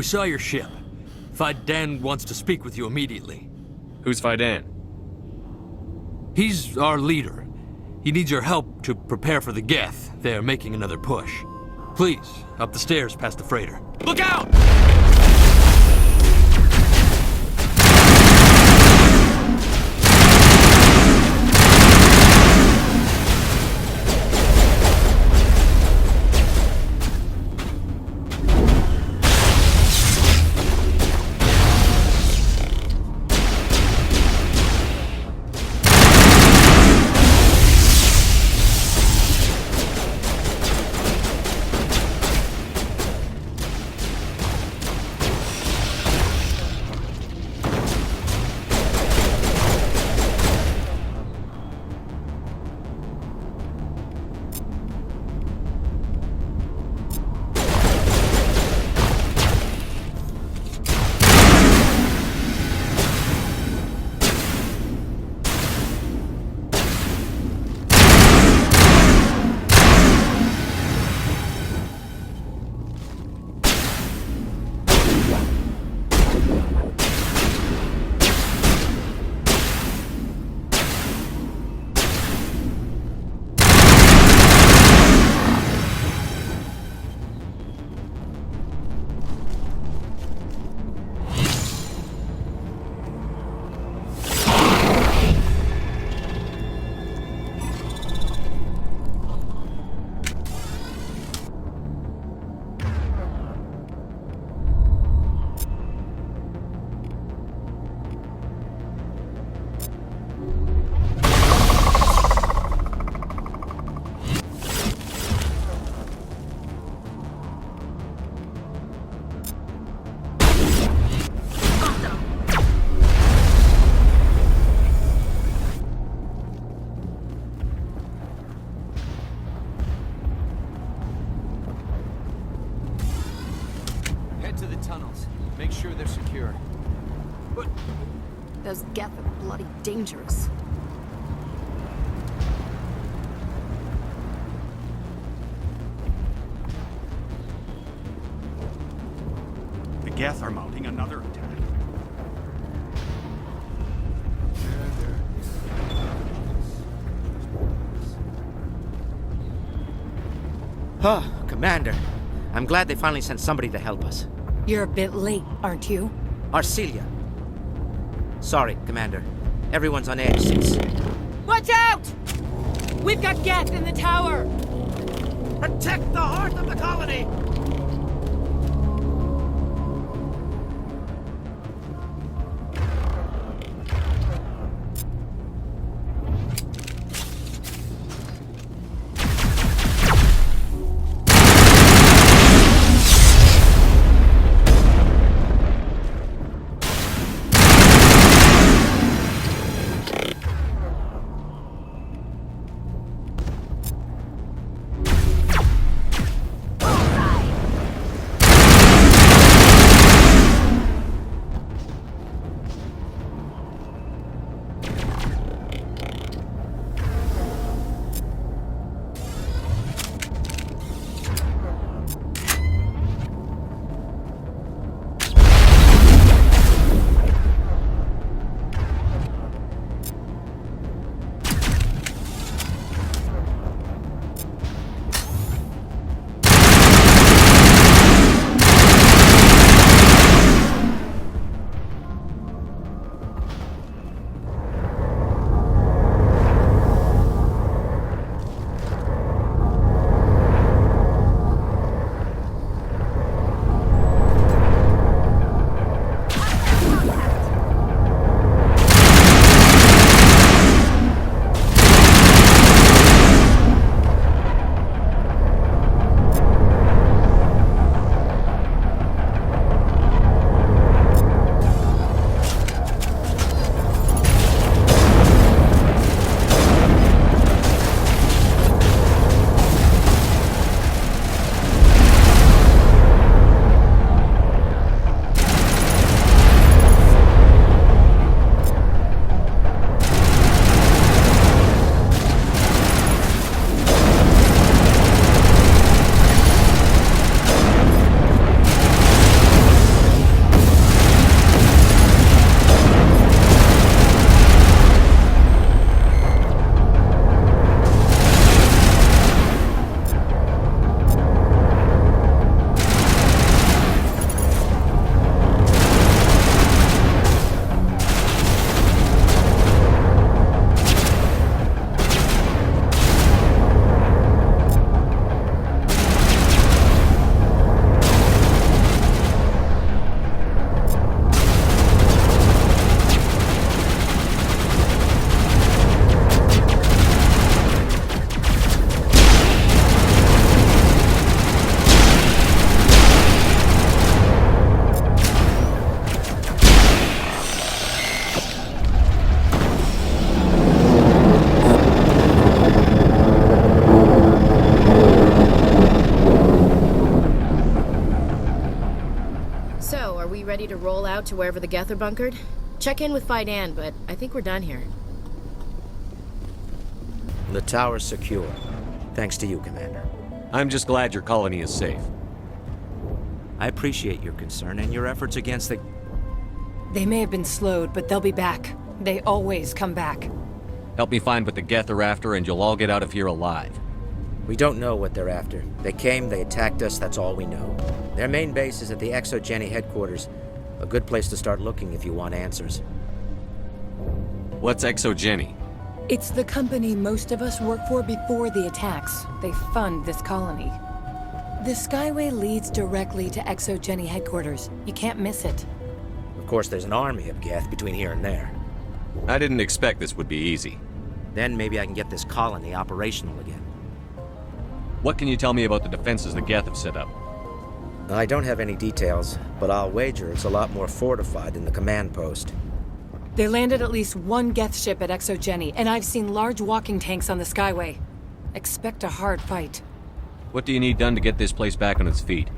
We saw your ship. Faidan wants to speak with you immediately. Who's Faidan? He's our leader. He needs your help to prepare for the Geth. They're making another push. Please, up the stairs past the freighter. Look out! To the tunnels. Make sure they're secure. But Those Geth are bloody dangerous. The Geth are mounting another attack. Huh, Commander. I'm glad they finally sent somebody to help us. You're a bit late, aren't you? Arcelia. Sorry, Commander. Everyone's on edge since... Watch out! We've got Geth in the tower! Protect the heart of the colony! Bullseye! ready to roll out to wherever the Geth are bunkered? Check in with Fidan, but I think we're done here. The tower's secure. Thanks to you, Commander. I'm just glad your colony is safe. I appreciate your concern and your efforts against the... They may have been slowed, but they'll be back. They always come back. Help me find what the Geth are after, and you'll all get out of here alive. We don't know what they're after. They came, they attacked us, that's all we know. Their main base is at the Exogeny headquarters. A good place to start looking if you want answers. What's Exogeny? It's the company most of us work for before the attacks. They fund this colony. The Skyway leads directly to Exogeny headquarters. You can't miss it. Of course, there's an army of Geth between here and there. I didn't expect this would be easy. Then maybe I can get this colony operational again. What can you tell me about the defenses the Geth have set up? I don't have any details, but I'll wager it's a lot more fortified than the command post. They landed at least one Geth ship at Exogeny, and I've seen large walking tanks on the Skyway. Expect a hard fight. What do you need done to get this place back on its feet?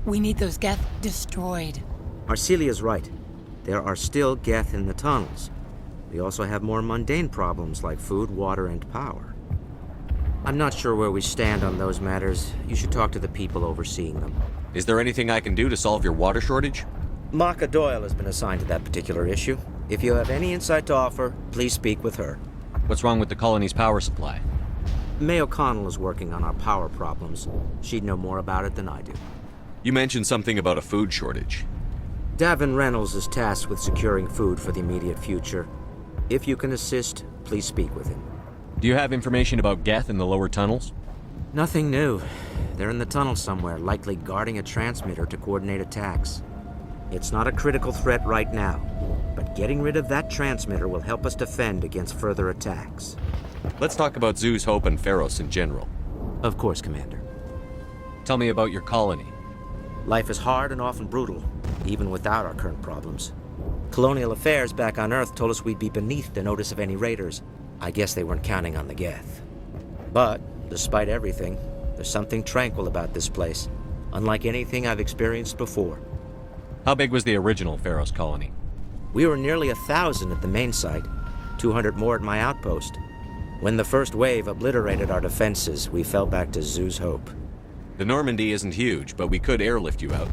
We need those Geth destroyed. Arcelia's right. There are still Geth in the tunnels. We also have more mundane problems like food, water, and power. I'm not sure where we stand on those matters. You should talk to the people overseeing them. Is there anything I can do to solve your water shortage? Maka Doyle has been assigned to that particular issue. If you have any insight to offer, please speak with her. What's wrong with the colony's power supply? May O'Connell is working on our power problems. She'd know more about it than I do. You mentioned something about a food shortage. Davin Reynolds is tasked with securing food for the immediate future. If you can assist, please speak with him. Do you have information about Geth in the lower tunnels? Nothing new. They're in the tunnel somewhere, likely guarding a transmitter to coordinate attacks. It's not a critical threat right now, but getting rid of that transmitter will help us defend against further attacks. Let's talk about Zoo's Hope and Pharos in general. Of course, Commander. Tell me about your colony. Life is hard and often brutal, even without our current problems. Colonial affairs back on Earth told us we'd be beneath the notice of any raiders. I guess they weren't counting on the Geth. But, despite everything, there's something tranquil about this place, unlike anything I've experienced before. How big was the original Pharos colony? We were nearly 1,000 at the main site, 200 more at my outpost. When the first wave obliterated our defenses, we fell back to Zoo's Hope. The Normandy isn't huge, but we could airlift you out.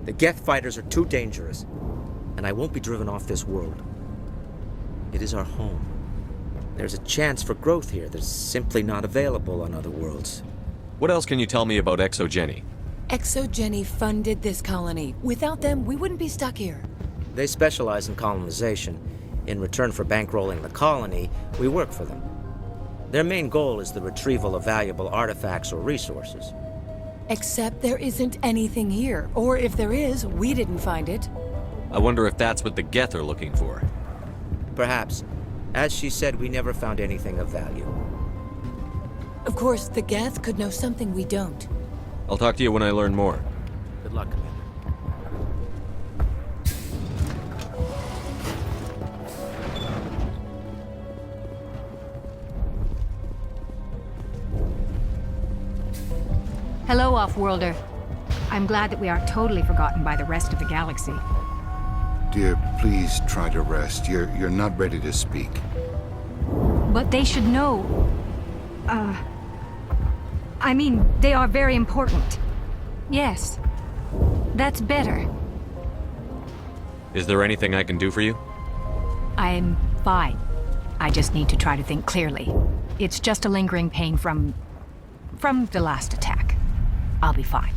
The Geth fighters are too dangerous, and I won't be driven off this world. It is our home. There's a chance for growth here that's simply not available on other worlds. What else can you tell me about Exogeny? Exogeny funded this colony. Without them, we wouldn't be stuck here. They specialize in colonization. In return for bankrolling the colony, we work for them. Their main goal is the retrieval of valuable artifacts or resources. Except there isn't anything here. Or if there is, we didn't find it. I wonder if that's what the Geth are looking for. Perhaps. As she said, we never found anything of value. Of course, the Geth could know something we don't. I'll talk to you when I learn more. Good luck, Commander. Hello, Off-Worlder. I'm glad that we aren't totally forgotten by the rest of the galaxy. Dear, please try to rest. You're not ready to speak. But they should know... I mean, they are very important. Yes. That's better. Is there anything I can do for you? I'm fine. I just need to try to think clearly. It's just a lingering pain from the last attack. I'll be fine.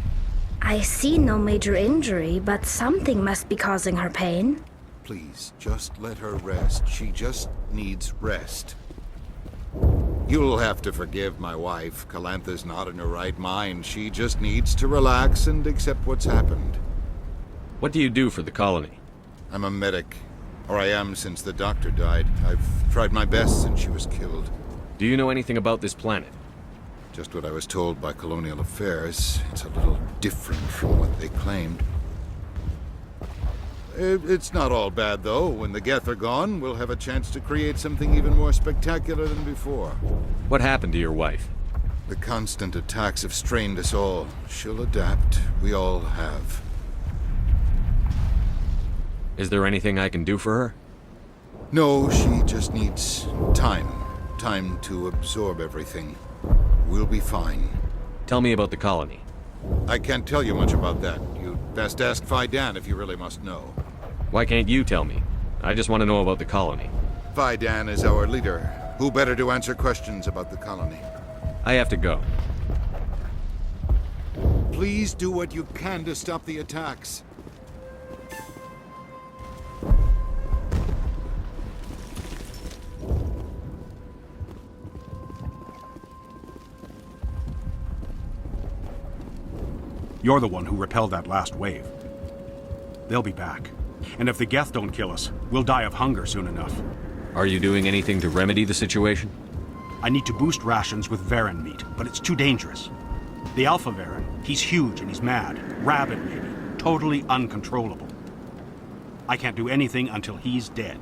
I see no major injury, but something must be causing her pain. Please, just let her rest. She just needs rest. You'll have to forgive my wife. Calantha's not in her right mind. She just needs to relax and accept what's happened. What do you do for the colony? I'm a medic. Or I am since the doctor died. I've tried my best since she was killed. Do you know anything about this planet? Just what I was told by Colonial Affairs. It's a little different from what they claimed. It's not all bad, though. When the Geth are gone, we'll have a chance to create something even more spectacular than before. What happened to your wife? The constant attacks have strained us all. She'll adapt. We all have. Is there anything I can do for her? No, she just needs time. Time to absorb everything. We'll be fine. Tell me about the colony. I can't tell you much about that. You'd best ask Fidan if you really must know. Why can't you tell me? I just want to know about the colony. Fidan is our leader. Who better to answer questions about the colony? I have to go. Please do what you can to stop the attacks. You're the one who repelled that last wave. They'll be back. And if the Geth don't kill us, we'll die of hunger soon enough. Are you doing anything to remedy the situation? I need to boost rations with Varen meat, but it's too dangerous. The Alpha Varen, he's huge and he's mad. Rabid, maybe. Totally uncontrollable. I can't do anything until he's dead.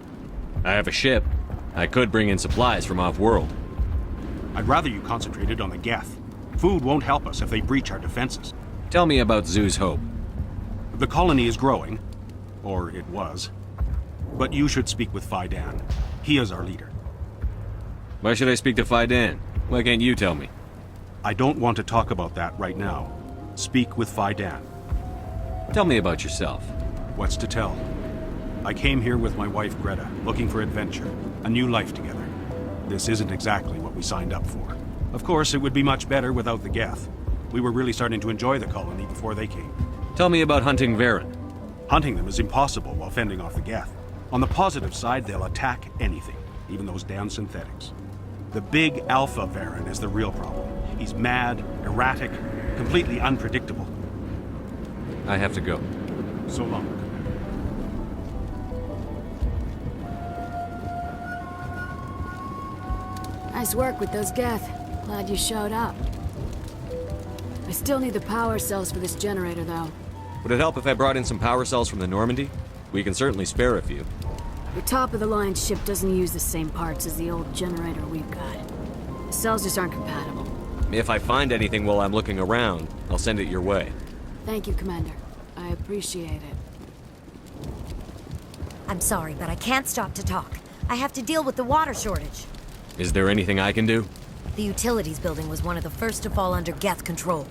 I have a ship. I could bring in supplies from off-world. I'd rather you concentrated on the Geth. Food won't help us if they breach our defenses. Tell me about Zoo's Hope. The colony is growing. Or it was. But you should speak with Fidan. He is our leader. Why should I speak to Fidan? Why can't you tell me? I don't want to talk about that right now. Speak with Fidan. Tell me about yourself. What's to tell? I came here with my wife Greta, looking for adventure, a new life together. This isn't exactly what we signed up for. Of course, it would be much better without the Geth. We were really starting to enjoy the colony before they came. Tell me about hunting Varen. Hunting them is impossible while fending off the Geth. On the positive side, they'll attack anything, even those damn synthetics. The big Alpha Varen is the real problem. He's mad, erratic, completely unpredictable. I have to go. So long, Commander. Nice work with those Geth. Glad you showed up. I still need the power cells for this generator, though. Would it help if I brought in some power cells from the Normandy? We can certainly spare a few. The top-of-the-line ship doesn't use the same parts as the old generator we've got. The cells just aren't compatible. If I find anything while I'm looking around, I'll send it your way. Thank you, Commander. I appreciate it. I'm sorry, but I can't stop to talk. I have to deal with the water shortage. Is there anything I can do? The utilities building was one of the first to fall under Geth control.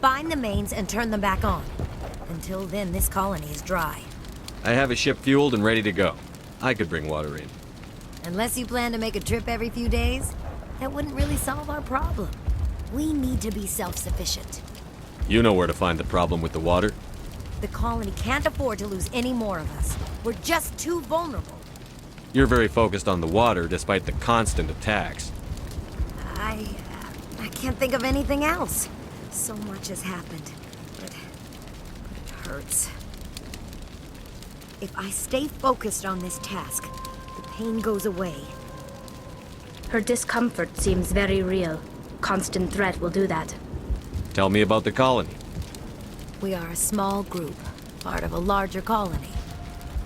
Find the mains and turn them back on. Until then, this colony is dry. I have a ship fueled and ready to go. I could bring water in. Unless you plan to make a trip every few days, that wouldn't really solve our problem. We need to be self-sufficient. You know where to find the problem with the water? The colony can't afford to lose any more of us. We're just too vulnerable. You're very focused on the water despite the constant attacks. I can't think of anything else. So much has happened. But it hurts. If I stay focused on this task, the pain goes away. Her discomfort seems very real. Constant threat will do that. Tell me about the colony. We are a small group, part of a larger colony,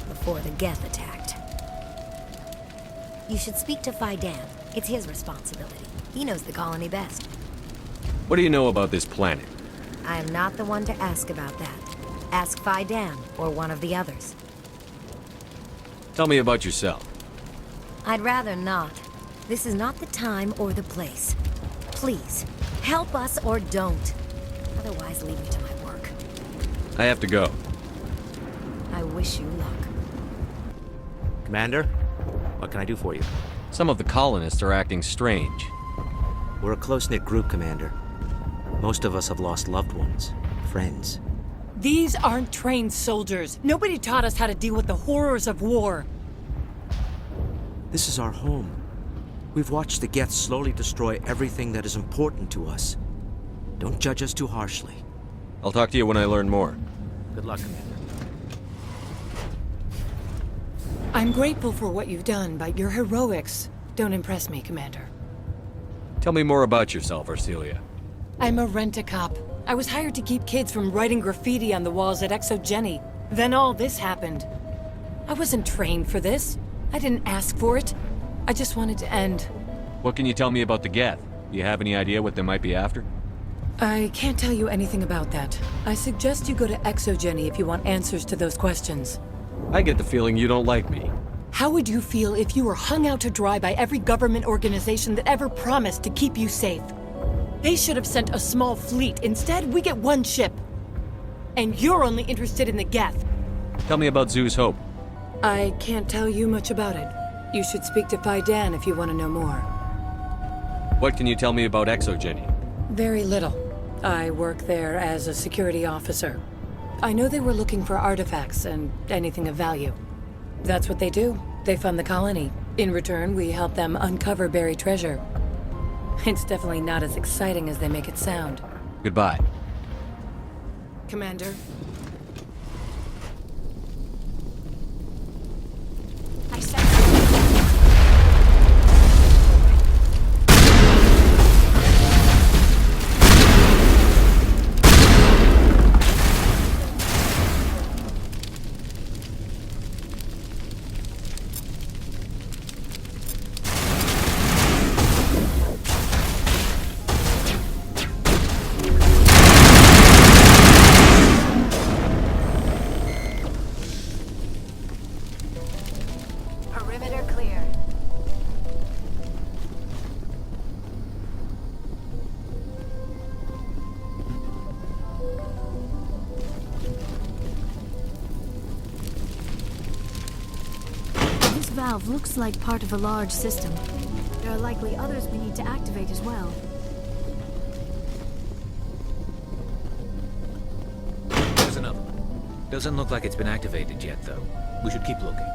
before the Geth attacked. You should speak to Fidan. It's his responsibility. He knows the colony best. What do you know about this planet? I am not the one to ask about that. Ask Fidan or one of the others. Tell me about yourself. I'd rather not. This is not the time or the place. Please, help us or don't. Otherwise, leave me to my work. I have to go. I wish you luck. Commander, what can I do for you? Some of the colonists are acting strange. We're a close-knit group, Commander. Most of us have lost loved ones, friends. These aren't trained soldiers. Nobody taught us how to deal with the horrors of war. This is our home. We've watched the Geth slowly destroy everything that is important to us. Don't judge us too harshly. I'll talk to you when I learn more. Good luck, Commander. I'm grateful for what you've done, but your heroics don't impress me, Commander. Tell me more about yourself, Arcelia. I'm a rent-a-cop. I was hired to keep kids from writing graffiti on the walls at Exogeny. Then all this happened. I wasn't trained for this. I didn't ask for it. I just wanted to end. What can you tell me about the Geth? Do you have any idea what they might be after? I can't tell you anything about that. I suggest you go to Exogeny if you want answers to those questions. I get the feeling you don't like me. How would you feel if you were hung out to dry by every government organization that ever promised to keep you safe? They should have sent a small fleet. Instead, we get one ship. And you're only interested in the Geth. Tell me about Zoo's Hope. I can't tell you much about it. You should speak to Fidan if you want to know more. What can you tell me about ExoGeni? Very little. I work there as a security officer. I know they were looking for artifacts and anything of value. That's what they do. They fund the colony. In return, we help them uncover buried treasure. It's definitely not as exciting as they make it sound. Goodbye. Commander. I said perimeter clear. This valve looks like part of a large system. There are likely others we need to activate as well. There's another one. Doesn't look like it's been activated yet, though. We should keep looking.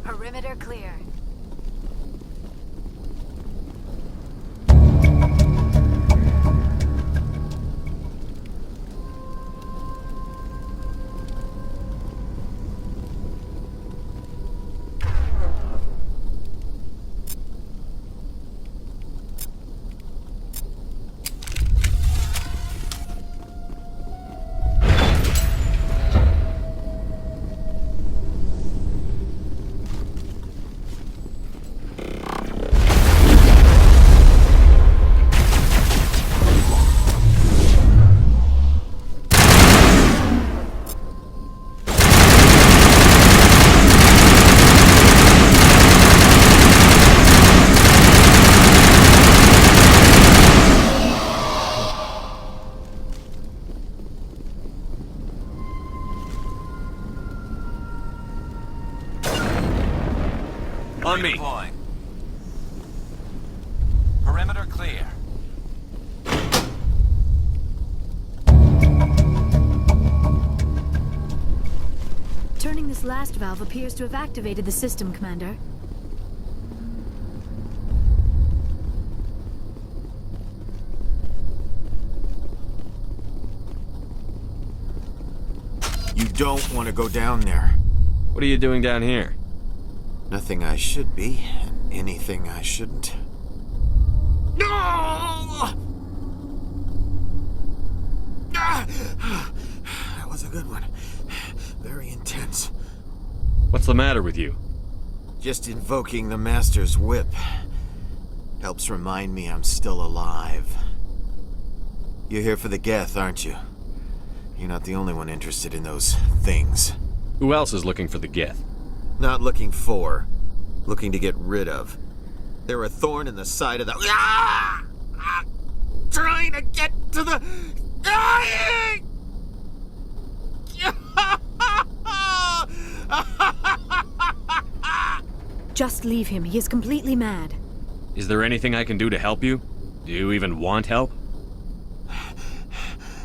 Perimeter clear. On me. Deploying. Perimeter clear. Turning this last valve appears to have activated the system, Commander. You don't want to go down there. What are you doing down here? Nothing I should be, and anything I shouldn't. No! That was a good one. Very intense. What's the matter with you? Just invoking the Master's whip helps remind me I'm still alive. You're here for the Geth, aren't you? You're not the only one interested in those things. Who else is looking for the Geth? Not looking for. Looking to get rid of. They're a thorn in the side of the... Trying to get to the... Just leave him. He is completely mad. Is there anything I can do to help you? Do you even want help?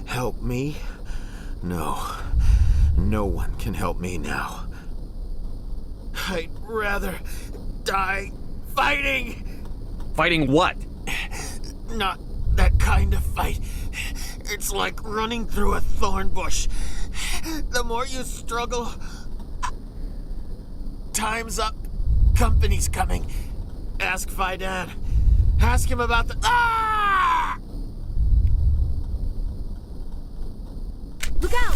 Help me? No. No one can help me now. I'd rather die fighting! Fighting what? Not that kind of fight. It's like running through a thorn bush. The more you struggle... Time's up. Company's coming. Ask Fidan. Ask him about the... Ah! Look out!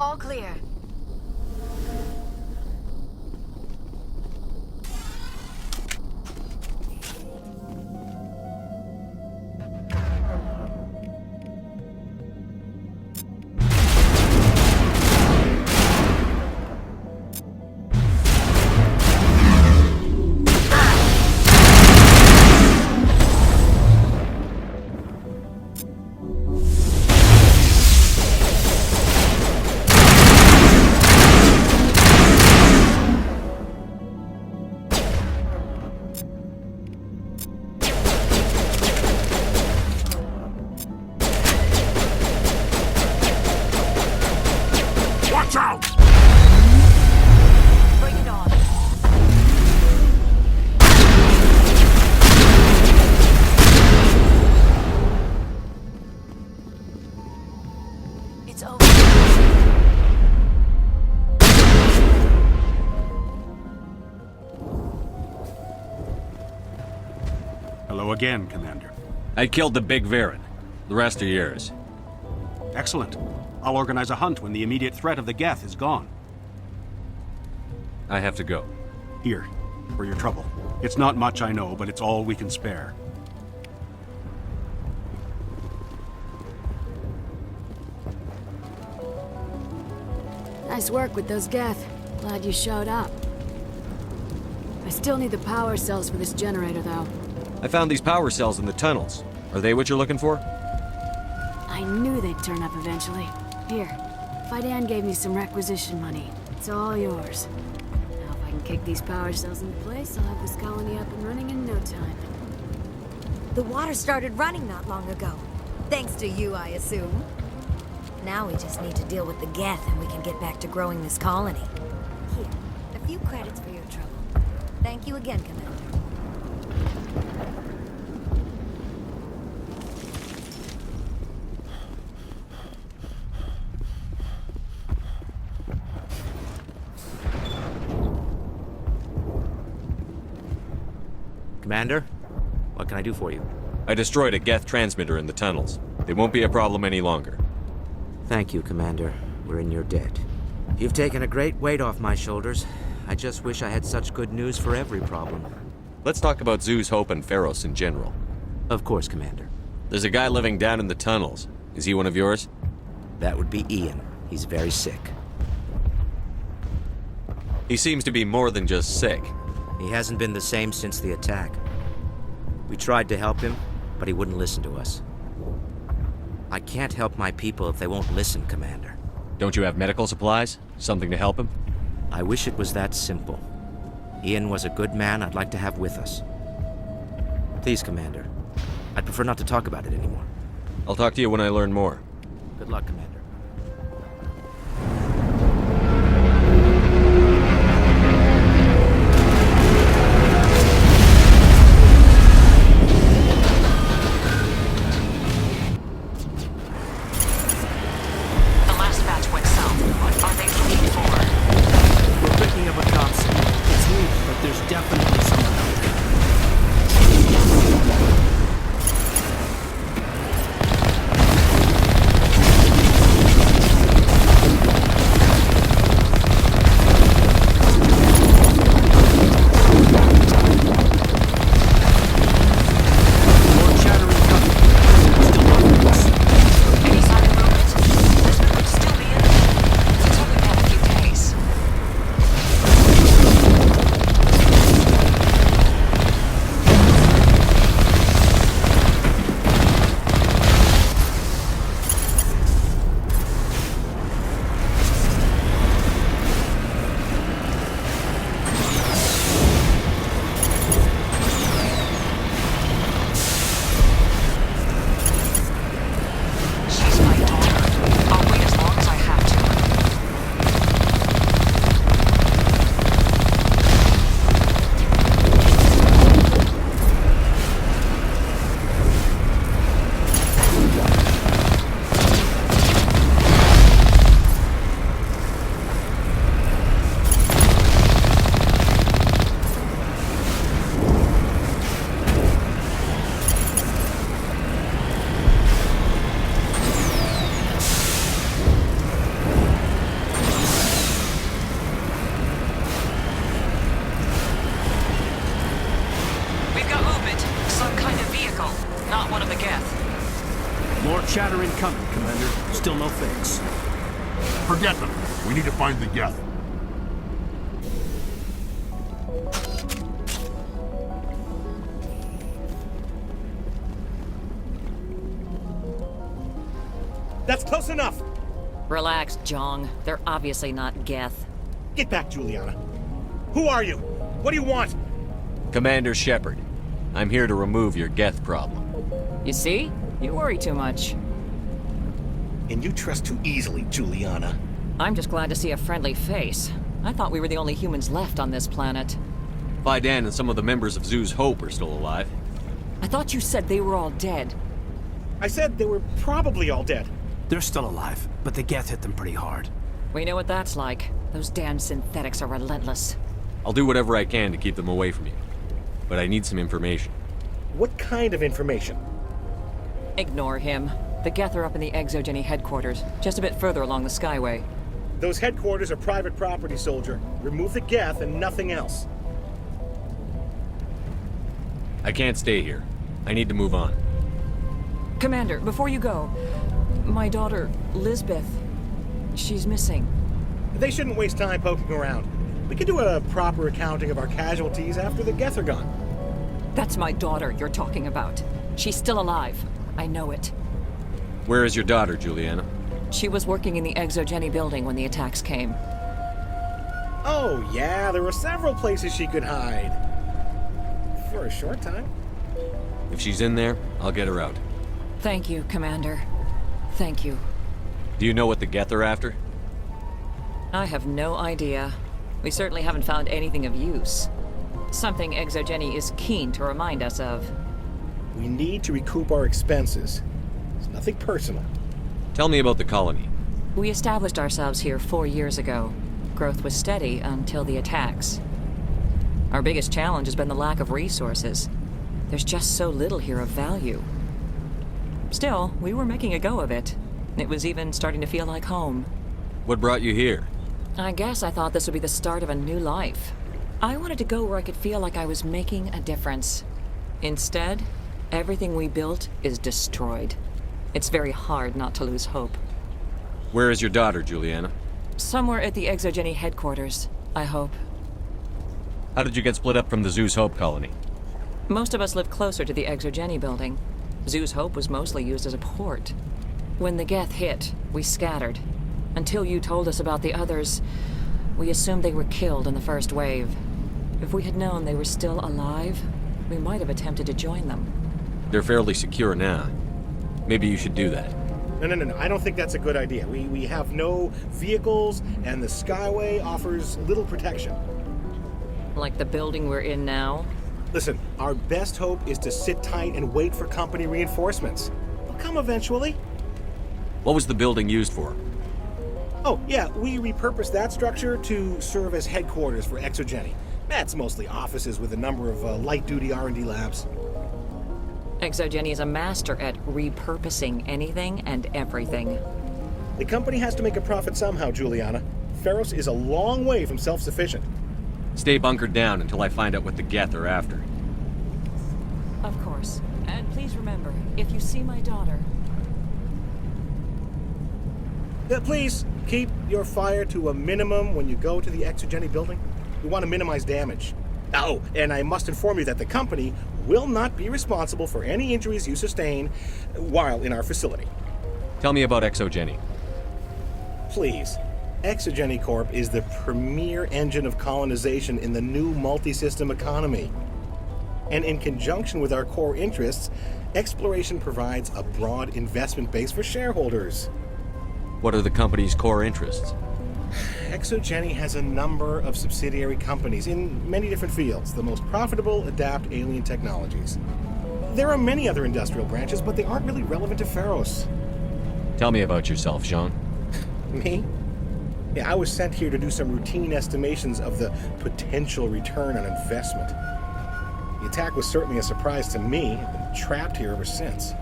All clear. Watch out! Bring it on. It's over. Hello again, Commander. I killed the big Varen. The rest are yours. Excellent. I'll organize a hunt when the immediate threat of the Geth is gone. I have to go. Here, for your trouble. It's not much, I know, but it's all we can spare. Nice work with those Geth. Glad you showed up. I still need the power cells for this generator, though. I found these power cells in the tunnels. Are they what you're looking for? I knew they'd turn up eventually. Here, Fidan gave me some requisition money. It's all yours. Now if I can kick these power cells into place, I'll have this colony up and running in no time. The water started running not long ago. Thanks to you, I assume. Now we just need to deal with the Geth and we can get back to growing this colony. Here, a few credits for your trouble. Thank you again, Commander. Commander, what can I do for you? I destroyed a Geth transmitter in the tunnels. It won't be a problem any longer. Thank you, Commander. We're in your debt. You've taken a great weight off my shoulders. I just wish I had such good news for every problem. Let's talk about Zoo's Hope and Pharos in general. Of course, Commander. There's a guy living down in the tunnels. Is he one of yours? That would be Ian. He's very sick. He seems to be more than just sick. He hasn't been the same since the attack. We tried to help him, but he wouldn't listen to us. I can't help my people if they won't listen, Commander. Don't you have medical supplies? Something to help him? I wish it was that simple. Ian was a good man I'd like to have with us. Please, Commander. I'd prefer not to talk about it anymore. I'll talk to you when I learn more. Good luck, Commander. The last batch went south. Are they looking for? We're picking up a concept. It's weak, but there's definitely someone out there. More chattering coming. Still on this. Any sign of movement? This could still be in. It's only been a few days. vehicle, not one of the Geth. More chatter incoming, Commander. Still no fix. Forget them. We need to find the Geth. That's close enough! Relax, Jong. They're obviously not Geth. Get back, Juliana. Who are you? What do you want? Commander Shepard. I'm here to remove your Geth problem. You see? You worry too much. And you trust too easily, Juliana. I'm just glad to see a friendly face. I thought we were the only humans left on this planet. Fidan and some of the members of Zoo's Hope are still alive. I thought you said they were all dead. I said they were probably all dead. They're still alive, but the Geth hit them pretty hard. We know what that's like. Those damn synthetics are relentless. I'll do whatever I can to keep them away from you. But I need some information. What kind of information? Ignore him. The Geth are up in the Exogeny headquarters, just a bit further along the Skyway. Those headquarters are private property, soldier. Remove the Geth and nothing else. I can't stay here. I need to move on. Commander, before you go, my daughter, Lisbeth, she's missing. They shouldn't waste time poking around. We can do a proper accounting of our casualties after the Geth are gone. That's my daughter you're talking about. She's still alive. I know it. Where is your daughter, Juliana? She was working in the Exogeny building when the attacks came. Oh, yeah, there were several places she could hide. For a short time. If she's in there, I'll get her out. Thank you, Commander. Thank you. Do you know what the Geth are after? I have no idea. We certainly haven't found anything of use. Something Exogeny is keen to remind us of. We need to recoup our expenses. It's nothing personal. Tell me about the colony. We established ourselves here 4 years ago. Growth was steady until the attacks. Our biggest challenge has been the lack of resources. There's just so little here of value. Still, we were making a go of it. It was even starting to feel like home. What brought you here? I guess I thought this would be the start of a new life. I wanted to go where I could feel like I was making a difference. Instead, everything we built is destroyed. It's very hard not to lose hope. Where is your daughter, Juliana? Somewhere at the Exogeny headquarters, I hope. How did you get split up from the Zoo's Hope colony? Most of us lived closer to the Exogeny building. Zoo's Hope was mostly used as a port. When the Geth hit, we scattered. Until you told us about the others, we assumed they were killed in the first wave. If we had known they were still alive, we might have attempted to join them. They're fairly secure now. Maybe you should do that. No. I don't think that's a good idea. We have no vehicles, and the Skyway offers little protection. Like the building we're in now? Listen, our best hope is to sit tight and wait for company reinforcements. They'll come eventually. What was the building used for? Oh, yeah, we repurposed that structure to serve as headquarters for Exogeny. That's mostly offices with a number of light-duty R&D labs. Exogeny is a master at repurposing anything and everything. The company has to make a profit somehow, Juliana. Feros is a long way from self-sufficient. Stay bunkered down until I find out what the Geth are after. Of course. And please remember, if you see my daughter... Please, keep your fire to a minimum when you go to the Exogeny building. We want to minimize damage. Oh, and I must inform you that the company will not be responsible for any injuries you sustain while in our facility. Tell me about Exogeny. Please. Exogeny Corp is the premier engine of colonization in the new multi-system economy. And in conjunction with our core interests, exploration provides a broad investment base for shareholders. What are the company's core interests? Exogeny has a number of subsidiary companies in many different fields. The most profitable adapt alien technologies. There are many other industrial branches, but they aren't really relevant to Feros. Tell me about yourself, Jean. Me? Yeah, I was sent here to do some routine estimations of the potential return on investment. The attack was certainly a surprise to me. I've been trapped here ever since.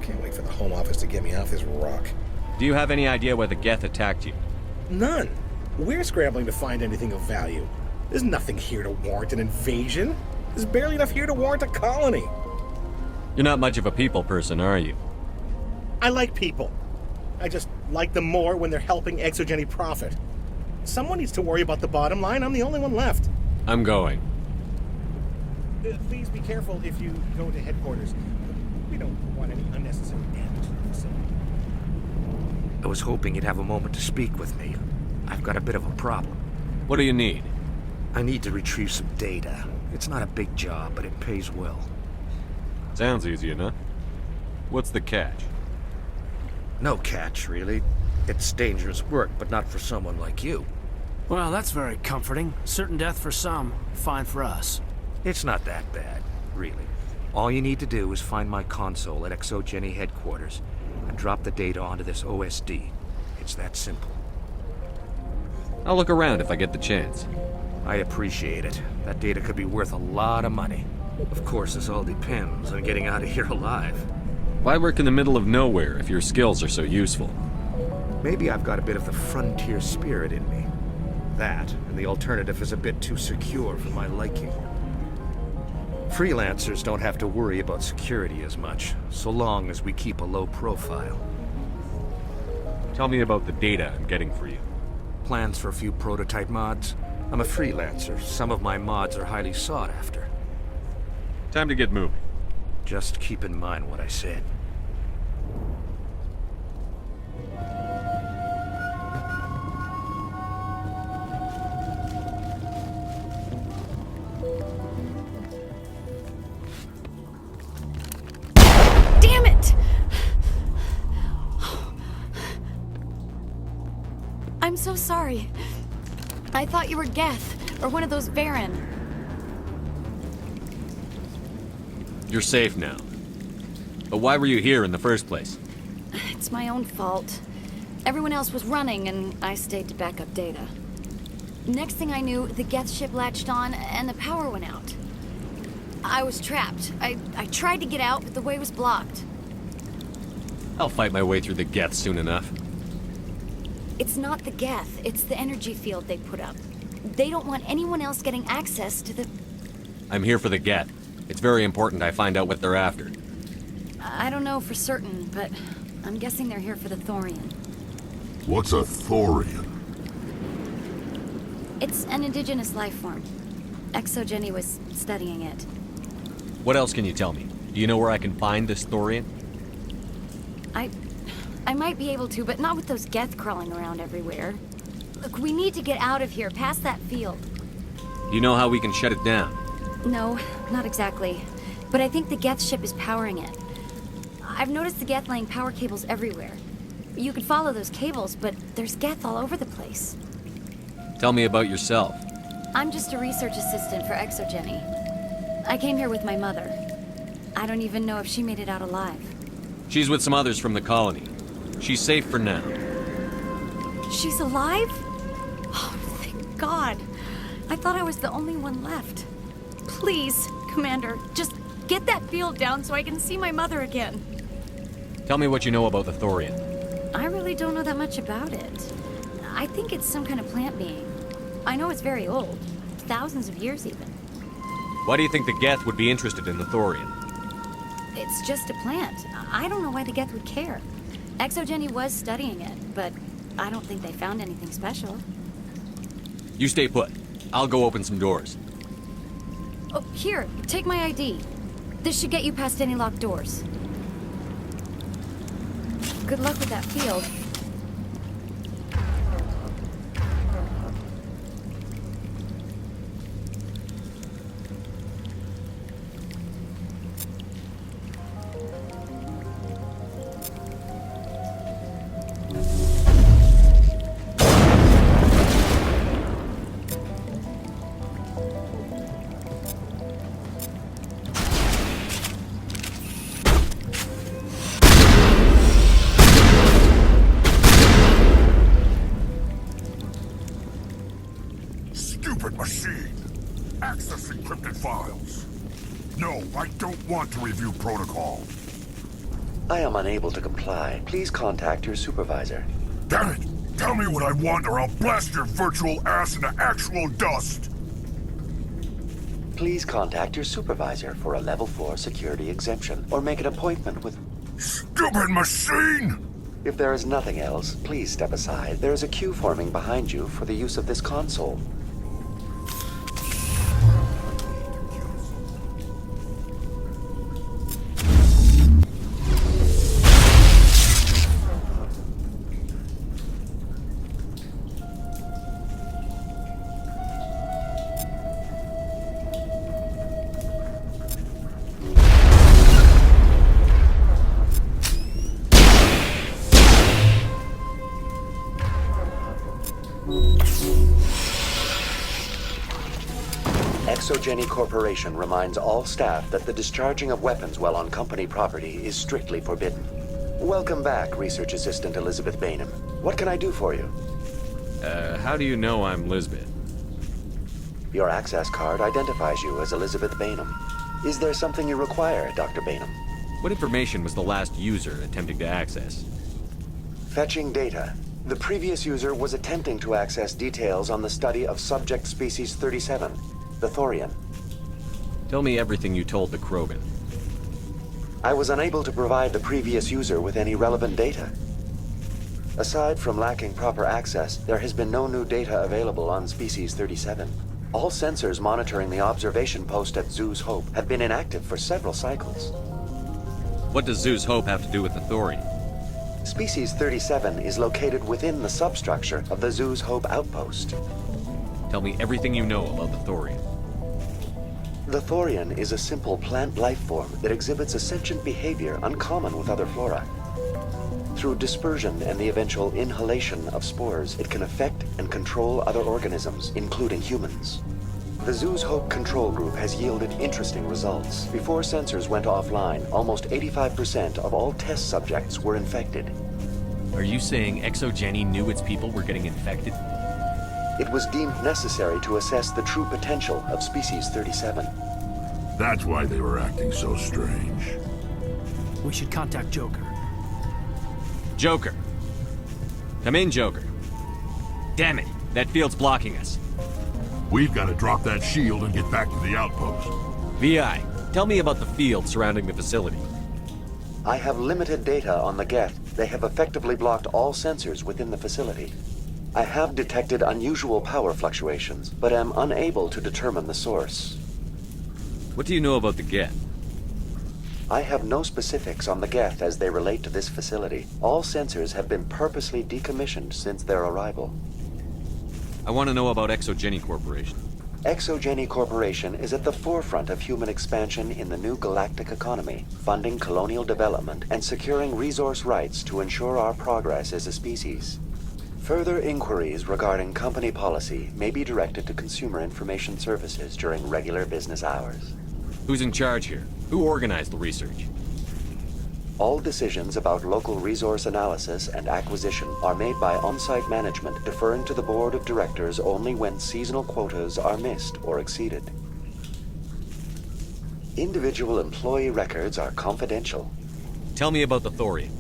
Can't wait for the Home Office to get me off this rock. Do you have any idea why the Geth attacked you? None. We're scrambling to find anything of value. There's nothing here to warrant an invasion. There's barely enough here to warrant a colony. You're not much of a people person, are you? I like people. I just like them more when they're helping Exogeny profit. Someone needs to worry about the bottom line. I'm the only one left. I'm going. Please be careful if you go to headquarters. We don't want any unnecessary damage to the facility. I was hoping you'd have a moment to speak with me. I've got a bit of a problem. What do you need? I need to retrieve some data. It's not a big job, but it pays well. Sounds easy enough. What's the catch? No catch, really. It's dangerous work, but not for someone like you. Well, that's very comforting. Certain death for some, fine for us. It's not that bad, really. All you need to do is find my console at Exogeny headquarters and drop the data onto this OSD. It's that simple. I'll look around if I get the chance. I appreciate it. That data could be worth a lot of money. Of course, this all depends on getting out of here alive. Why work in the middle of nowhere if your skills are so useful? Maybe I've got a bit of the frontier spirit in me. That, and the alternative is a bit too secure for my liking. Freelancers don't have to worry about security as much, so long as we keep a low profile. Tell me about the data I'm getting for you. Plans for a few prototype mods? I'm a freelancer. Some of my mods are highly sought after. Time to get moving. Just keep in mind what I said. Damn it! I'm so sorry. I thought you were Geth, or one of those Varen. You're safe now. But why were you here in the first place? It's my own fault. Everyone else was running, and I stayed to back up data. Next thing I knew, the Geth ship latched on, and the power went out. I was trapped. I tried to get out, but the way was blocked. I'll fight my way through the Geth soon enough. It's not the Geth, it's the energy field they put up. They don't want anyone else getting access to the... I'm here for the Geth. It's very important I find out what they're after. I don't know for certain, but I'm guessing they're here for the Thorian. What's a Thorian? It's an indigenous life form. Exogeny was studying it. What else can you tell me? Do you know where I can find this Thorian? I might be able to, but not with those Geth crawling around everywhere. Look, we need to get out of here, past that field. Do you know how we can shut it down? No, not exactly. But I think the Geth ship is powering it. I've noticed the Geth laying power cables everywhere. You could follow those cables, but there's Geth all over the place. Tell me about yourself. I'm just a research assistant for Exogeny. I came here with my mother. I don't even know if she made it out alive. She's with some others from the colony. She's safe for now. She's alive? Oh, thank God. I thought I was the only one left. Please, Commander, just get that field down so I can see my mother again. Tell me what you know about the Thorian. I really don't know that much about it. I think it's some kind of plant being. I know it's very old. Thousands of years, even. Why do you think the Geth would be interested in the Thorian? It's just a plant. I don't know why the Geth would care. Exogeny was studying it, but I don't think they found anything special. You stay put. I'll go open some doors. Oh, here, take my ID. This should get you past any locked doors. Good luck with that field. Access encrypted files. No, I don't want to review protocol. I am unable to comply. Please contact your supervisor. Damn it! Tell me what I want or I'll blast your virtual ass into actual dust! please contact your supervisor for a level 4 security exemption, or make an appointment with... Stupid machine! If there is nothing else, please step aside. There is a queue forming behind you for the use of this console. Exogeny Corporation reminds all staff that the discharging of weapons while on company property is strictly forbidden. Welcome back, Research Assistant Elizabeth Bainham. What can I do for you? How do you know I'm Lisbeth? Your access card identifies you as Elizabeth Bainham. Is there something you require, Dr. Bainham? What information was the last user attempting to access? Fetching data. The previous user was attempting to access details on the study of subject species 37, the Thorian. Tell me everything you told the Krogan. I was unable to provide the previous user with any relevant data. Aside from lacking proper access, there has been no new data available on species 37. All sensors monitoring the observation post at Zeus Hope have been inactive for several cycles. What does Zeus Hope have to do with the Thorian? Species 37 is located within the substructure of the Zeus Hope outpost. Tell me everything you know about the Thorian. The Thorian is a simple plant life form that exhibits a sentient behavior uncommon with other flora. Through dispersion and the eventual inhalation of spores, it can affect and control other organisms, including humans. The Zeus Hope control group has yielded interesting results. Before sensors went offline, almost 85% of all test subjects were infected. Are you saying Exogeny knew its people were getting infected? It was deemed necessary to assess the true potential of species 37. That's why they were acting so strange. We should contact Joker. Joker. Come in, Joker. Damn it, that field's blocking us. We've got to drop that shield and get back to the outpost. VI, tell me about the field surrounding the facility. I have limited data on the Geth. They have effectively blocked all sensors within the facility. I have detected unusual power fluctuations, but am unable to determine the source. What do you know about the Geth? I have no specifics on the Geth as they relate to this facility. All sensors have been purposely decommissioned since their arrival. I want to know about Exogeny Corporation. Exogeny Corporation is at the forefront of human expansion in the new galactic economy, funding colonial development and securing resource rights to ensure our progress as a species. Further inquiries regarding company policy may be directed to Consumer Information Services during regular business hours. Who's in charge here? Who organized the research? All decisions about local resource analysis and acquisition are made by on-site management, deferring to the board of directors only when seasonal quotas are missed or exceeded. Individual employee records are confidential. Tell me about the Thorian.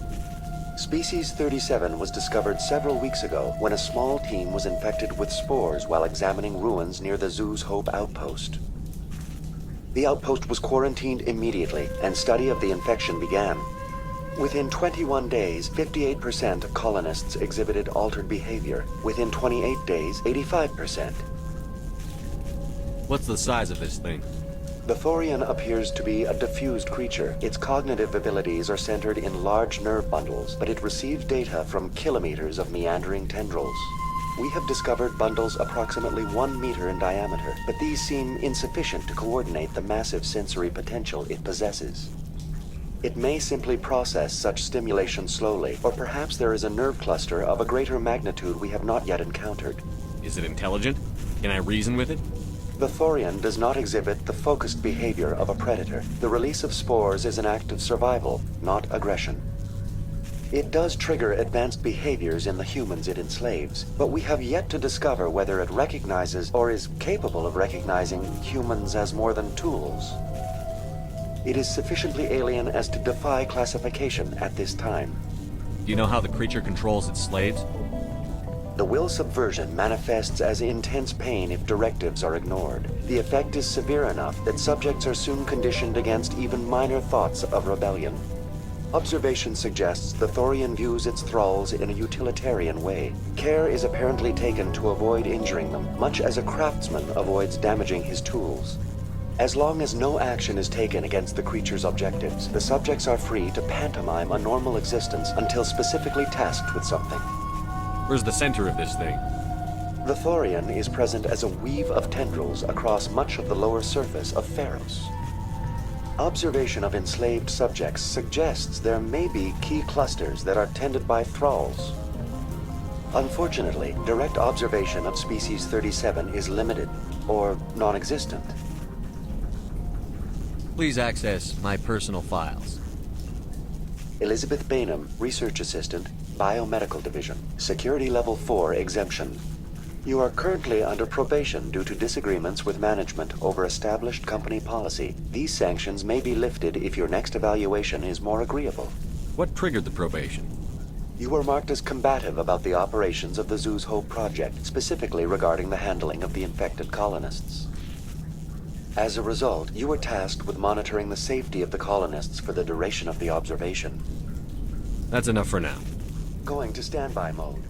Species 37 was discovered several weeks ago when a small team was infected with spores while examining ruins near the Zeus Hope outpost. The outpost was quarantined immediately, and study of the infection began. Within 21 days, 58% of colonists exhibited altered behavior. Within 28 days, 85%. What's the size of this thing? The Thorian appears to be a diffused creature. Its cognitive abilities are centered in large nerve bundles, but it receives data from kilometers of meandering tendrils. We have discovered bundles approximately 1 meter in diameter, but these seem insufficient to coordinate the massive sensory potential it possesses. It may simply process such stimulation slowly, or perhaps there is a nerve cluster of a greater magnitude we have not yet encountered. Is it intelligent? Can I reason with it? The Thorian does not exhibit the focused behavior of a predator. The release of spores is an act of survival, not aggression. It does trigger advanced behaviors in the humans it enslaves, but we have yet to discover whether it recognizes or is capable of recognizing humans as more than tools. It is sufficiently alien as to defy classification at this time. Do you know how the creature controls its slaves? The will subversion manifests as intense pain if directives are ignored. The effect is severe enough that subjects are soon conditioned against even minor thoughts of rebellion. Observation suggests the Thorian views its thralls in a utilitarian way. Care is apparently taken to avoid injuring them, much as a craftsman avoids damaging his tools. As long as no action is taken against the creature's objectives, the subjects are free to pantomime a normal existence until specifically tasked with something. Where's the center of this thing? The Thorian is present as a weave of tendrils across much of the lower surface of Pharos. Observation of enslaved subjects suggests there may be key clusters that are tended by thralls. Unfortunately, direct observation of species 37 is limited, or non-existent. Please access my personal files. Elizabeth Bainham, Research Assistant, Biomedical Division. Security Level 4 exemption. You are currently under probation due to disagreements with management over established company policy. These sanctions may be lifted if your next evaluation is more agreeable. What triggered the probation? You were marked as combative about the operations of the Zoo's Hope project, specifically regarding the handling of the infected colonists. As a result, you were tasked with monitoring the safety of the colonists for the duration of the observation. That's enough for now. Going to standby mode.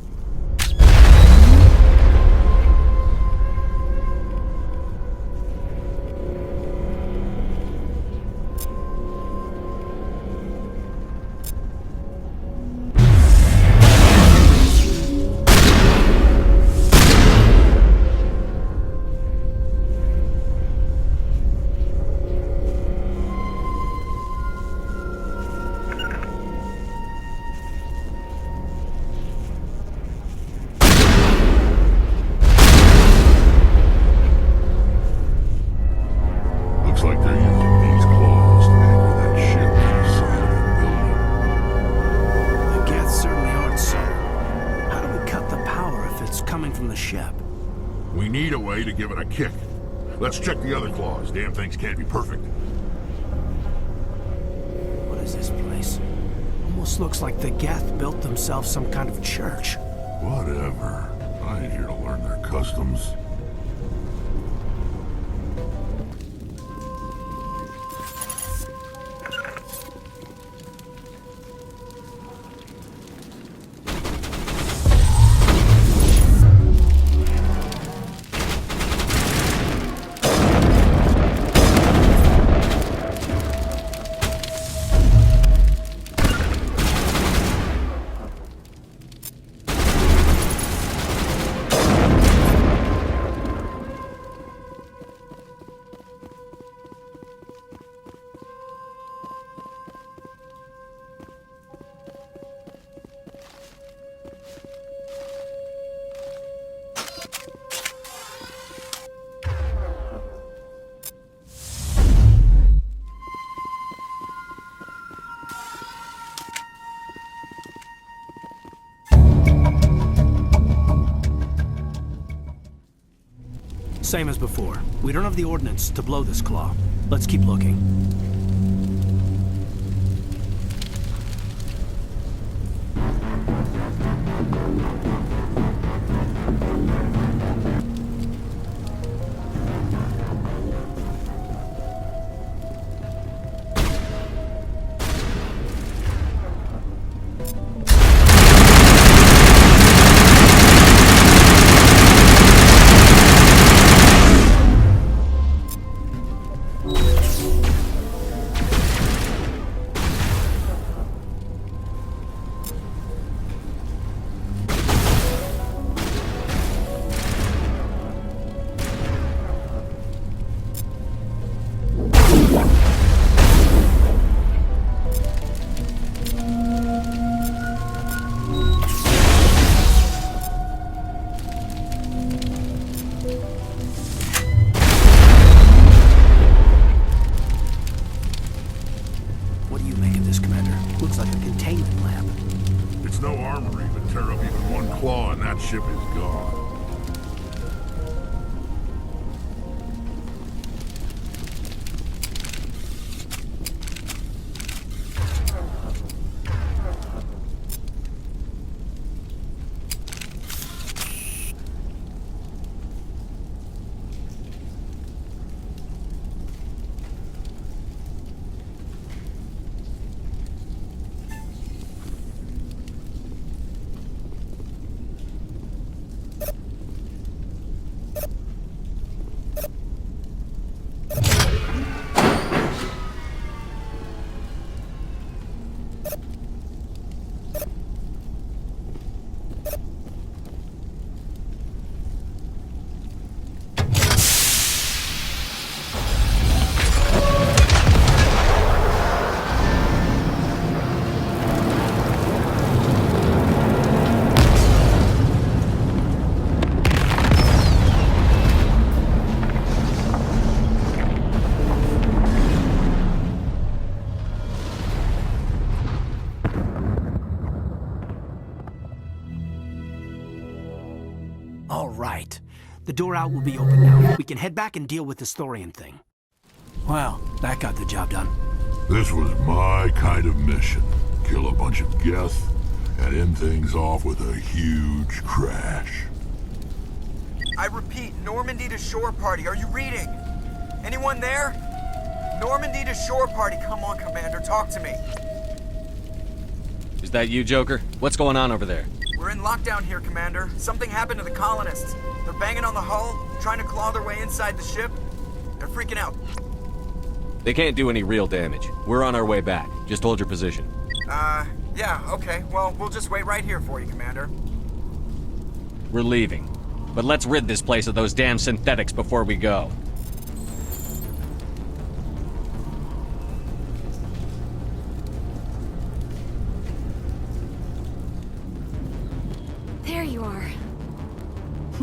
Let's check the other claws. Damn things can't be perfect. What is this place? Almost looks like the Geth built themselves some kind of church. Whatever. I ain't here to learn their customs. Same as before. We don't have the ordnance to blow this claw. Let's keep looking. The door out will be open now. We can head back and deal with this Thorian thing. Well, that got the job done. This was my kind of mission. Kill a bunch of Geth and end things off with a huge crash. I repeat, Normandy to shore party. Are you reading? Anyone there? Normandy to shore party. Come on, Commander, talk to me. Is that you, Joker? What's going on over there? We're in lockdown here, Commander. Something happened to the colonists. They're banging on the hull, trying to claw their way inside the ship. They're freaking out. They can't do any real damage. We're on our way back. Just hold your position. Yeah, okay. Well, we'll just wait right here for you, Commander. We're leaving. But let's rid this place of those damn synthetics before we go. There you are.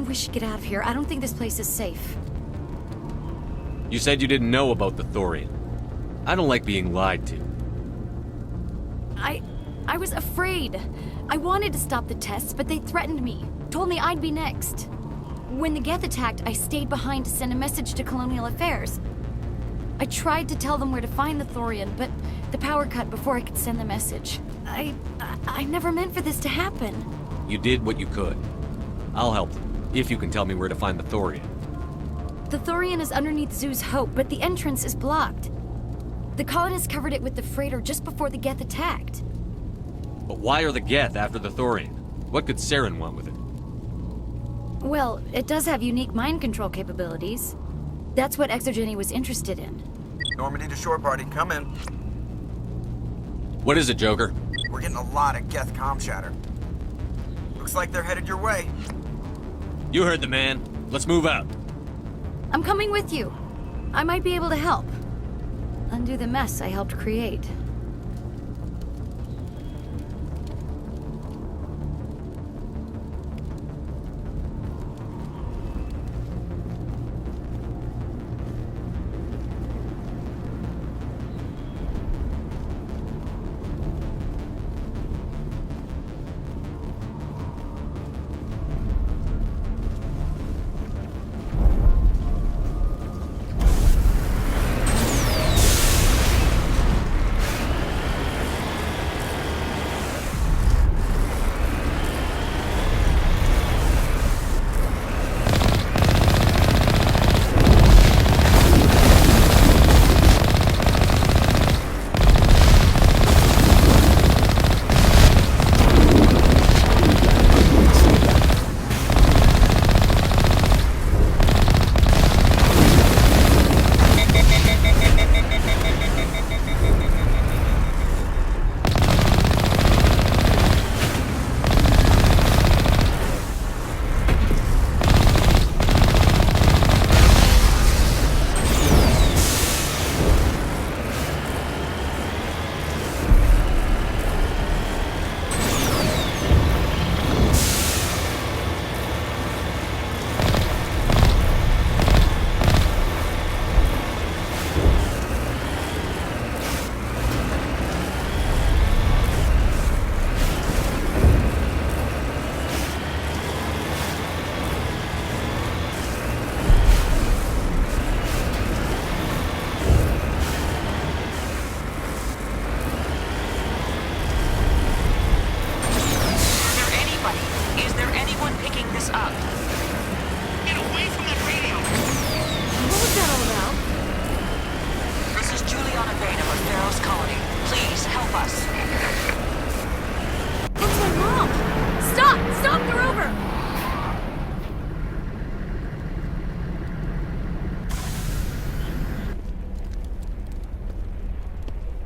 We should get out of here. I don't think this place is safe. You said you didn't know about the Thorian. I don't like being lied to. I was afraid. I wanted to stop the tests, but they threatened me. Told me I'd be next. When the Geth attacked, I stayed behind to send a message to Colonial Affairs. I tried to tell them where to find the Thorian, but the power cut before I could send the message. I never meant for this to happen. You did what you could. I'll help them, if you can tell me where to find the Thorian. The Thorian is underneath Zoo's Hope, but the entrance is blocked. The colonists covered it with the freighter just before the Geth attacked. But why are the Geth after the Thorian? What could Saren want with it? Well, it does have unique mind control capabilities. That's what Exogeny was interested in. Normandy to shore party, come in. What is it, Joker? We're getting a lot of Geth comm chatter. Looks like they're headed your way. You heard the man. Let's move out. I'm coming with you. I might be able to help. Undo the mess I helped create.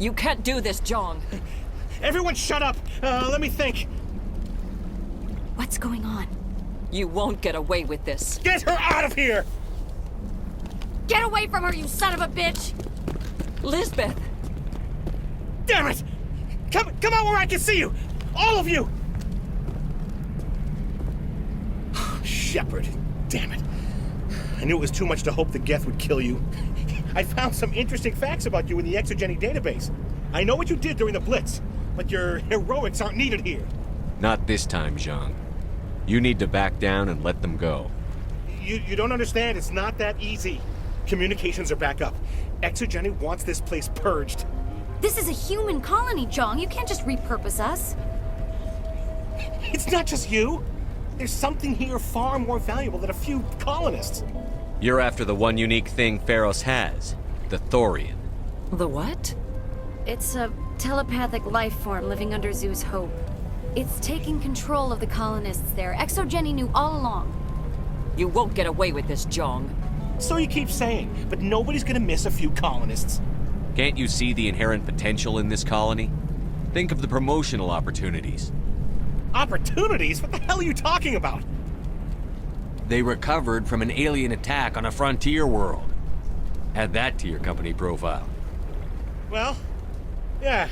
You can't do this, John. Everyone shut up! Let me think. What's going on? You won't get away with this. Get her out of here! Get away from her, you son of a bitch! Lisbeth! Damn it! Come out where I can see you! All of you! Shepard, damn it. I knew it was too much to hope the Geth would kill you. I found some interesting facts about you in the Exogeny database. I know what you did during the Blitz, but your heroics aren't needed here. Not this time, Jean. You need to back down and let them go. You don't understand. It's not that easy. Communications are back up. Exogeny wants this place purged. This is a human colony, Jong. You can't just repurpose us. It's not just you. There's something here far more valuable than a few colonists. You're after the one unique thing Pharos has, the Thorian. The what? It's a telepathic life form living under Zoo's hope. It's taking control of the colonists there. Exogeny knew all along. You won't get away with this, Jong. So you keep saying, but nobody's gonna miss a few colonists. Can't you see the inherent potential in this colony? Think of the promotional opportunities. Opportunities? What the hell are you talking about? They recovered from an alien attack on a frontier world. Add that to your company profile. Well, yeah.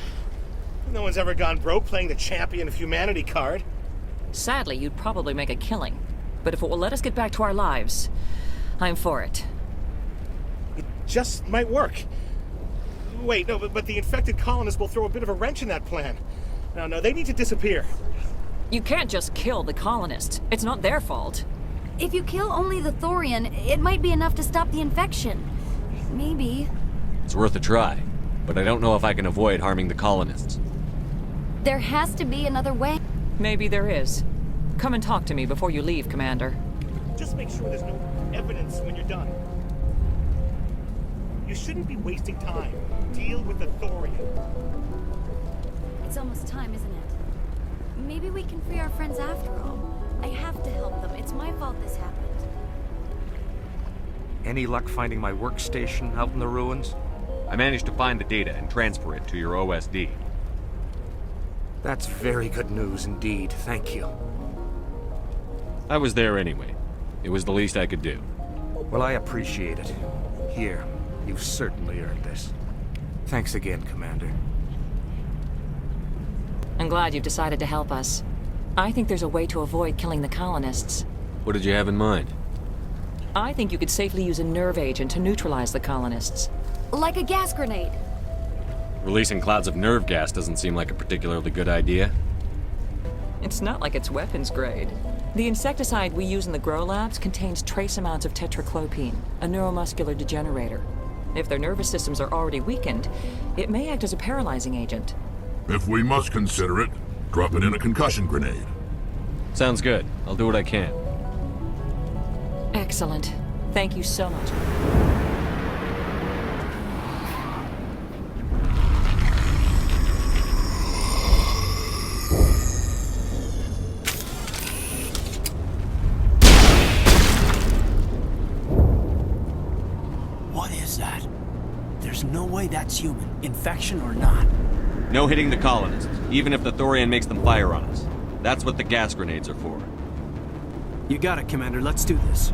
No one's ever gone broke playing the champion of humanity card. Sadly, you'd probably make a killing. But if it will let us get back to our lives, I'm for it. It just might work. Wait, no, but the infected colonists will throw a bit of a wrench in that plan. No, they need to disappear. You can't just kill the colonists. It's not their fault. If you kill only the Thorian, it might be enough to stop the infection. Maybe. It's worth a try, but I don't know if I can avoid harming the colonists. There has to be another way. Maybe there is. Come and talk to me before you leave, Commander. Just make sure there's no evidence when you're done. You shouldn't be wasting time. Deal with the Thorian. It's almost time, isn't it? Maybe we can free our friends after all. I have to help them. It's my fault this happened. Any luck finding my workstation out in the ruins? I managed to find the data and transfer it to your OSD. That's very good news indeed. Thank you. I was there anyway. It was the least I could do. Well, I appreciate it. Here, you've certainly earned this. Thanks again, Commander. I'm glad you've decided to help us. I think there's a way to avoid killing the colonists. What did you have in mind? I think you could safely use a nerve agent to neutralize the colonists. Like a gas grenade. Releasing clouds of nerve gas doesn't seem like a particularly good idea. It's not like it's weapons grade. The insecticide we use in the grow labs contains trace amounts of tetraclopine, a neuromuscular degenerator. If their nervous systems are already weakened, it may act as a paralyzing agent. If we must consider it, drop it in a concussion grenade. Sounds good. I'll do what I can. Excellent. Thank you so much. What is that? There's no way that's human, infection or not. No hitting the colonists, even if the Thorian makes them fire on us. That's what the gas grenades are for. You got it, Commander. Let's do this.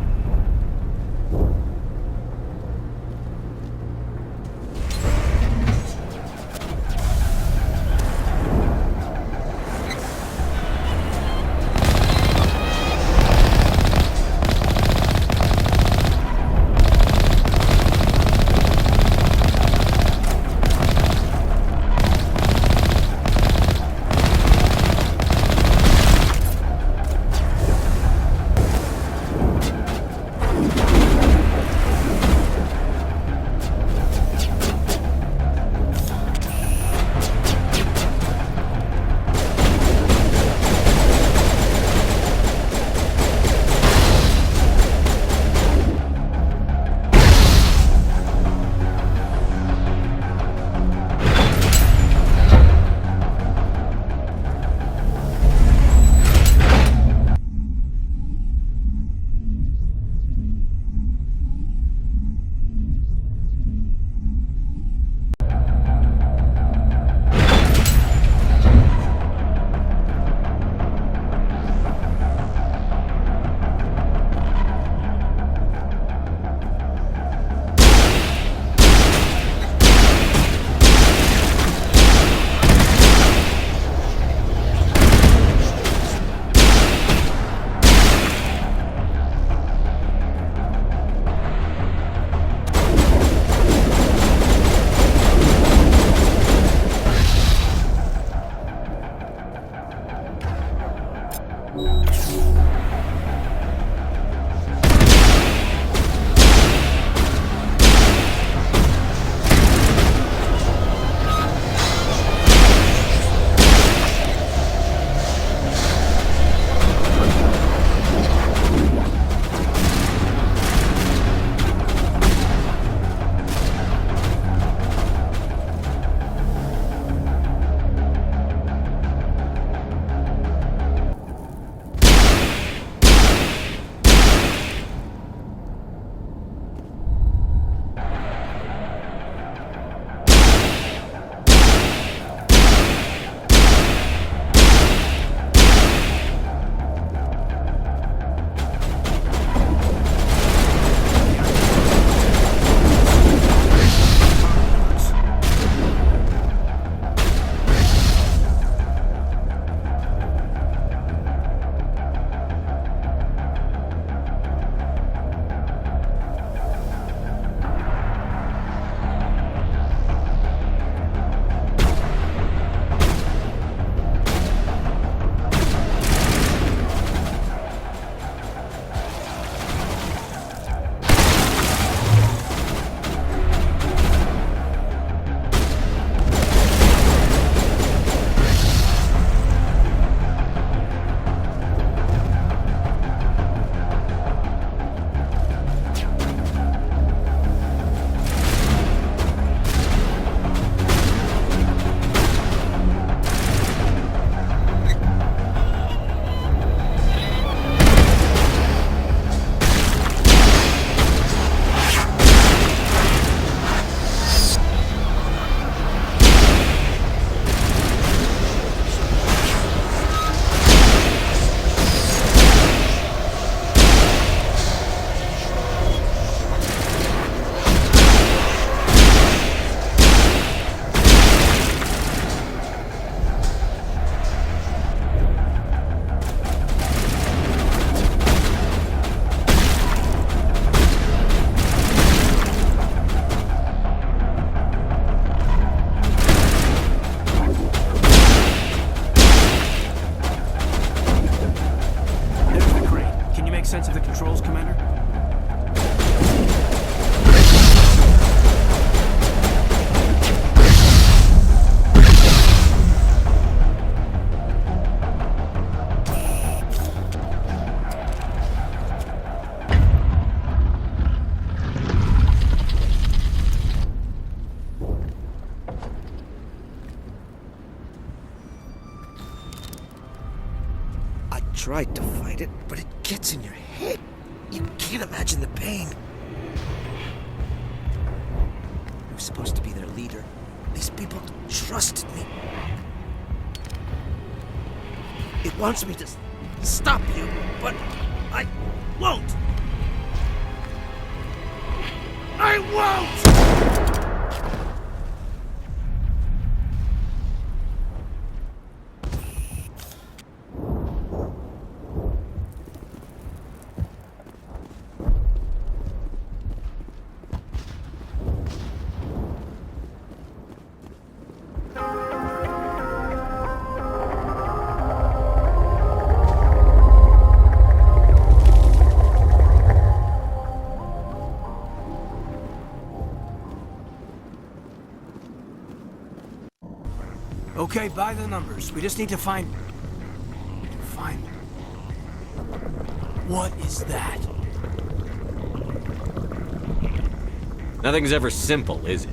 tried to fight it, but it gets in your head. You can't imagine the pain. I was supposed to be their leader. These people trusted me. It wants me to stop you, but I won't. I won't! Okay, by the numbers. We just need to find... What is that? Nothing's ever simple, is it?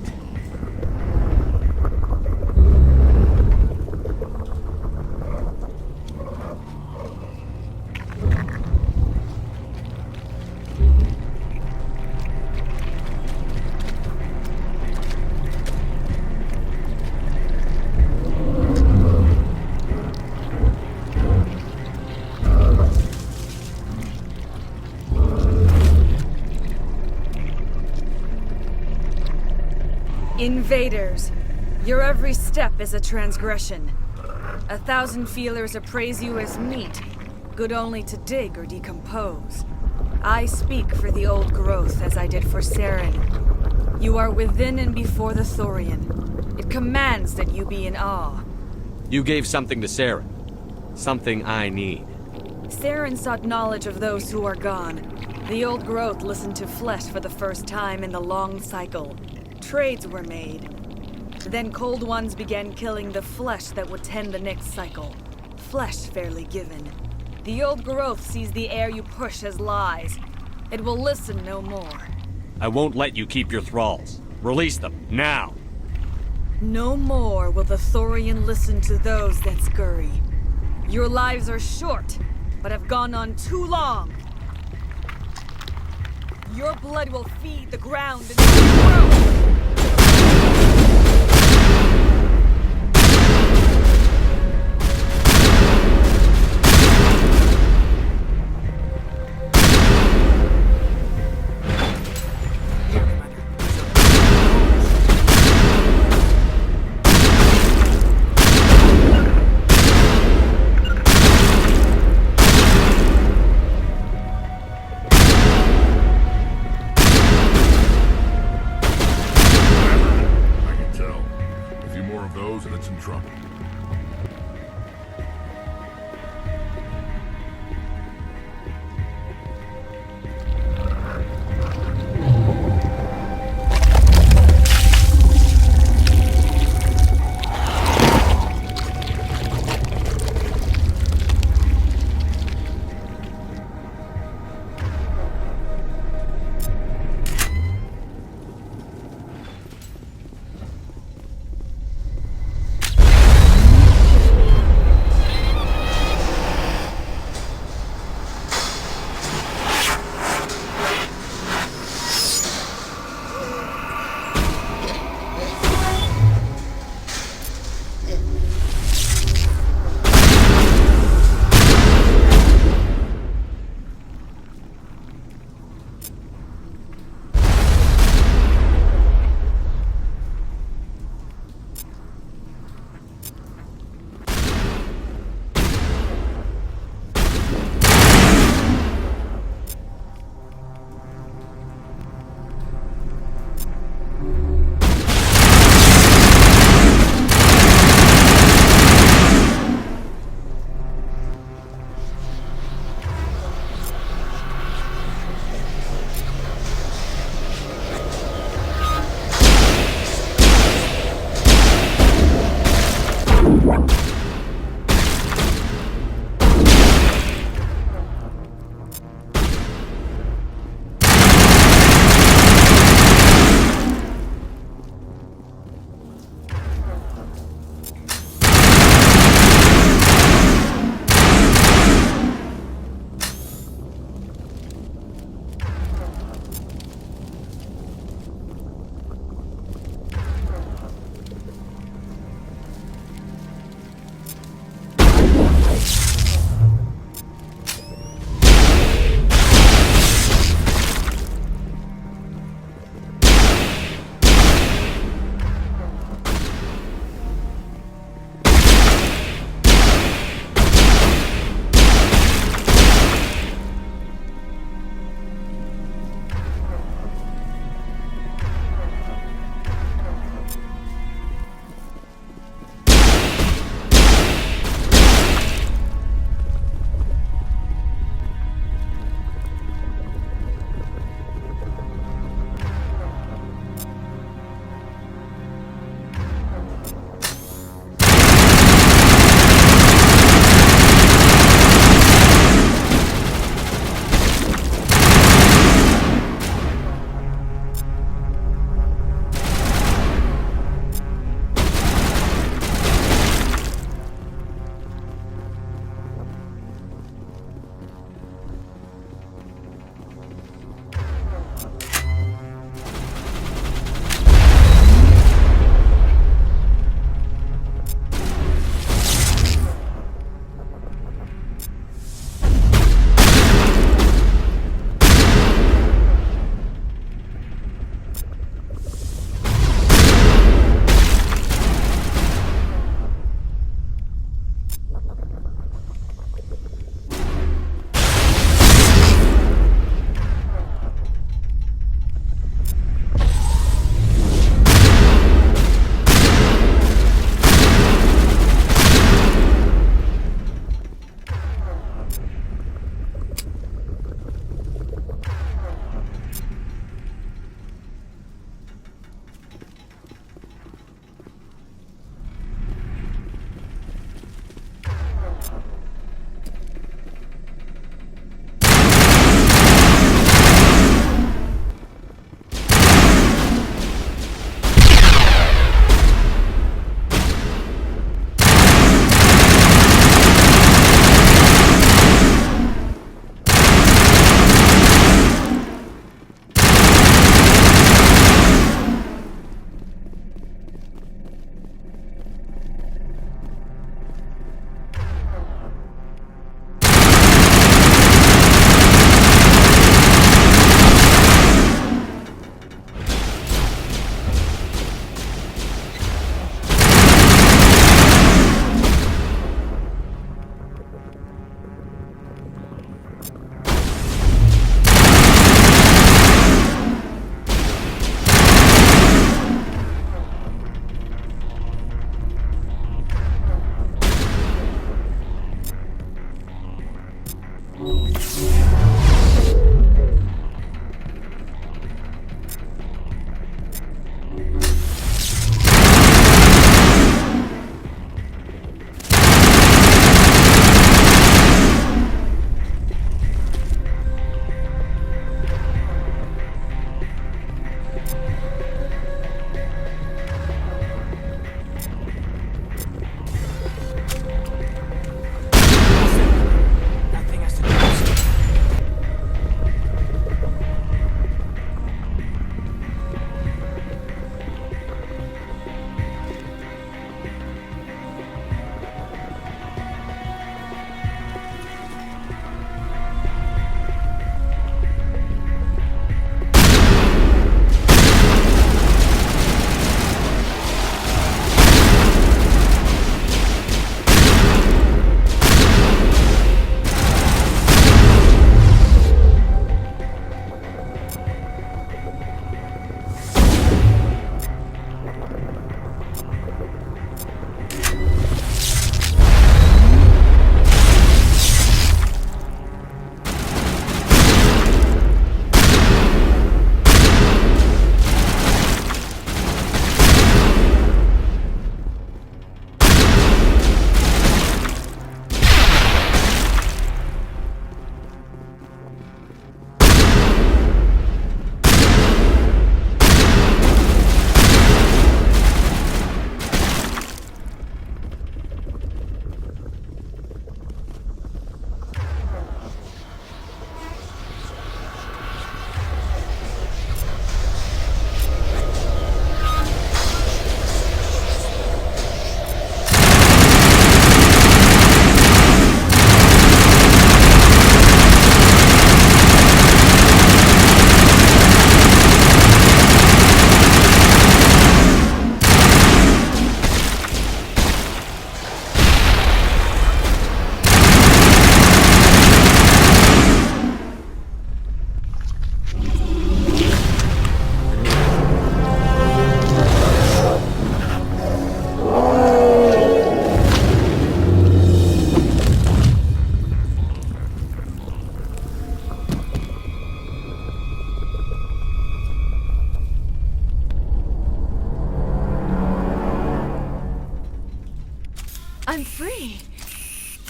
Invaders, your every step is a transgression. 1,000 feelers appraise you as meat, good only to dig or decompose. I speak for the old growth as I did for Saren. You are within and before the Thorian. It commands that you be in awe. You gave something to Saren. Something I need. Saren sought knowledge of those who are gone. The old growth listened to flesh for the first time in the long cycle. Trades were made. Then cold ones began killing the flesh that would tend the next cycle. Flesh fairly given. The old growth sees the air you push as lies. It will listen no more. I won't let you keep your thralls. Release them, now! No more will the Thorian listen to those that scurry. Your lives are short, but have gone on too long. Your blood will feed the ground and grow.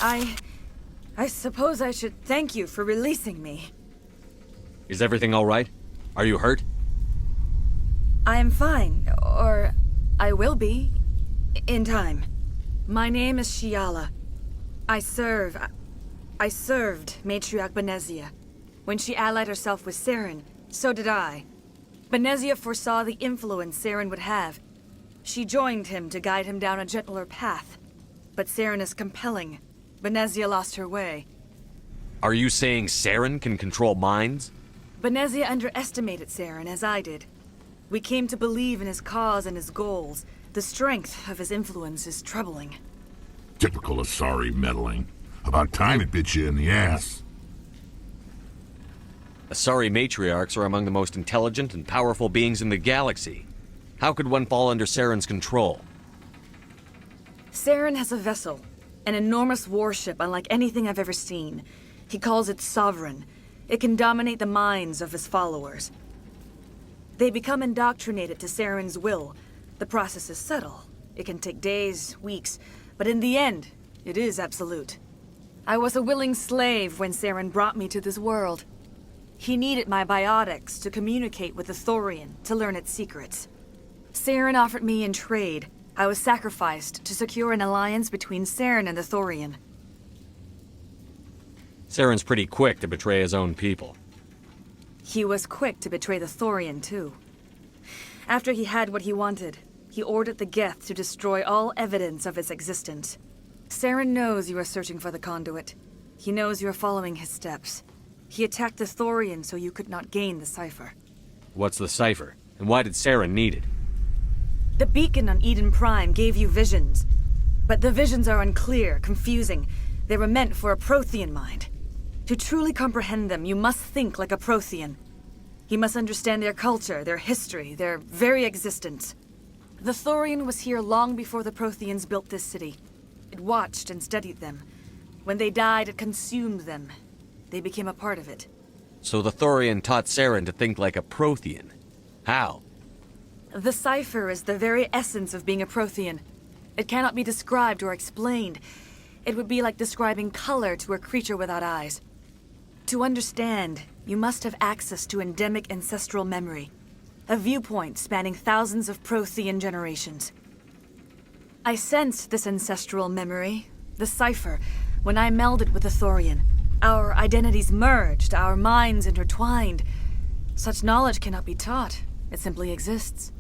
I suppose I should thank you for releasing me. Is everything all right? Are you hurt? I am fine, or I will be, in time. My name is Shiala. I served Matriarch Benezia. When she allied herself with Saren, so did I. Benezia foresaw the influence Saren would have. She joined him to guide him down a gentler path. But Saren is compelling. Benezia lost her way. Are you saying Saren can control minds? Benezia underestimated Saren, as I did. We came to believe in his cause and his goals. The strength of his influence is troubling. Typical Asari meddling. About time it bit you in the ass. Asari matriarchs are among the most intelligent and powerful beings in the galaxy. How could one fall under Saren's control? Saren has a vessel, an enormous warship unlike anything I've ever seen. He calls it Sovereign. It can dominate the minds of his followers. They become indoctrinated to Saren's will. The process is subtle. It can take days, weeks, but in the end, it is absolute. I was a willing slave when Saren brought me to this world. He needed my biotics to communicate with the Thorian, to learn its secrets. Saren offered me in trade. I was sacrificed to secure an alliance between Saren and the Thorian. Saren's pretty quick to betray his own people. He was quick to betray the Thorian, too. After he had what he wanted, he ordered the Geth to destroy all evidence of its existence. Saren knows you are searching for the conduit. He knows you are following his steps. He attacked the Thorian so you could not gain the cipher. What's the cipher? And why did Saren need it? The beacon on Eden Prime gave you visions. But the visions are unclear, confusing. They were meant for a Prothean mind. To truly comprehend them, you must think like a Prothean. You must understand their culture, their history, their very existence. The Thorian was here long before the Protheans built this city. It watched and studied them. When they died, it consumed them. They became a part of it. So the Thorian taught Saren to think like a Prothean. How? The cipher is the very essence of being a Prothean. It cannot be described or explained. It would be like describing color to a creature without eyes. To understand, you must have access to endemic ancestral memory. A viewpoint spanning thousands of Prothean generations. I sensed this ancestral memory, the cipher, when I melded with the Thorian. Our identities merged, our minds intertwined. Such knowledge cannot be taught. It simply exists.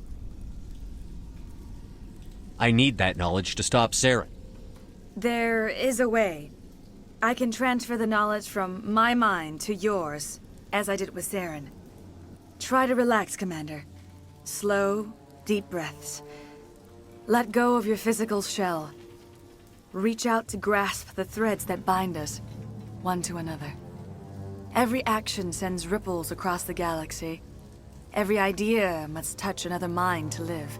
I need that knowledge to stop Saren. There is a way. I can transfer the knowledge from my mind to yours, as I did with Saren. Try to relax, Commander. Slow, deep breaths. Let go of your physical shell. Reach out to grasp the threads that bind us, one to another. Every action sends ripples across the galaxy. Every idea must touch another mind to live.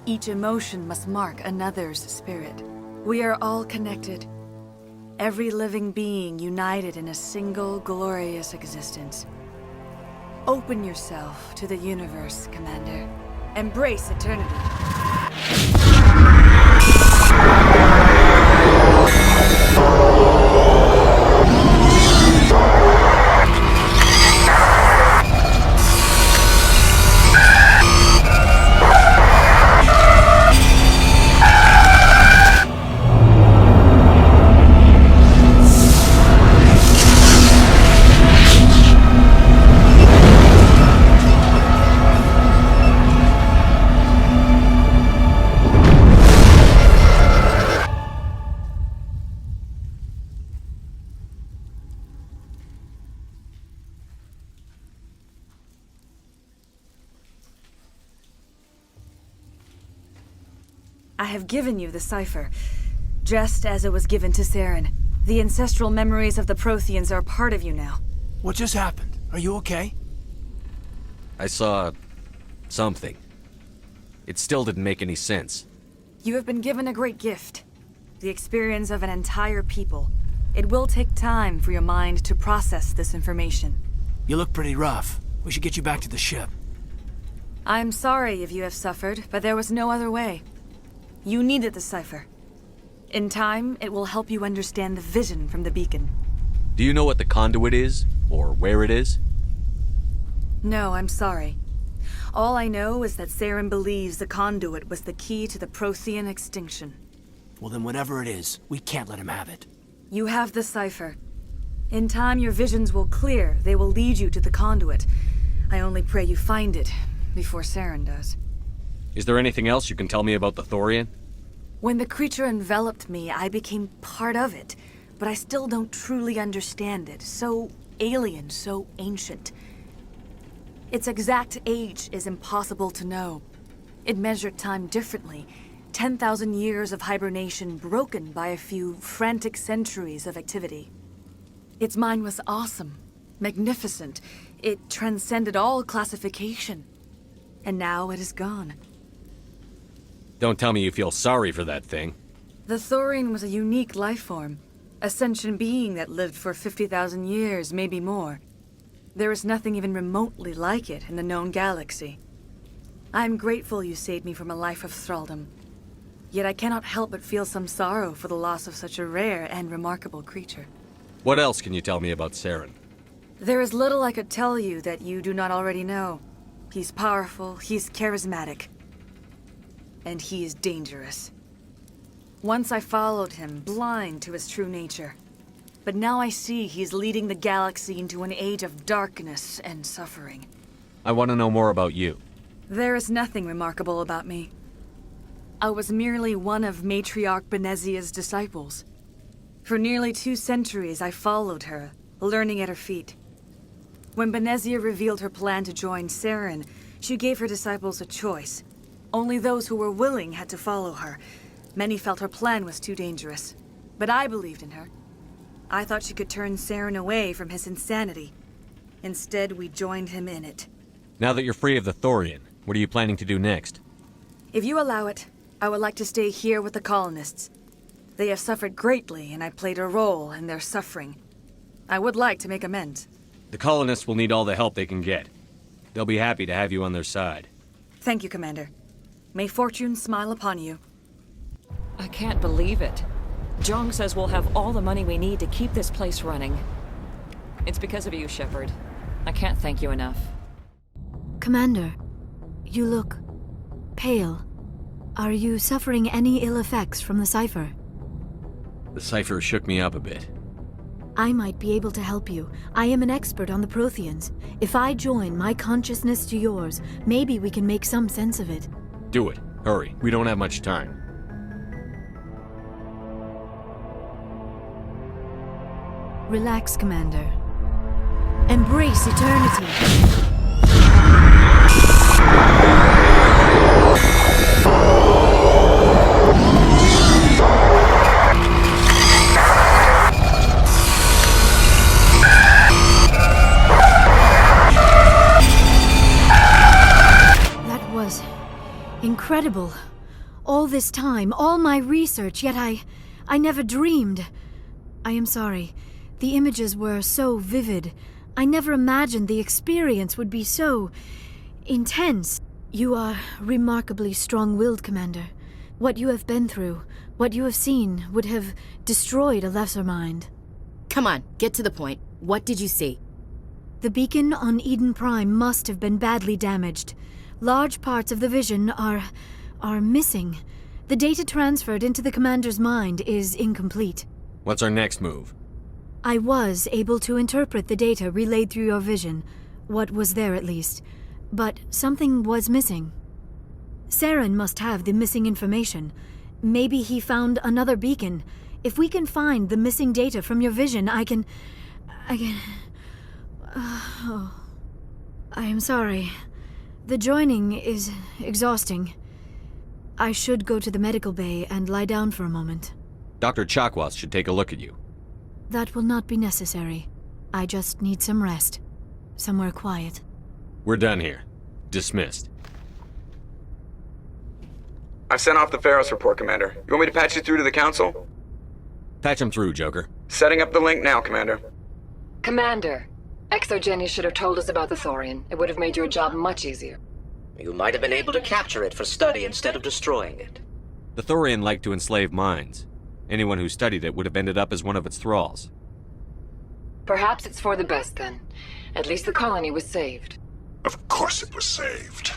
Each emotion must mark another's spirit. We are all connected. Every living being united in a single glorious existence. Open yourself to the universe, Commander. Embrace eternity. I have given you the cipher, just as it was given to Saren. The ancestral memories of the Protheans are a part of you now. What just happened? Are you okay? I saw something. It still didn't make any sense. You have been given a great gift. The experience of an entire people. It will take time for your mind to process this information. You look pretty rough. We should get you back to the ship. I'm sorry if you have suffered, but there was no other way. You needed the cipher. In time, it will help you understand the vision from the beacon. Do you know what the conduit is? Or where it is? No, I'm sorry. All I know is that Saren believes the conduit was the key to the Prothean extinction. Well, then whatever it is, we can't let him have it. You have the cipher. In time, your visions will clear. They will lead you to the conduit. I only pray you find it before Saren does. Is there anything else you can tell me about the Thorian? When the creature enveloped me, I became part of it, but I still don't truly understand it. So alien, so ancient. Its exact age is impossible to know. It measured time differently. 10,000 years of hibernation broken by a few frantic centuries of activity. Its mind was awesome, magnificent. It transcended all classification. And now it is gone. Don't tell me you feel sorry for that thing. The Thorian was a unique life form. A sentient being that lived for 50,000 years, maybe more. There is nothing even remotely like it in the known galaxy. I am grateful you saved me from a life of thraldom. Yet I cannot help but feel some sorrow for the loss of such a rare and remarkable creature. What else can you tell me about Saren? There is little I could tell you that you do not already know. He's powerful, he's charismatic. And he is dangerous. Once I followed him, blind to his true nature. But now I see he's leading the galaxy into an age of darkness and suffering. I want to know more about you. There is nothing remarkable about me. I was merely one of Matriarch Benezia's disciples. For nearly 2 centuries I followed her, learning at her feet. When Benezia revealed her plan to join Saren, she gave her disciples a choice. Only those who were willing had to follow her. Many felt her plan was too dangerous. But I believed in her. I thought she could turn Saren away from his insanity. Instead, we joined him in it. Now that you're free of the Thorian, what are you planning to do next? If you allow it, I would like to stay here with the colonists. They have suffered greatly, and I played a role in their suffering. I would like to make amends. The colonists will need all the help they can get. They'll be happy to have you on their side. Thank you, Commander. May fortune smile upon you. I can't believe it. Jong says we'll have all the money we need to keep this place running. It's because of you, Shepard. I can't thank you enough. Commander, you look pale. Are you suffering any ill effects from the cipher? The cipher shook me up a bit. I might be able to help you. I am an expert on the Protheans. If I join my consciousness to yours, maybe we can make some sense of it. Do it. Hurry. We don't have much time. Relax, Commander. Embrace eternity. That was incredible. All this time, all my research, yet I never dreamed. I am sorry. The images were so vivid. I never imagined the experience would be so intense. You are remarkably strong-willed, Commander. What you have been through, what you have seen, would have destroyed a lesser mind. Come on, get to the point. What did you see? The beacon on Eden Prime must have been badly damaged. Large parts of the vision are missing. The data transferred into the Commander's mind is incomplete. What's our next move? I was able to interpret the data relayed through your vision, what was there at least, but something was missing. Saren must have the missing information. Maybe he found another beacon. If we can find the missing data from your vision, I can... I am sorry. The joining is exhausting. I should go to the medical bay and lie down for a moment. Dr. Chakwas should take a look at you. That will not be necessary. I just need some rest. Somewhere quiet. We're done here. Dismissed. I've sent off the Pharos report, Commander. You want me to patch you through to the Council? Patch him through, Joker. Setting up the link now, Commander. Commander, ExoGeni should have told us about the Thorian. It would have made your job much easier. You might have been able to capture it for study instead of destroying it. The Thorian like to enslave minds. Anyone who studied it would have ended up as one of its thralls. Perhaps it's for the best, then. At least the colony was saved. Of course it was saved.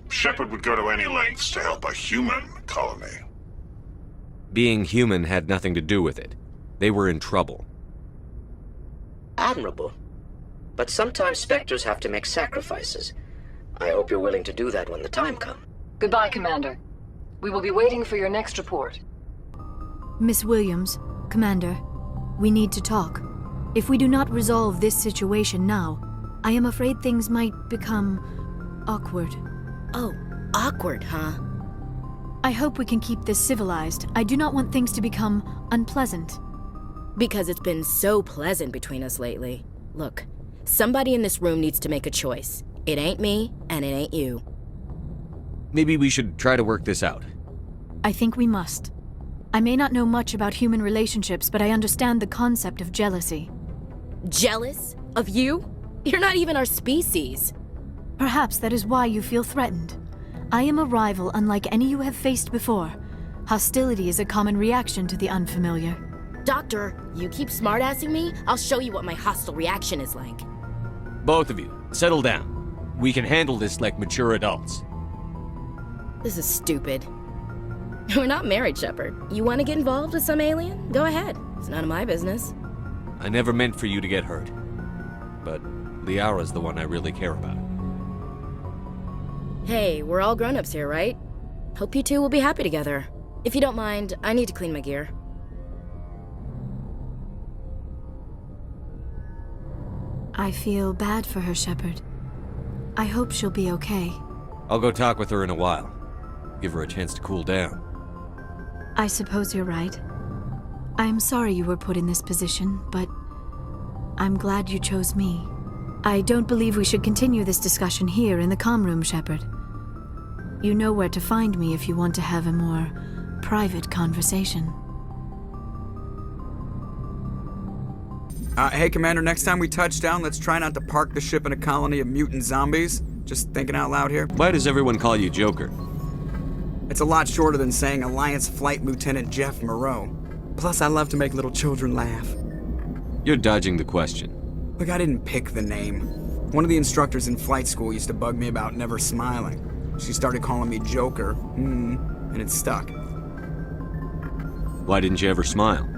Shepard would go to any lengths to help a human colony. Being human had nothing to do with it. They were in trouble. Admirable. But sometimes Spectres have to make sacrifices. I hope you're willing to do that when the time comes. Goodbye, Commander. We will be waiting for your next report. Miss Williams, Commander, we need to talk. If we do not resolve this situation now, I am afraid things might become awkward. Oh, awkward, huh? I hope we can keep this civilized. I do not want things to become unpleasant. Because it's been so pleasant between us lately. Look, somebody in this room needs to make a choice. It ain't me, and it ain't you. Maybe we should try to work this out. I think we must. I may not know much about human relationships, but I understand the concept of jealousy. Jealous? Of you? You're not even our species. Perhaps that is why you feel threatened. I am a rival unlike any you have faced before. Hostility is a common reaction to the unfamiliar. Doctor, you keep smartassing me, I'll show you what my hostile reaction is like. Both of you, settle down. We can handle this like mature adults. This is stupid. We're not married, Shepard. You want to get involved with some alien? Go ahead. It's none of my business. I never meant for you to get hurt. But Liara's the one I really care about. Hey, we're all grown-ups here, right? Hope you two will be happy together. If you don't mind, I need to clean my gear. I feel bad for her, Shepard. I hope she'll be okay. I'll go talk with her in a while. Give her a chance to cool down. I suppose you're right. I'm sorry you were put in this position, but I'm glad you chose me. I don't believe we should continue this discussion here in the comm room, Shepard. You know where to find me if you want to have a more private conversation. Hey, Commander, next time we touch down, let's try not to park the ship in a colony of mutant zombies. Just thinking out loud here. Why does everyone call you Joker? It's a lot shorter than saying Alliance Flight Lieutenant Jeff Moreau. Plus, I love to make little children laugh. You're dodging the question. Look, I didn't pick the name. One of the instructors in flight school used to bug me about never smiling. She started calling me Joker, and it stuck. Why didn't you ever smile?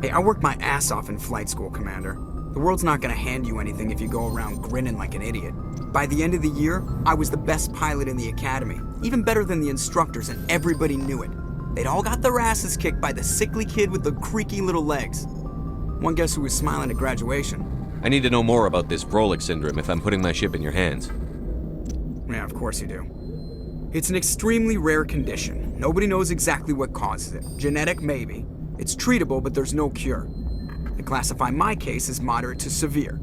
Hey, I worked my ass off in flight school, Commander. The world's not gonna hand you anything if you go around grinning like an idiot. By the end of the year, I was the best pilot in the academy, even better than the instructors, and everybody knew it. They'd all got their asses kicked by the sickly kid with the creaky little legs. One guess who was smiling at graduation? I need to know more about this Vrolik syndrome if I'm putting my ship in your hands. Yeah, of course you do. It's an extremely rare condition. Nobody knows exactly what causes it. Genetic, maybe. It's treatable, but there's no cure. They classify my case as moderate to severe.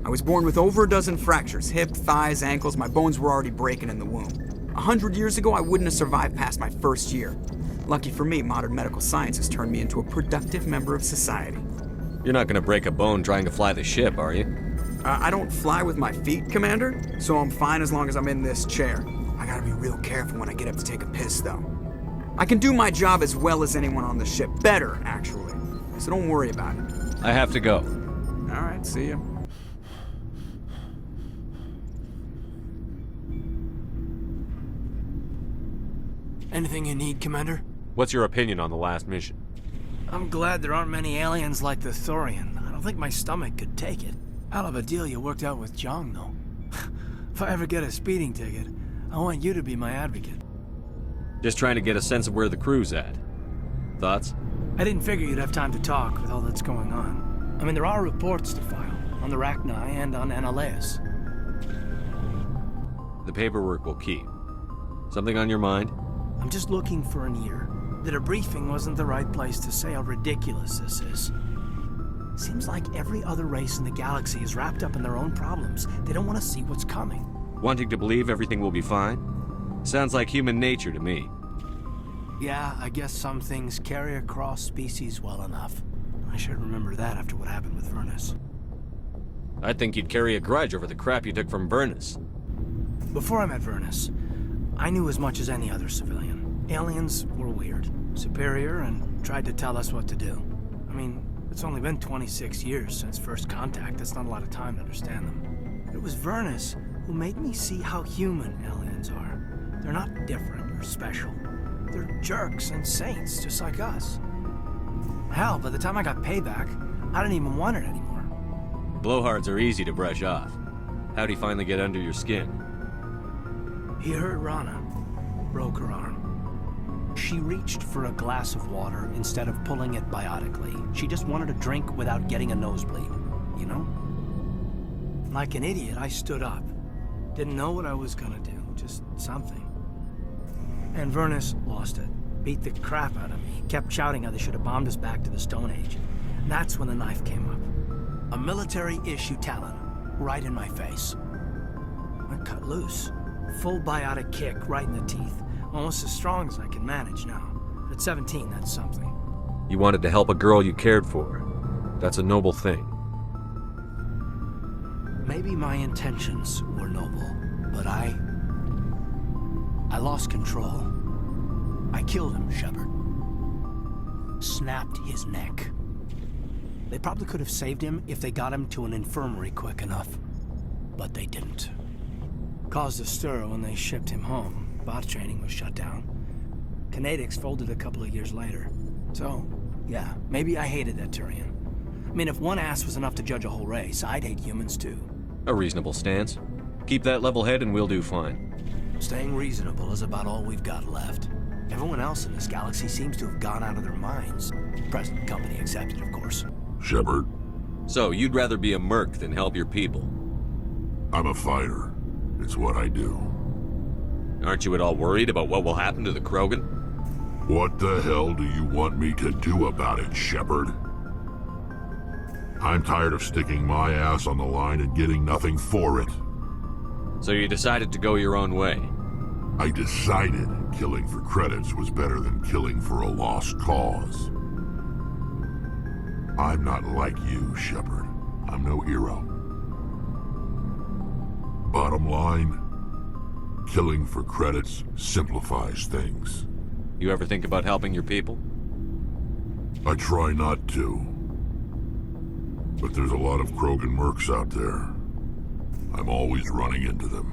I was born with over a dozen fractures, hip, thighs, ankles. My bones were already breaking in the womb. 100 years ago, I wouldn't have survived past my first year. Lucky for me, modern medical science has turned me into a productive member of society. You're not gonna break a bone trying to fly the ship, are you? I don't fly with my feet, Commander, so I'm fine as long as I'm in this chair. I gotta be real careful when I get up to take a piss, though. I can do my job as well as anyone on the ship. Better, actually. So don't worry about it. I have to go. All right, see ya. Anything you need, Commander? What's your opinion on the last mission? I'm glad there aren't many aliens like the Thorian. I don't think my stomach could take it. Hell of a deal you worked out with Jong, though. If I ever get a speeding ticket, I want you to be my advocate. Just trying to get a sense of where the crew's at. Thoughts? I didn't figure you'd have time to talk with all that's going on. I mean, there are reports to file, on the Rachni and on Annaleus. The paperwork will keep. Something on your mind? I'm just looking for an ear. The debriefing wasn't the right place to say how ridiculous this is. Seems like every other race in the galaxy is wrapped up in their own problems. They don't want to see what's coming. Wanting to believe everything will be fine? Sounds like human nature to me. Yeah, I guess some things carry across species well enough. I should remember that after what happened with Vernus. I think you'd carry a grudge over the crap you took from Vernus. Before I met Vernus, I knew as much as any other civilian. Aliens were weird, superior, and tried to tell us what to do. I mean, it's only been 26 years since first contact. That's not a lot of time to understand them. It was Vernus who made me see how human aliens are. They're not different or special. They're jerks and saints, just like us. Hell, by the time I got payback, I didn't even want it anymore. Blowhards are easy to brush off. How'd he finally get under your skin? He hurt Rana, broke her arm. She reached for a glass of water instead of pulling it biotically. She just wanted a drink without getting a nosebleed, you know? Like an idiot, I stood up. Didn't know what I was gonna do, just something. And Vernus lost it. Beat the crap out of me. Kept shouting how they should have bombed us back to the Stone Age. And that's when the knife came up. A military-issue talon, right in my face. I cut loose. Full biotic kick right in the teeth. Almost as strong as I can manage now. At 17, that's something. You wanted to help a girl you cared for. That's a noble thing. Maybe my intentions were noble, but I lost control. I killed him, Shepard. Snapped his neck. They probably could have saved him if they got him to an infirmary quick enough. But they didn't. Caused a stir when they shipped him home. Bot training was shut down. Kinetics folded a couple of years later. So, yeah, maybe I hated that Turian. I mean, if one ass was enough to judge a whole race, I'd hate humans too. A reasonable stance. Keep that level head and we'll do fine. Staying reasonable is about all we've got left. Everyone else in this galaxy seems to have gone out of their minds. Present company accepted, of course. Shepard? So, you'd rather be a merc than help your people? I'm a fighter. It's what I do. Aren't you at all worried about what will happen to the Krogan? What the hell do you want me to do about it, Shepard? I'm tired of sticking my ass on the line and getting nothing for it. So you decided to go your own way? I decided killing for credits was better than killing for a lost cause. I'm not like you, Shepard. I'm no hero. Bottom line, killing for credits simplifies things. You ever think about helping your people? I try not to. But there's a lot of Krogan mercs out there. I'm always running into them.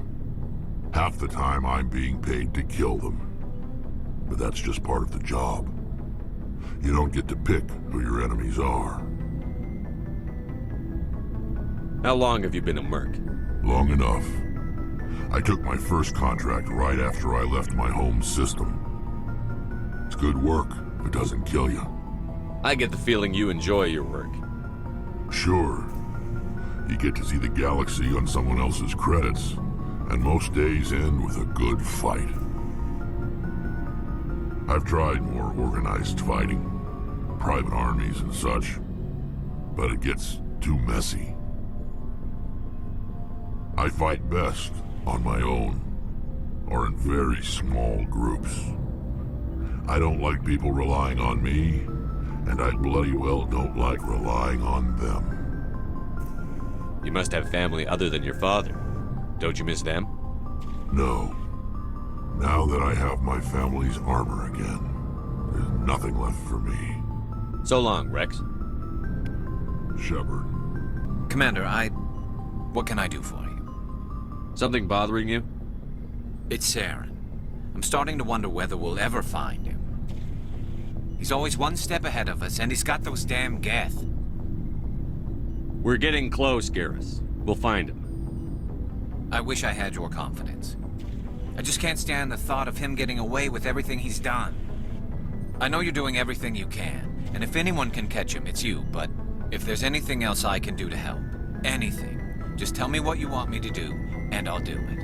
Half the time I'm being paid to kill them. But that's just part of the job. You don't get to pick who your enemies are. How long have you been a merc? Long enough. I took my first contract right after I left my home system. It's good work. It doesn't kill you. I get the feeling you enjoy your work. Sure. You get to see the galaxy on someone else's credits, and most days end with a good fight. I've tried more organized fighting, private armies and such, but it gets too messy. I fight best on my own, or in very small groups. I don't like people relying on me, and I bloody well don't like relying on them. You must have family other than your father. Don't you miss them? No. Now that I have my family's armor again, there's nothing left for me. So long, Rex. Shepard. Commander, what can I do for you? Something bothering you? It's Saren. I'm starting to wonder whether we'll ever find him. He's always one step ahead of us, and he's got those damn Geth. We're getting close, Garrus. We'll find him. I wish I had your confidence. I just can't stand the thought of him getting away with everything he's done. I know you're doing everything you can, and if anyone can catch him, it's you, but if there's anything else I can do to help, anything, just tell me what you want me to do, and I'll do it.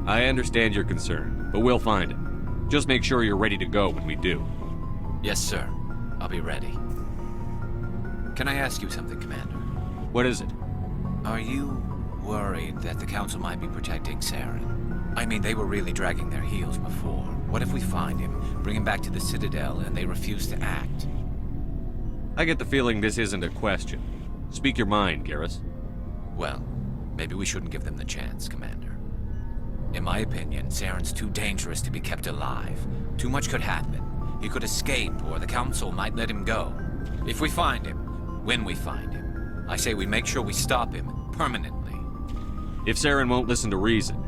I understand your concern, but we'll find him. Just make sure you're ready to go when we do. Yes, sir. I'll be ready. Can I ask you something, Commander? What is it? Are you worried that the Council might be protecting Saren? I mean, they were really dragging their heels before. What if we find him, bring him back to the Citadel, and they refuse to act? I get the feeling this isn't a question. Speak your mind, Garrus. Well, maybe we shouldn't give them the chance, Commander. In my opinion, Saren's too dangerous to be kept alive. Too much could happen. He could escape, or the Council might let him go. If we find him, when we find him, I say we make sure we stop him permanently. If Saren won't listen to reason,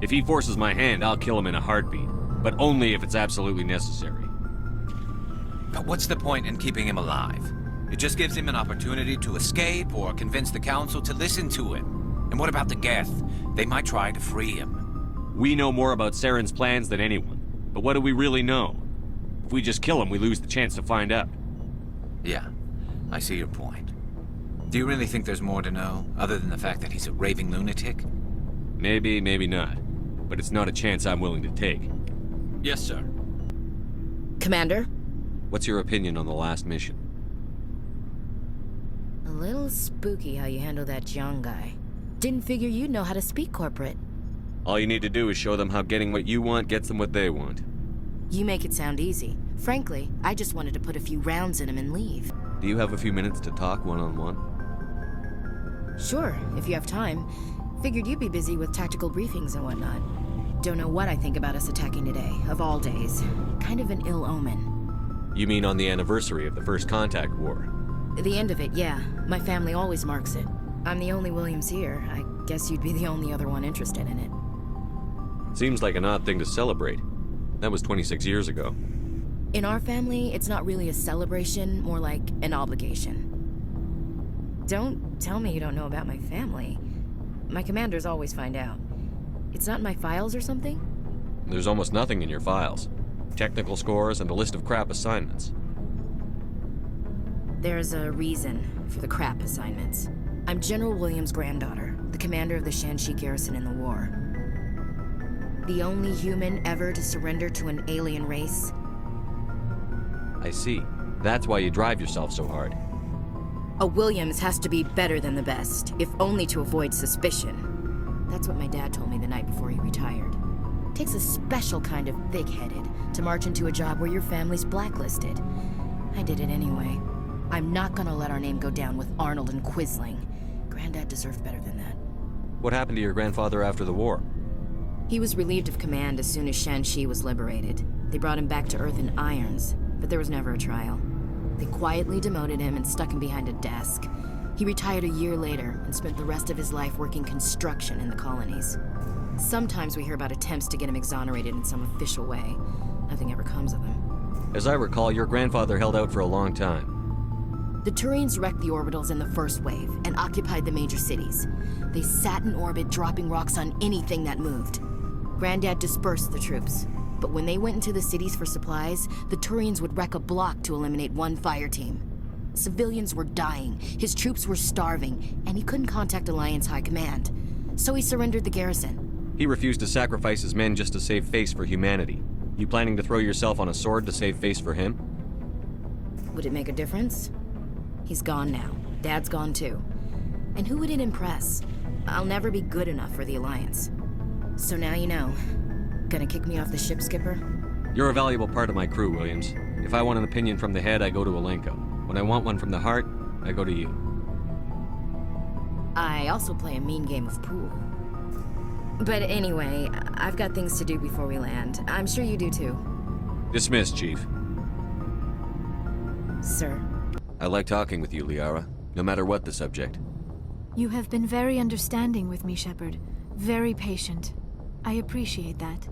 if he forces my hand, I'll kill him in a heartbeat. But only if it's absolutely necessary. But what's the point in keeping him alive? It just gives him an opportunity to escape or convince the Council to listen to him. And what about the Geth? They might try to free him. We know more about Saren's plans than anyone. But what do we really know? If we just kill him, we lose the chance to find out. Yeah, I see your point. Do you really think there's more to know, other than the fact that he's a raving lunatic? Maybe, maybe not. But it's not a chance I'm willing to take. Yes, sir. Commander? What's your opinion on the last mission? A little spooky how you handle that young guy. Didn't figure you'd know how to speak corporate. All you need to do is show them how getting what you want gets them what they want. You make it sound easy. Frankly, I just wanted to put a few rounds in him and leave. Do you have a few minutes to talk one-on-one? Sure, if you have time. Figured you'd be busy with tactical briefings and whatnot. Don't know what I think about us attacking today, of all days. Kind of an ill omen. You mean on the anniversary of the First Contact War? The end of it, yeah. My family always marks it. I'm the only Williams here. I guess you'd be the only other one interested in it. Seems like an odd thing to celebrate. That was 26 years ago. In our family, it's not really a celebration, more like an obligation. Don't tell me you don't know about my family. My commanders always find out. It's not in my files or something? There's almost nothing in your files. Technical scores and a list of crap assignments. There's a reason for the crap assignments. I'm General Williams' granddaughter, the commander of the Shanxi garrison in the war. The only human ever to surrender to an alien race. I see. That's why you drive yourself so hard. A Williams has to be better than the best, if only to avoid suspicion. That's what my dad told me the night before he retired. Takes a special kind of thick-headed to march into a job where your family's blacklisted. I did it anyway. I'm not gonna let our name go down with Arnold and Quisling. Granddad deserved better than that. What happened to your grandfather after the war? He was relieved of command as soon as Shanxi was liberated. They brought him back to Earth in irons, but there was never a trial. They quietly demoted him and stuck him behind a desk. He retired a year later and spent the rest of his life working construction in the colonies. Sometimes we hear about attempts to get him exonerated in some official way. Nothing ever comes of him. As I recall, your grandfather held out for a long time. The Turians wrecked the orbitals in the first wave and occupied the major cities. They sat in orbit, dropping rocks on anything that moved. Granddad dispersed the troops, but when they went into the cities for supplies, the Turians would wreck a block to eliminate one fire team. Civilians were dying, his troops were starving, and he couldn't contact Alliance High Command. So he surrendered the garrison. He refused to sacrifice his men just to save face for humanity. You planning to throw yourself on a sword to save face for him? Would it make a difference? He's gone now. Dad's gone too. And who would it impress? I'll never be good enough for the Alliance. So now you know. Gonna kick me off the ship, Skipper? You're a valuable part of my crew, Williams. If I want an opinion from the head, I go to Alenko. When I want one from the heart, I go to you. I also play a mean game of pool. But anyway, I've got things to do before we land. I'm sure you do too. Dismissed, Chief. Sir. I like talking with you, Liara, no matter what the subject. You have been very understanding with me, Shepard. Very patient. I appreciate that.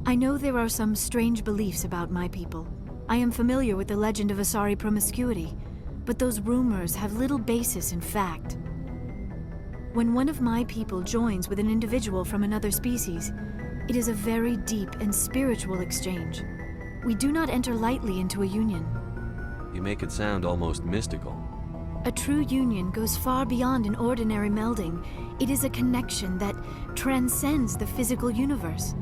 I know there are some strange beliefs about my people. I am familiar with the legend of Asari promiscuity, but those rumors have little basis in fact. When one of my people joins with an individual from another species, it is a very deep and spiritual exchange. We do not enter lightly into a union. You make it sound almost mystical. A true union goes far beyond an ordinary melding. It is a connection that transcends the physical universe.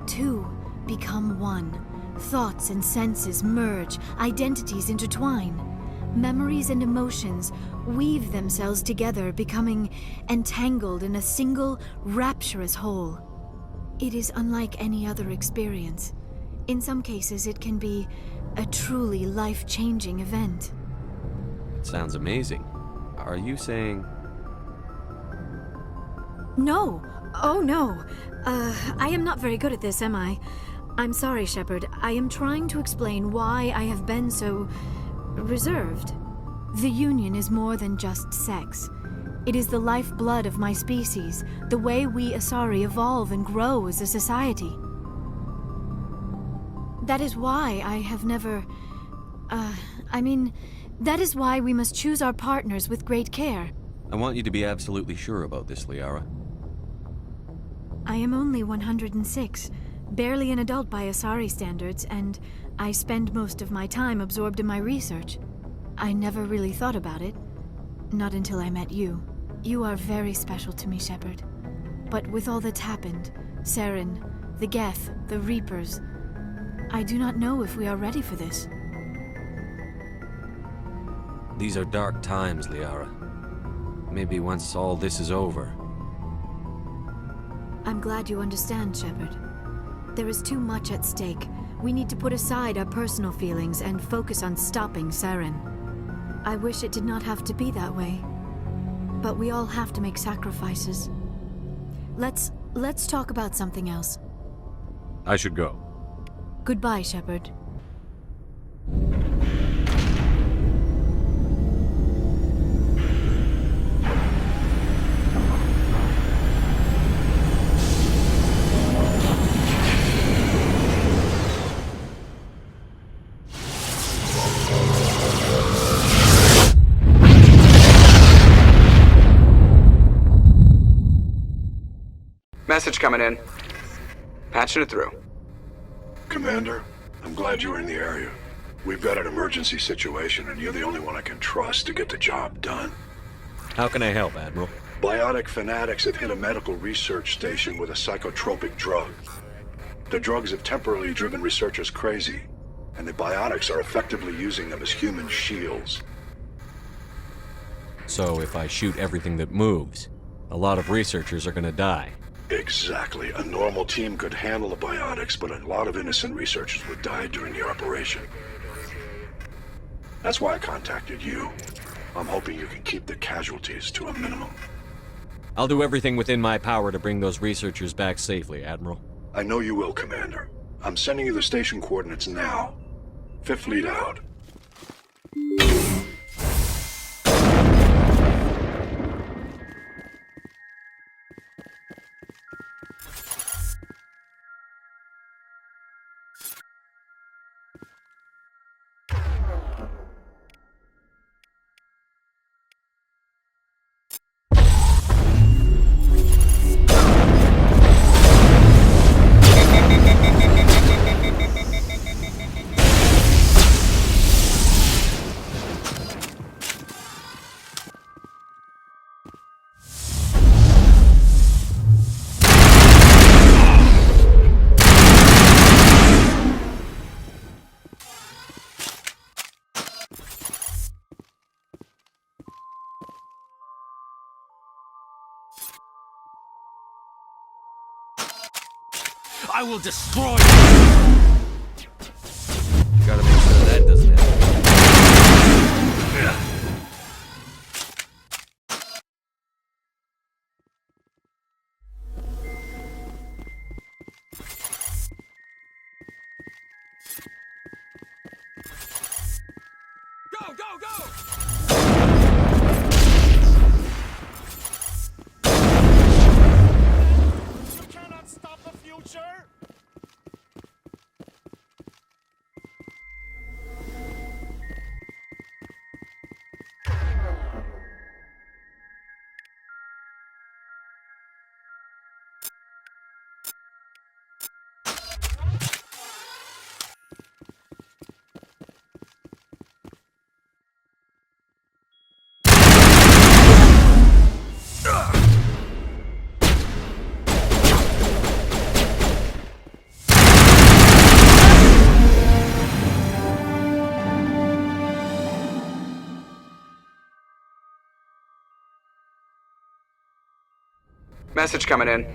Two become one. Thoughts and senses merge, identities intertwine. Memories and emotions weave themselves together, becoming entangled in a single, rapturous whole. It is unlike any other experience. In some cases, it can be a truly life-changing event. It sounds amazing. Are you saying... No, Oh, no. I am not very good at this, am I? I'm sorry, Shepard. I am trying to explain why I have been so reserved. The Union is more than just sex. It is the lifeblood of my species, the way we Asari evolve and grow as a society. That is why I have never... that is why we must choose our partners with great care. I want you to be absolutely sure about this, Liara. I am only 106, barely an adult by Asari standards, and I spend most of my time absorbed in my research. I never really thought about it. Not until I met you. You are very special to me, Shepard. But with all that's happened, Saren, the Geth, the Reapers, I do not know if we are ready for this. These are dark times, Liara. Maybe once all this is over. I'm glad you understand, Shepard. There is too much at stake. We need to put aside our personal feelings and focus on stopping Saren. I wish it did not have to be that way. But we all have to make sacrifices. Let's talk about something else. I should go. Goodbye, Shepard. Message coming in. Patching it through. Commander, I'm glad you were in the area. We've got an emergency situation, and you're the only one I can trust to get the job done. How can I help, Admiral? Biotic fanatics have hit a medical research station with a psychotropic drug. The drugs have temporarily driven researchers crazy, and the biotics are effectively using them as human shields. So if I shoot everything that moves, a lot of researchers are gonna die. Exactly. A normal team could handle the biotics, but a lot of innocent researchers would die during the operation. That's why I contacted you. I'm hoping you can keep the casualties to a minimum. I'll do everything within my power to bring those researchers back safely, Admiral. I know you will, Commander. I'm sending you the station coordinates now. Fifth Fleet out. I will destroy you! Gotta make sure that doesn't happen. Go, go, go! You cannot stop the future! Message coming in.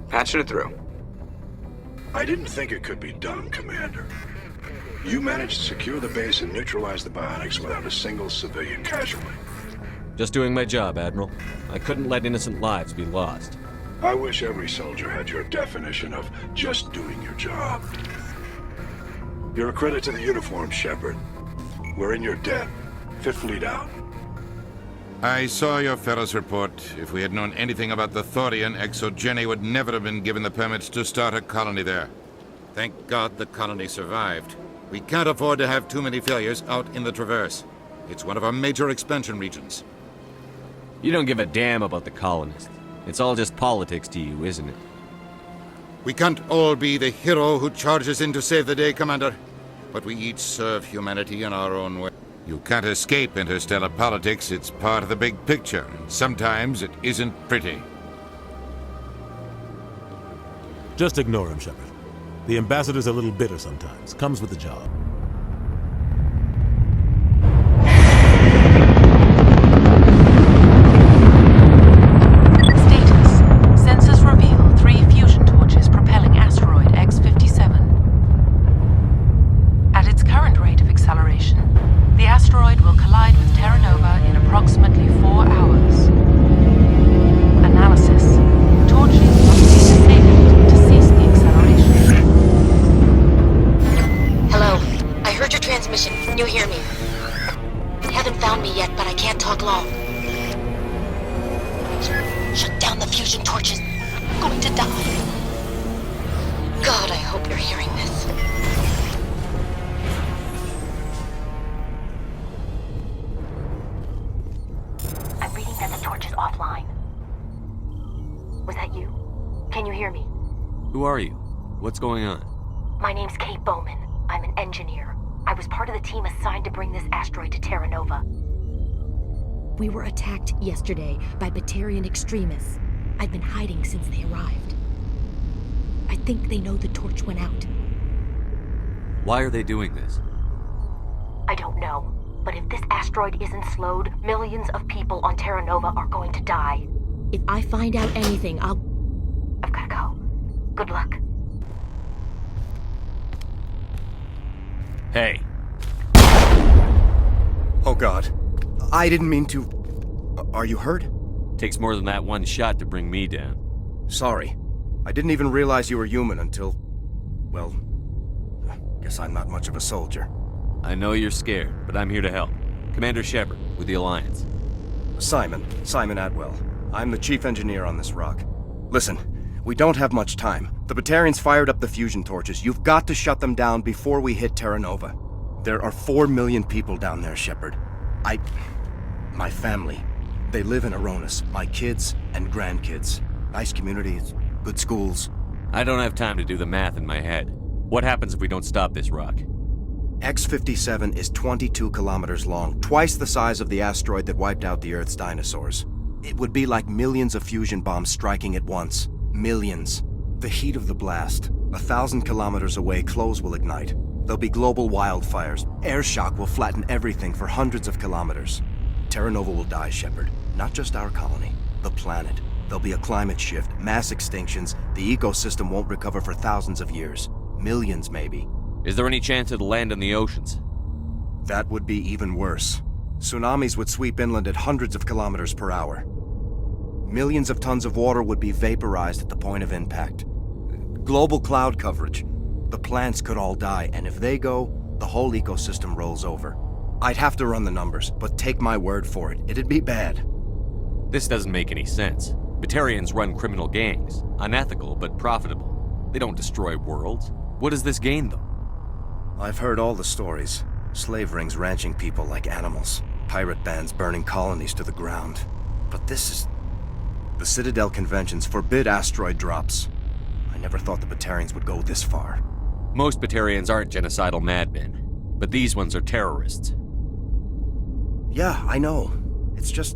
Patching it through. I didn't think it could be done, Commander. You managed to secure the base and neutralize the biotics without a single civilian casualty. Just doing my job, Admiral. I couldn't let innocent lives be lost. I wish every soldier had your definition of just doing your job. You're a credit to the uniform, Shepard. We're in your debt. Fifth Fleet out. I saw your Ferris report. If we had known anything about the Thorian, ExoGeni would never have been given the permits to start a colony there. Thank God the colony survived. We can't afford to have too many failures out in the Traverse. It's one of our major expansion regions. You don't give a damn about the colonists. It's all just politics to you, isn't it? We can't all be the hero who charges in to save the day, Commander. But we each serve humanity in our own way. You can't escape interstellar politics. It's part of the big picture. And sometimes it isn't pretty. Just ignore him, Shepard. The ambassador's a little bitter sometimes. Comes with the job. Status. Sensors reveal 3 fusion torches propelling asteroid X-57. At its current rate of acceleration, the asteroid will collide with Terra Nova in approximately 4 hours. Analysis. Torches must be disabled to cease the acceleration. Hello. I heard your transmission. Can you hear me? You haven't found me yet, but I can't talk long. Shut down the fusion torches. I'm going to die. God, I hope you're hearing this. I'm reading that the torch is offline. Was that you? Can you hear me? Who are you? What's going on? My name's Kate Bowman. I'm an engineer. I was part of the team assigned to bring this asteroid to Terra Nova. We were attacked yesterday by Batarian extremists. I've been hiding since they arrived. I think they know the torch went out. Why are they doing this? I don't know. But if this asteroid isn't slowed, millions of people on Terra Nova are going to die. If I find out anything, I've gotta go. Good luck. Hey. Oh God. I didn't mean to... Are you hurt? Takes more than that one shot to bring me down. Sorry. I didn't even realize you were human until... Well... Guess I'm not much of a soldier. I know you're scared, but I'm here to help. Commander Shepard, with the Alliance. Simon Atwell. I'm the chief engineer on this rock. Listen, we don't have much time. The Batarians fired up the fusion torches. You've got to shut them down before we hit Terra Nova. There are 4 million people down there, Shepard. My family, they live in Aronis. My kids and grandkids. Nice communities, good schools. I don't have time to do the math in my head. What happens if we don't stop this rock? X-57 is 22 kilometers long, twice the size of the asteroid that wiped out the Earth's dinosaurs. It would be like millions of fusion bombs striking at once. Millions. The heat of the blast. 1,000 kilometers away, clothes will ignite. There'll be global wildfires. Air shock will flatten everything for hundreds of kilometers. Terra Nova will die, Shepard. Not just our colony. The planet. There'll be a climate shift, mass extinctions. The ecosystem won't recover for thousands of years. Millions, maybe. Is there any chance it'll land in the oceans? That would be even worse. Tsunamis would sweep inland at hundreds of kilometers per hour. Millions of tons of water would be vaporized at the point of impact. Global cloud coverage. The plants could all die, and if they go, the whole ecosystem rolls over. I'd have to run the numbers, but take my word for it, it'd be bad. This doesn't make any sense. Batarians run criminal gangs. Unethical, but profitable. They don't destroy worlds. What does this gain them? I've heard all the stories. Slave rings ranching people like animals. Pirate bands burning colonies to the ground. But this is... The Citadel conventions forbid asteroid drops. I never thought the Batarians would go this far. Most Batarians aren't genocidal madmen, but these ones are terrorists. Yeah, I know. It's just...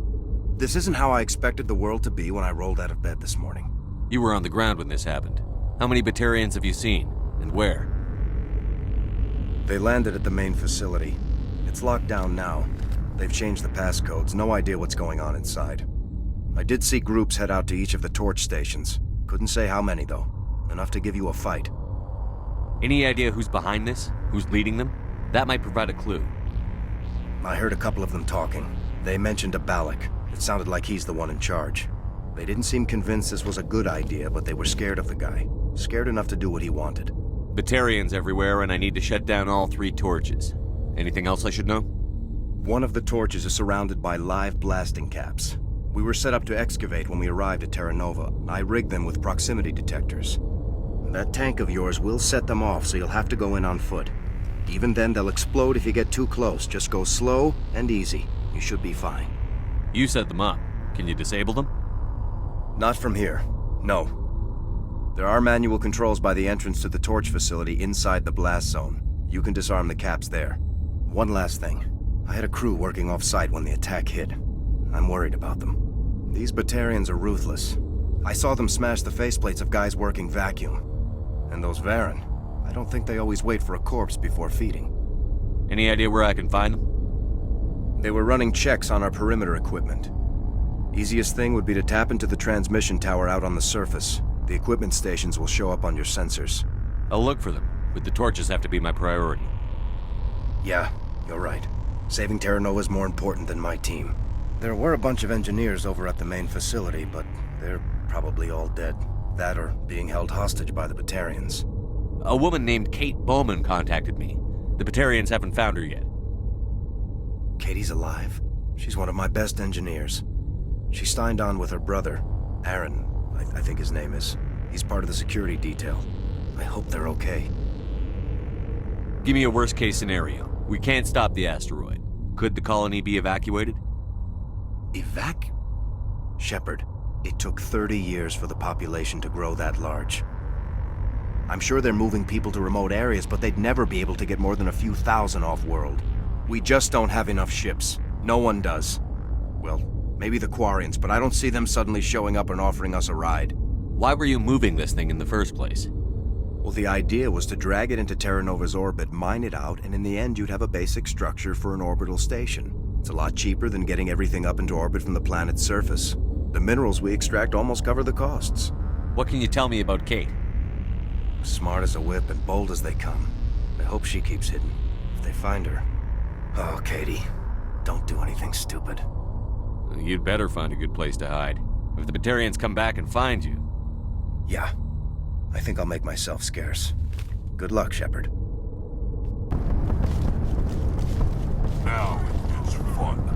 This isn't how I expected the world to be when I rolled out of bed this morning. You were on the ground when this happened. How many Batarians have you seen? And where? They landed at the main facility. It's locked down now. They've changed the passcodes. No idea what's going on inside. I did see groups head out to each of the torch stations. Couldn't say how many, though. Enough to give you a fight. Any idea who's behind this? Who's leading them? That might provide a clue. I heard a couple of them talking. They mentioned a Balak. It sounded like he's the one in charge. They didn't seem convinced this was a good idea, but they were scared of the guy. Scared enough to do what he wanted. Batarians everywhere, and I need to shut down all 3 torches. Anything else I should know? One of the torches is surrounded by live blasting caps. We were set up to excavate when we arrived at Terra Nova. I rigged them with proximity detectors. That tank of yours will set them off, so you'll have to go in on foot. Even then, they'll explode if you get too close. Just go slow and easy. You should be fine. You set them up. Can you disable them? Not from here. No. There are manual controls by the entrance to the torch facility inside the blast zone. You can disarm the caps there. One last thing. I had a crew working off-site when the attack hit. I'm worried about them. These Batarians are ruthless. I saw them smash the faceplates of guys working vacuum. And those Varen, I don't think they always wait for a corpse before feeding. Any idea where I can find them? They were running checks on our perimeter equipment. Easiest thing would be to tap into the transmission tower out on the surface. The equipment stations will show up on your sensors. I'll look for them, but the torches have to be my priority. Yeah, you're right. Saving Terra Nova is more important than my team. There were a bunch of engineers over at the main facility, but they're probably all dead. That or being held hostage by the Batarians. A woman named Kate Bowman contacted me. The Batarians haven't found her yet. Katie's alive. She's one of my best engineers. She signed on with her brother, Aaron, I think his name is. He's part of the security detail. I hope they're okay. Give me a worst-case scenario. We can't stop the asteroid. Could the colony be evacuated? Shepard, it took 30 years for the population to grow that large. I'm sure they're moving people to remote areas, but they'd never be able to get more than a few thousand off-world. We just don't have enough ships. No one does. Well, maybe the Quarians, but I don't see them suddenly showing up and offering us a ride. Why were you moving this thing in the first place? Well, the idea was to drag it into Terra Nova's orbit, mine it out, and in the end you'd have a basic structure for an orbital station. It's a lot cheaper than getting everything up into orbit from the planet's surface. The minerals we extract almost cover the costs. What can you tell me about Kate? Smart as a whip and bold as they come. I hope she keeps hidden. If they find her... Oh, Katie, don't do anything stupid. You'd better find a good place to hide. If the Batarians come back and find you... Yeah. I think I'll make myself scarce. Good luck, Shepard. Now it's fun.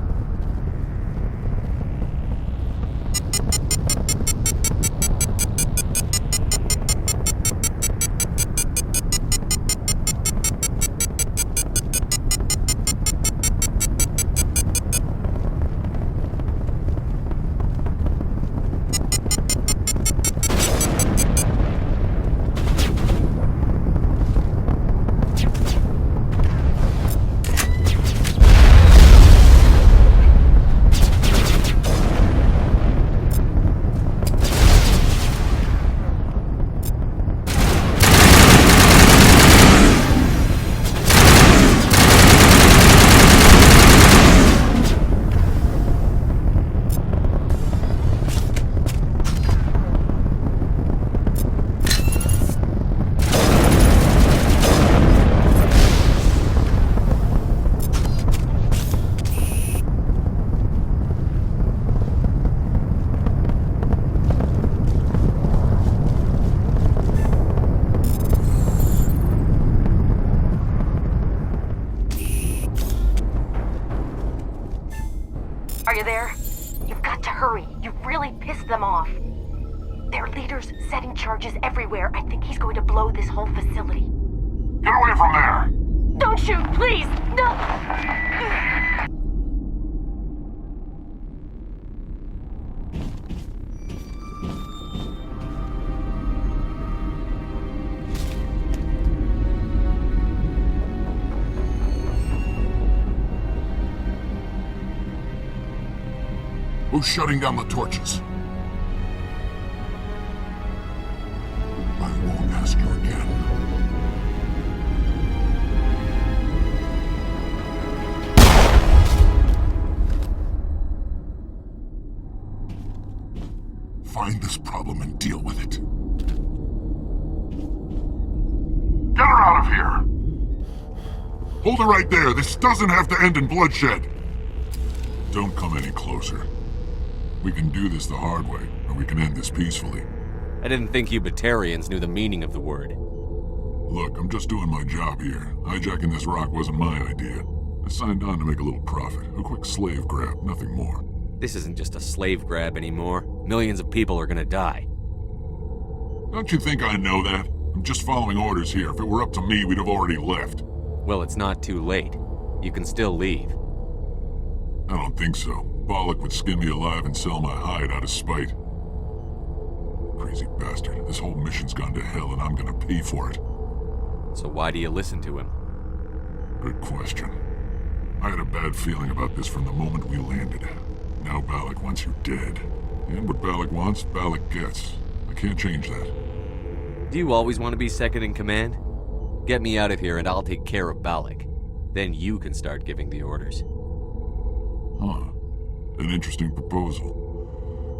Are you there? You've got to hurry. You've really pissed them off. Their leader's setting charges everywhere. I think he's going to blow this whole facility. Get away from there! Don't shoot, please! No! Who's shutting down the torches? I won't ask you again. Find this problem and deal with it. Get her out of here! Hold her right there. This doesn't have to end in bloodshed. Don't come any closer. We can do this the hard way, or we can end this peacefully. I didn't think you Batarians knew the meaning of the word. Look, I'm just doing my job here. Hijacking this rock wasn't my idea. I signed on to make a little profit. A quick slave grab, nothing more. This isn't just a slave grab anymore. Millions of people are gonna die. Don't you think I know that? I'm just following orders here. If it were up to me, we'd have already left. Well, it's not too late. You can still leave. I don't think so. Bollock would skin me alive and sell my hide out of spite. Crazy bastard. This whole mission's gone to hell and I'm gonna pay for it. So why do you listen to him? Good question. I had a bad feeling about this from the moment we landed. Now Bollock wants you dead. And what Bollock wants, Bollock gets. I can't change that. Do you always want to be second in command? Get me out of here and I'll take care of Bollock. Then you can start giving the orders. Huh. An interesting proposal.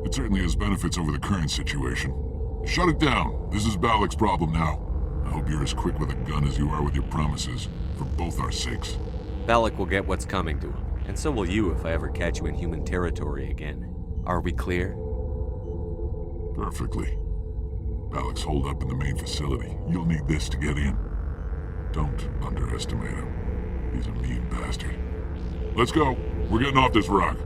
It certainly has benefits over the current situation. Shut it down. This is Bollock's problem now. I hope you're as quick with a gun as you are with your promises, for both our sakes. Bollock will get what's coming to him, and so will you if I ever catch you in human territory again. Are we clear? Perfectly. Bollock's holed up in the main facility. You'll need this to get in. Don't underestimate him. He's a mean bastard. Let's go. We're getting off this rock.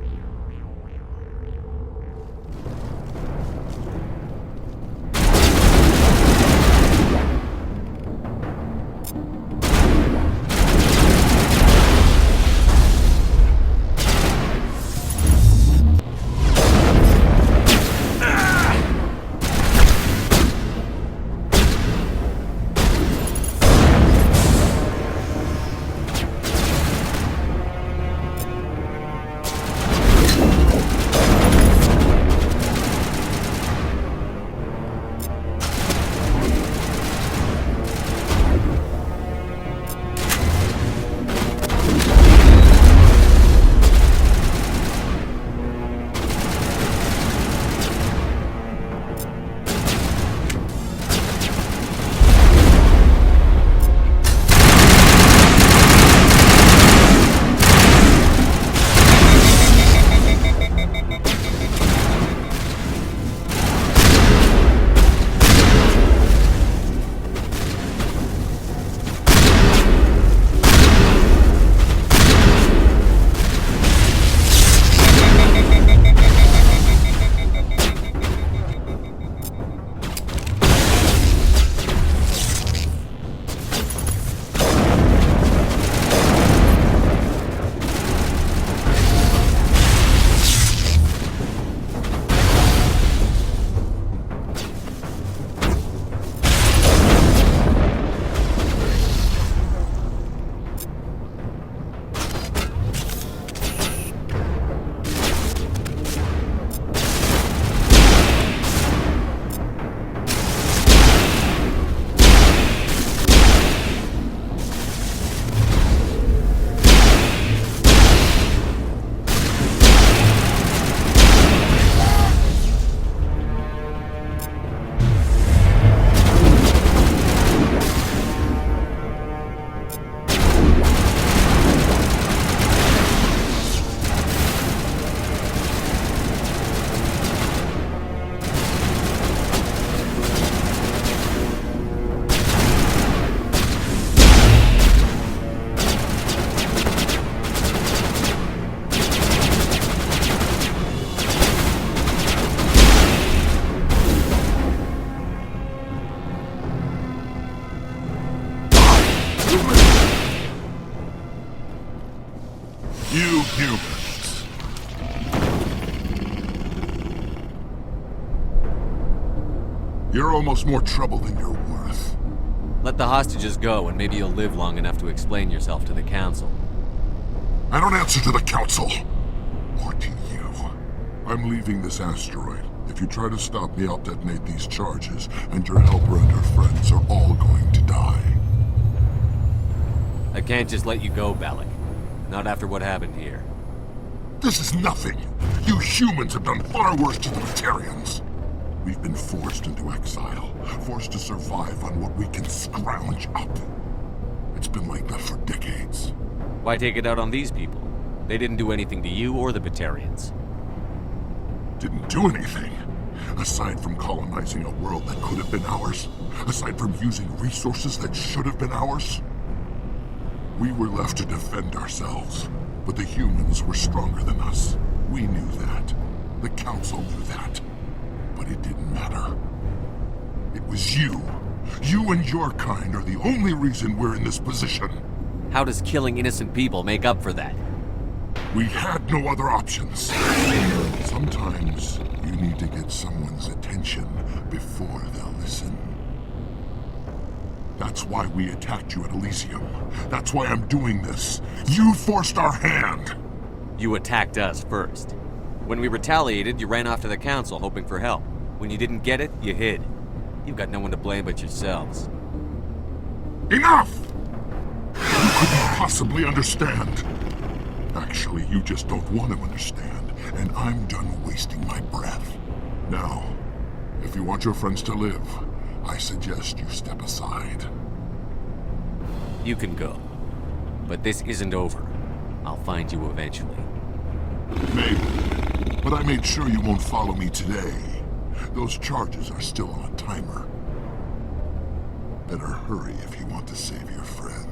You humans. You're almost more trouble than you're worth. Let the hostages go, and maybe you'll live long enough to explain yourself to the Council. I don't answer to the Council. Or to you. I'm leaving this asteroid. If you try to stop me, I'll detonate these charges, and your helper and her friends are all going to die. I can't just let you go, Bollock. Not after what happened here. This is nothing. You humans have done far worse to the Batarians. We've been forced into exile, forced to survive on what we can scrounge up. It's been like that for decades. Why take it out on these people? They didn't do anything to you or the Batarians. Didn't do anything? Aside from colonizing a world that could have been ours, aside from using resources that should have been ours, we were left to defend ourselves. But the humans were stronger than us. We knew that. The Council knew that. But it didn't matter. It was you. You and your kind are the only reason we're in this position. How does killing innocent people make up for that? We had no other options. Sometimes you need to get someone's attention before they'll listen. That's why we attacked you at Elysium. That's why I'm doing this. You forced our hand. You attacked us first. When we retaliated, you ran off to the Council hoping for help. When you didn't get it, you hid. You've got no one to blame but yourselves. Enough! You couldn't possibly understand. Actually, you just don't want to understand, and I'm done wasting my breath. Now, if you want your friends to live, I suggest you step aside. You can go. But this isn't over. I'll find you eventually. Maybe. But I made sure you won't follow me today. Those charges are still on a timer. Better hurry if you want to save your friends.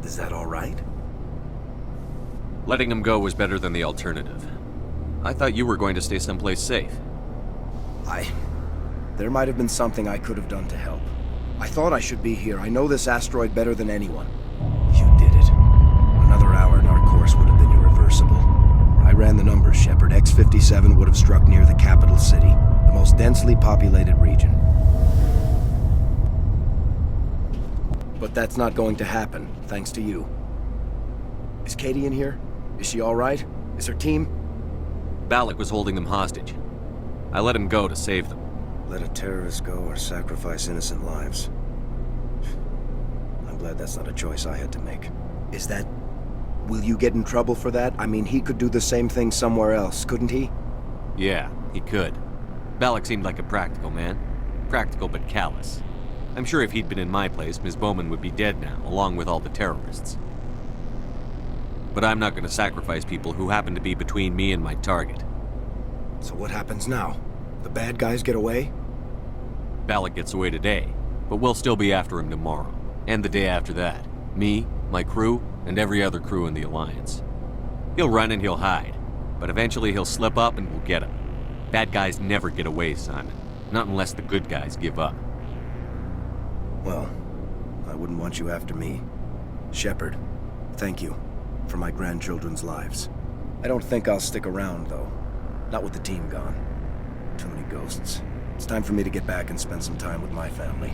Is that all right? Letting him go was better than the alternative. I thought you were going to stay someplace safe. There might have been something I could have done to help. I thought I should be here. I know this asteroid better than anyone. You did it. Another hour and our course would have been irreversible. I ran the numbers, Shepard. X-57 would have struck near the capital city, the most densely populated region. But that's not going to happen, thanks to you. Is Katie in here? Is she all right? Is her team? Balak was holding them hostage. I let him go to save them. Let a terrorist go or sacrifice innocent lives. I'm glad that's not a choice I had to make. Is that... Will you get in trouble for that? I mean, he could do the same thing somewhere else, couldn't he? Yeah, he could. Balak seemed like a practical man. Practical but callous. I'm sure if he'd been in my place, Ms. Bowman would be dead now, along with all the terrorists. But I'm not going to sacrifice people who happen to be between me and my target. So what happens now? The bad guys get away? Balak gets away today, but we'll still be after him tomorrow, and the day after that. Me, my crew, and every other crew in the Alliance. He'll run and he'll hide, but eventually he'll slip up and we'll get him. Bad guys never get away, Simon. Not unless the good guys give up. Well, I wouldn't want you after me. Shepard, thank you for my grandchildren's lives. I don't think I'll stick around, though. Not with the team gone. Too many ghosts. It's time for me to get back and spend some time with my family.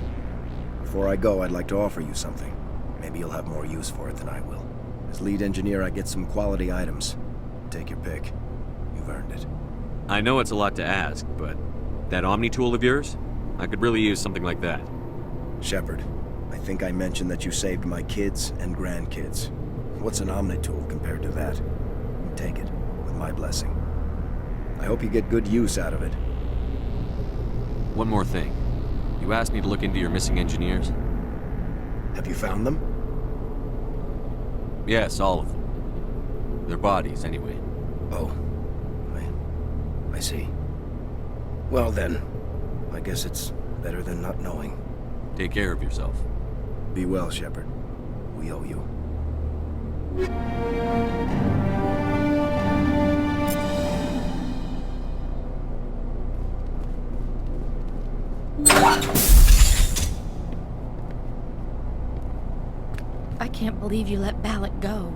Before I go, I'd like to offer you something. Maybe you'll have more use for it than I will. As lead engineer, I get some quality items. Take your pick. You've earned it. I know it's a lot to ask, but that Omni tool of yours? I could really use something like that. Shepard, I think I mentioned that you saved my kids and grandkids. What's an Omni tool compared to that? Take it, with my blessing. I hope you get good use out of it. One more thing. You asked me to look into your missing engineers? Have you found them? Yes, all of them. Their bodies, anyway. Oh. I see. Well then, I guess it's better than not knowing. Take care of yourself. Be well, Shepard. We owe you. I can't believe you let Balak go.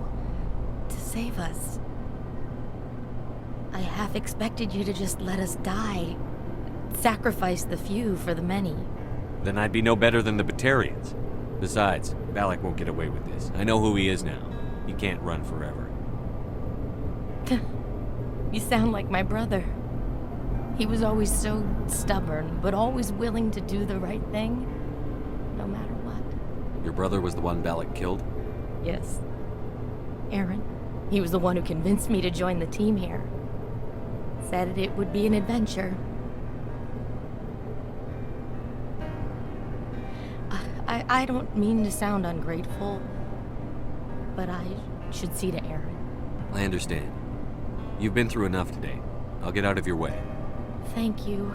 To save us. I half expected you to just let us die. Sacrifice the few for the many. Then I'd be no better than the Batarians. Besides, Balak won't get away with this. I know who he is now. He can't run forever. You sound like my brother. He was always so stubborn, but always willing to do the right thing, no matter what. Your brother was the one Balak killed? Yes. Aaron. He was the one who convinced me to join the team here. Said it would be an adventure. I don't mean to sound ungrateful, but I should see to Aaron. I understand. You've been through enough today. I'll get out of your way. Thank you.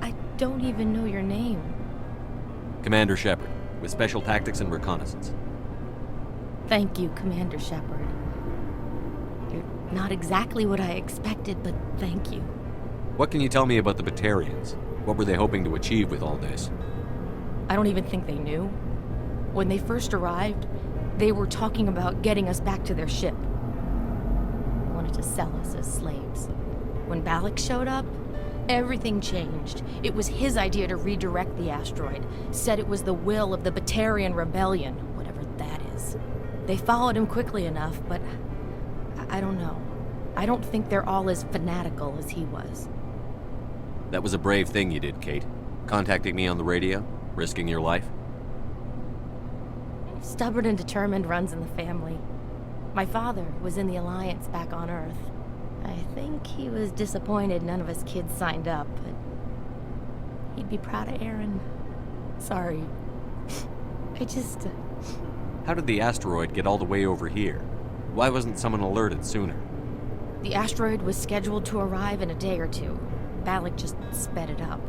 I don't even know your name. Commander Shepard, with Special Tactics and Reconnaissance. Thank you, Commander Shepard. You're not exactly what I expected, but thank you. What can you tell me about the Batarians? What were they hoping to achieve with all this? I don't even think they knew. When they first arrived, they were talking about getting us back to their ship. They wanted to sell us as slaves. When Balak showed up, everything changed. It was his idea to redirect the asteroid. Said it was the will of the Batarian Rebellion, whatever that is. They followed him quickly enough, but I don't know. I don't think they're all as fanatical as he was. That was a brave thing you did, Kate. Contacting me on the radio, risking your life. Stubborn and determined runs in the family. My father was in the Alliance back on Earth. I think he was disappointed none of us kids signed up, but he'd be proud of Aaron. Sorry. How did the asteroid get all the way over here? Why wasn't someone alerted sooner? The asteroid was scheduled to arrive in a day or two. Balak just sped it up.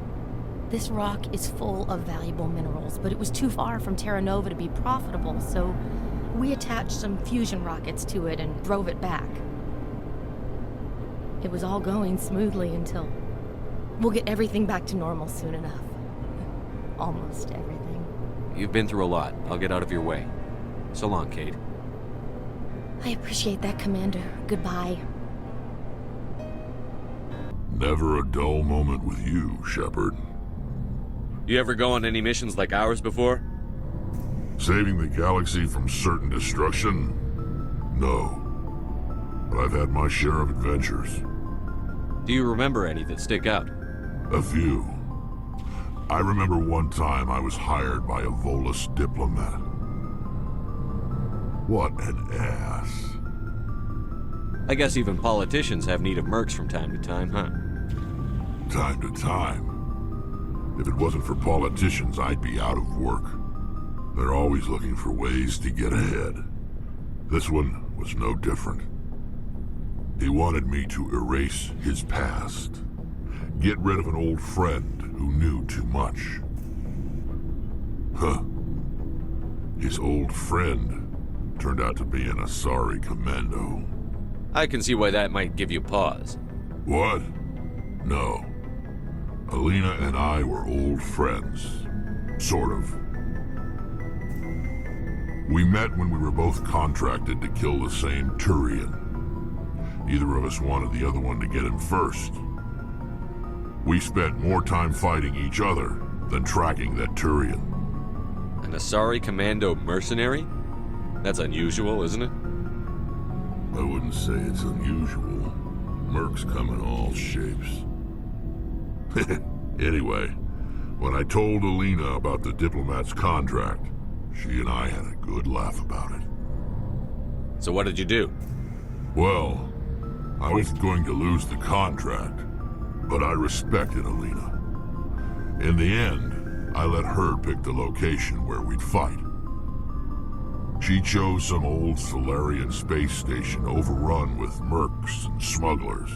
This rock is full of valuable minerals, but it was too far from Terra Nova to be profitable, so we attached some fusion rockets to it and drove it back. It was all going smoothly until... We'll get everything back to normal soon enough. Almost everything. You've been through a lot. I'll get out of your way. So long, Kate. I appreciate that, Commander. Goodbye. Never a dull moment with you, Shepard. You ever go on any missions like ours before? Saving the galaxy from certain destruction? No. But I've had my share of adventures. Do you remember any that stick out? A few. I remember one time I was hired by a Volus diplomat. What an ass. I guess even politicians have need of mercs from time to time, huh? Time to time. If it wasn't for politicians, I'd be out of work. They're always looking for ways to get ahead. This one was no different. He wanted me to erase his past. Get rid of an old friend who knew too much. Huh. His old friend turned out to be an Asari commando. I can see why that might give you pause. What? No. Alina and I were old friends. Sort of. We met when we were both contracted to kill the same Turian. Neither of us wanted the other one to get him first. We spent more time fighting each other than tracking that Turian. An Asari Commando mercenary? That's unusual, isn't it? I wouldn't say it's unusual. Mercs come in all shapes. Anyway, when I told Alina about the diplomat's contract, she and I had a good laugh about it. So what did you do? Well, I was going to lose the contract, but I respected Alina. In the end, I let her pick the location where we'd fight. She chose some old Solarian space station overrun with mercs and smugglers.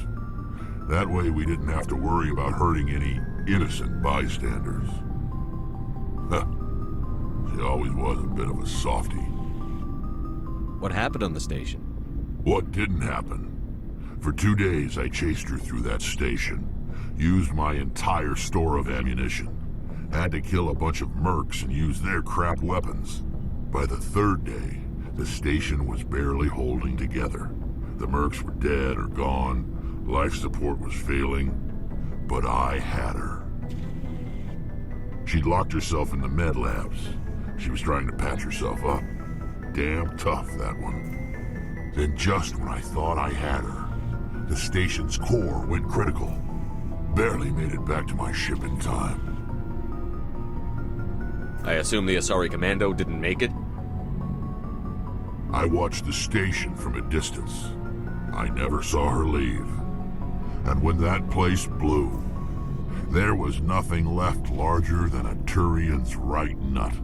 That way we didn't have to worry about hurting any innocent bystanders. She always was a bit of a softie. What happened on the station? What didn't happen? For 2 days I chased her through that station, used my entire store of ammunition, had to kill a bunch of mercs and use their crap weapons. By the 3rd day, the station was barely holding together. The mercs were dead or gone, life support was failing, but I had her. She'd locked herself in the med labs. She was trying to patch herself up. Damn tough, that one. Then just when I thought I had her, the station's core went critical. Barely made it back to my ship in time. I assume the Asari Commando didn't make it? I watched the station from a distance. I never saw her leave. And when that place blew, there was nothing left larger than a Turian's right nut.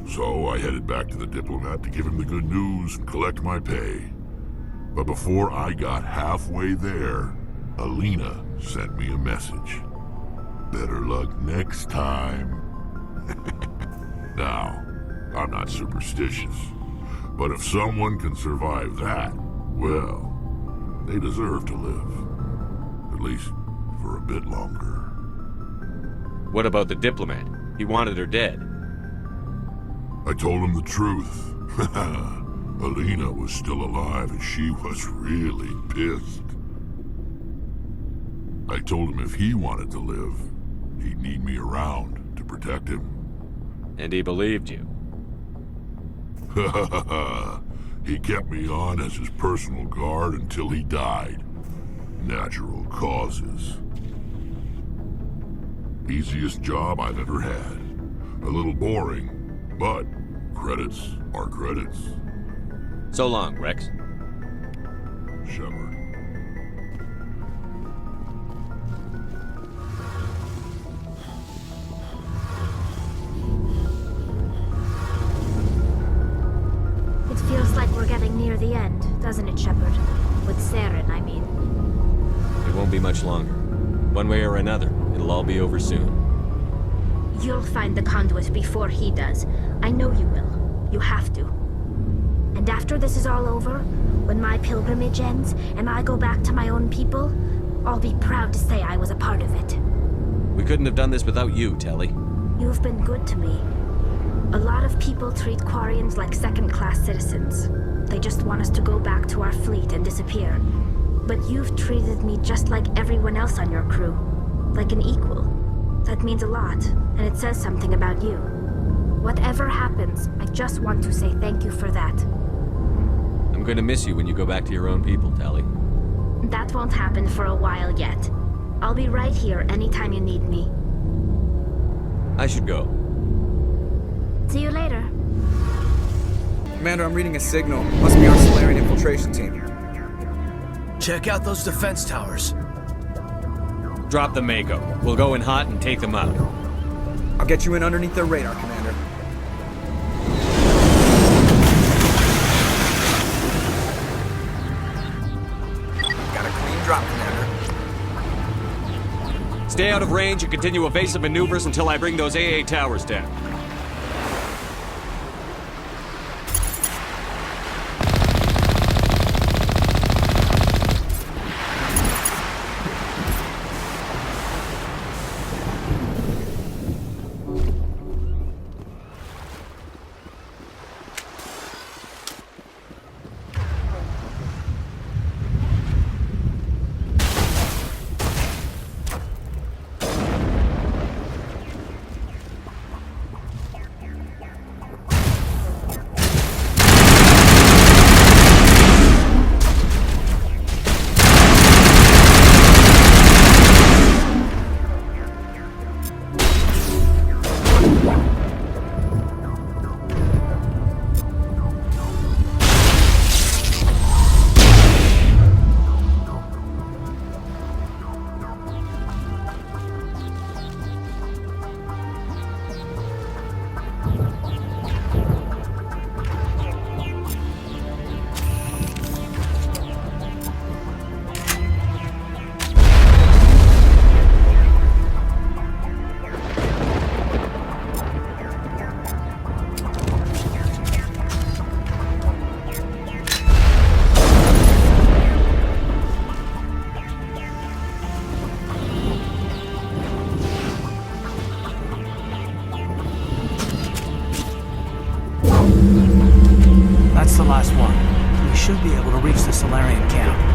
So I headed back to the diplomat to give him the good news and collect my pay. But before I got halfway there, Alina sent me a message. Better luck next time. Now, I'm not superstitious, but if someone can survive that, well, they deserve to live. At least for a bit longer. What about the diplomat? He wanted her dead. I told him the truth. Alina was still alive and she was really pissed. I told him if he wanted to live, he'd need me around to protect him. And he believed you. He kept me on as his personal guard until he died. Natural causes. Easiest job I've ever had. A little boring, but credits are credits. So long, Rex. Shepard. It feels like we're getting near the end, doesn't it, Shepard? With Saren, I mean. It won't be much longer. One way or another, it'll all be over soon. You'll find the conduit before he does. I know you will. You have to. And after this is all over, when my pilgrimage ends and I go back to my own people, I'll be proud to say I was a part of it. We couldn't have done this without you, Telly. You've been good to me. A lot of people treat Quarians like second-class citizens. They just want us to go back to our fleet and disappear. But you've treated me just like everyone else on your crew. Like an equal. That means a lot, and it says something about you. Whatever happens, I just want to say thank you for that. I'm going to miss you when you go back to your own people, Telly. That won't happen for a while yet. I'll be right here anytime you need me. I should go. See you later. Commander, I'm reading a signal. Must be our Solarian infiltration team. Check out those defense towers. Drop the Mako. We'll go in hot and take them out. I'll get you in underneath their radar, Commander. Got a clean drop, Commander. Stay out of range and continue evasive maneuvers until I bring those AA towers down. should be able to reach the Solarian camp.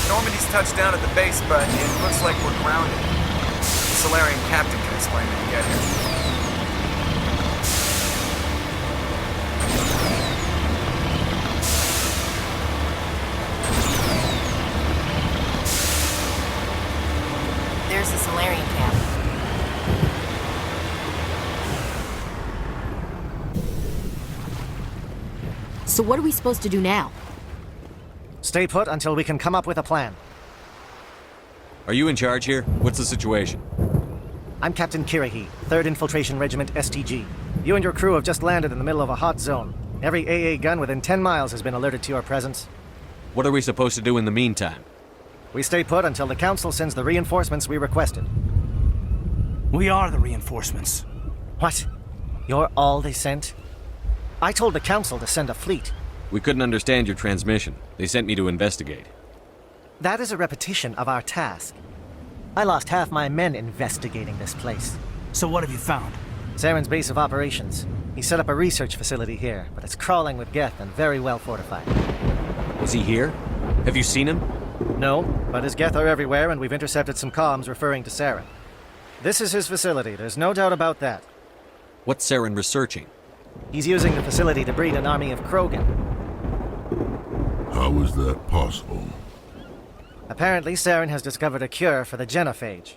Normandy's touched down at the base, but it looks like we're grounded. The Solarian captain can explain when we get here. There's the Solarian camp. So what are we supposed to do now? Stay put until we can come up with a plan. Are you in charge here? What's the situation? I'm Captain Kirahi, 3rd Infiltration Regiment STG. You and your crew have just landed in the middle of a hot zone. Every AA gun within 10 miles has been alerted to your presence. What are we supposed to do in the meantime? We stay put until the Council sends the reinforcements we requested. We are the reinforcements. What? You're all they sent? I told the Council to send a fleet. We couldn't understand your transmission. They sent me to investigate. That is a repetition of our task. I lost half my men investigating this place. So what have you found? Saren's base of operations. He set up a research facility here, but it's crawling with Geth and very well fortified. Was he here? Have you seen him? No, but his Geth are everywhere and we've intercepted some comms referring to Saren. This is his facility, there's no doubt about that. What's Saren researching? He's using the facility to breed an army of Krogan. How is that possible? Apparently, Saren has discovered a cure for the genophage.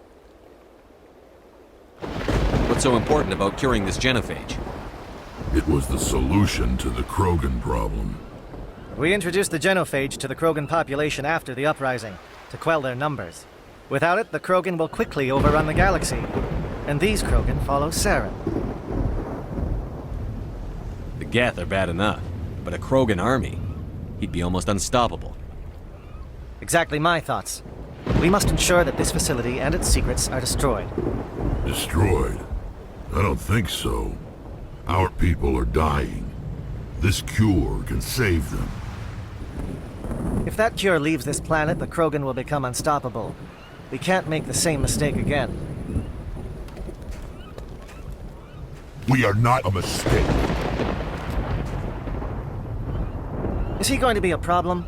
What's so important about curing this genophage? It was the solution to the Krogan problem. We introduced the genophage to the Krogan population after the uprising, to quell their numbers. Without it, the Krogan will quickly overrun the galaxy. And these Krogan follow Saren. The Geth are bad enough, but a Krogan army? He'd be almost unstoppable. Exactly my thoughts. We must ensure that this facility and its secrets are destroyed. Destroyed? I don't think so. Our people are dying. This cure can save them. If that cure leaves this planet, the Krogan will become unstoppable. We can't make the same mistake again. We are not a mistake. Is he going to be a problem?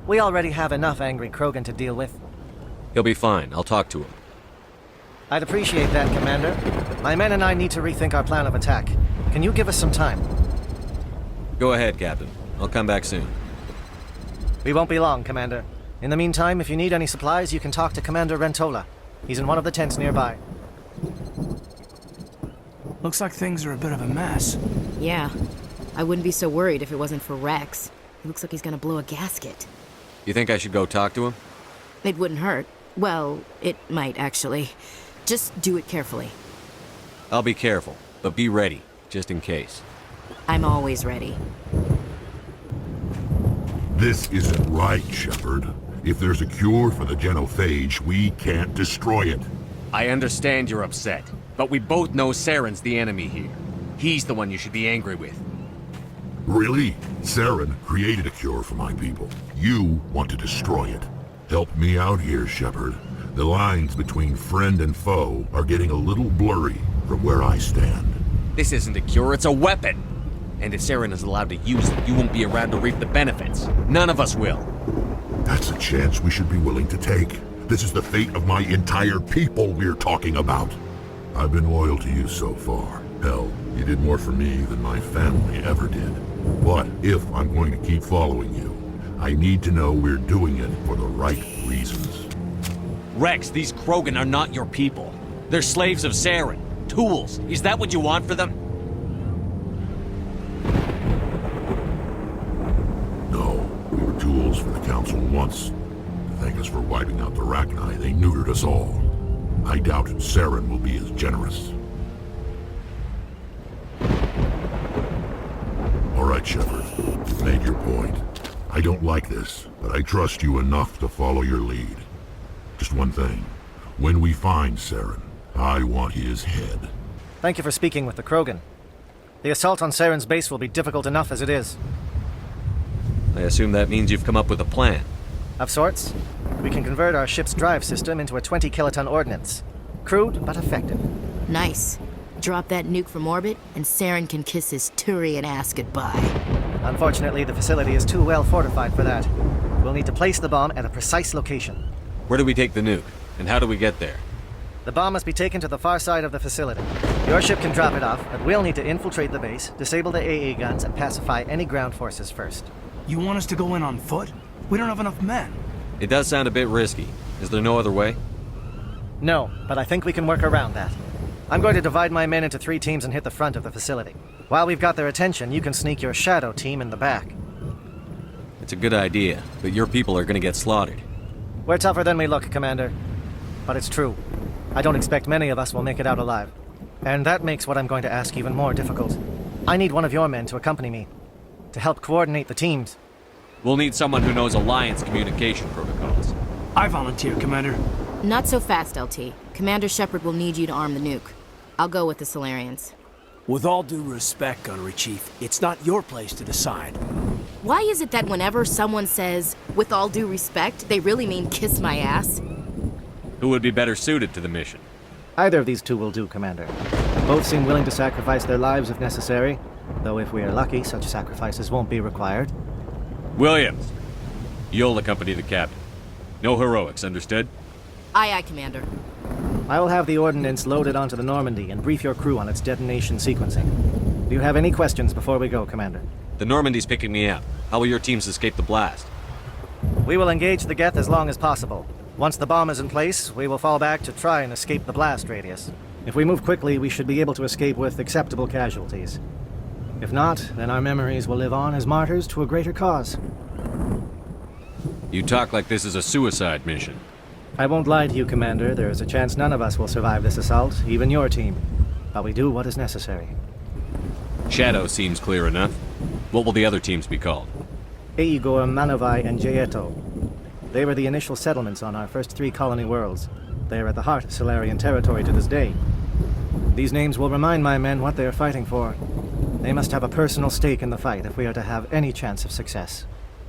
We already have enough angry Krogan to deal with. He'll be fine. I'll talk to him. I'd appreciate that, Commander. My men and I need to rethink our plan of attack. Can you give us some time? Go ahead, Captain. I'll come back soon. We won't be long, Commander. In the meantime, if you need any supplies, you can talk to Commander Rentola. He's in one of the tents nearby. Looks like things are a bit of a mess. Yeah. I wouldn't be so worried if it wasn't for Rex. He looks like he's gonna blow a gasket. You think I should go talk to him? It wouldn't hurt. Well, it might, actually. Just do it carefully. I'll be careful, but be ready, just in case. I'm always ready. This isn't right, Shepard. If there's a cure for the genophage, we can't destroy it. I understand you're upset, but we both know Saren's the enemy here. He's the one you should be angry with. Really? Saren created a cure for my people. You want to destroy it. Help me out here, Shepard. The lines between friend and foe are getting a little blurry from where I stand. This isn't a cure, it's a weapon! And if Saren is allowed to use it, you won't be around to reap the benefits. None of us will. That's a chance we should be willing to take. This is the fate of my entire people we're talking about. I've been loyal to you so far. Hell, you did more for me than my family ever did. But if I'm going to keep following you, I need to know we're doing it for the right reasons. Rex, these Krogan are not your people. They're slaves of Saren. Tools. Is that what you want for them? this for the Council once. To thank us for wiping out the Rachni, they neutered us all. I doubt Saren will be as generous. All right, Shepard. You've made your point. I don't like this, but I trust you enough to follow your lead. Just one thing. When we find Saren, I want his head. Thank you for speaking with the Krogan. The assault on Saren's base will be difficult enough as it is. I assume that means you've come up with a plan. Of sorts. We can convert our ship's drive system into a 20-kiloton ordnance. Crude, but effective. Nice. Drop that nuke from orbit, and Saren can kiss his Turian ass goodbye. Unfortunately, the facility is too well fortified for that. We'll need to place the bomb at a precise location. Where do we take the nuke? And how do we get there? The bomb must be taken to the far side of the facility. Your ship can drop it off, but we'll need to infiltrate the base, disable the AA guns, and pacify any ground forces first. You want us to go in on foot? We don't have enough men. It does sound a bit risky. Is there no other way? No, but I think we can work around that. I'm going to divide my men into 3 teams and hit the front of the facility. While we've got their attention, you can sneak your shadow team in the back. It's a good idea, but your people are going to get slaughtered. We're tougher than we look, Commander. But it's true. I don't expect many of us will make it out alive. And that makes what I'm going to ask even more difficult. I need one of your men to accompany me, to help coordinate the teams. We'll need someone who knows Alliance communication protocols. I volunteer, Commander. Not so fast, LT. Commander Shepard will need you to arm the nuke. I'll go with the Solarians. With all due respect, Gunnery Chief, it's not your place to decide. Why is it that whenever someone says, with all due respect, they really mean kiss my ass? Who would be better suited to the mission? Either of these 2 will do, Commander. Both seem willing to sacrifice their lives if necessary, though if we are lucky, such sacrifices won't be required. Williams, you'll accompany the captain. No heroics, understood? Aye, aye, Commander. I will have the ordnance loaded onto the Normandy and brief your crew on its detonation sequencing. Do you have any questions before we go, Commander? The Normandy's picking me up. How will your teams escape the blast? We will engage the Geth as long as possible. Once the bomb is in place, we will fall back to try and escape the blast radius. If we move quickly, we should be able to escape with acceptable casualties. If not, then our memories will live on as martyrs to a greater cause. You talk like this is a suicide mission. I won't lie to you, Commander. There is a chance none of us will survive this assault, even your team. But we do what is necessary. Shadow seems clear enough. What will the other teams be called? Igor, Manovai, and Jaeto. They were the initial settlements on our first 3 colony worlds. They are at the heart of Solarian territory to this day. These names will remind my men what they are fighting for. They must have a personal stake in the fight if we are to have any chance of success.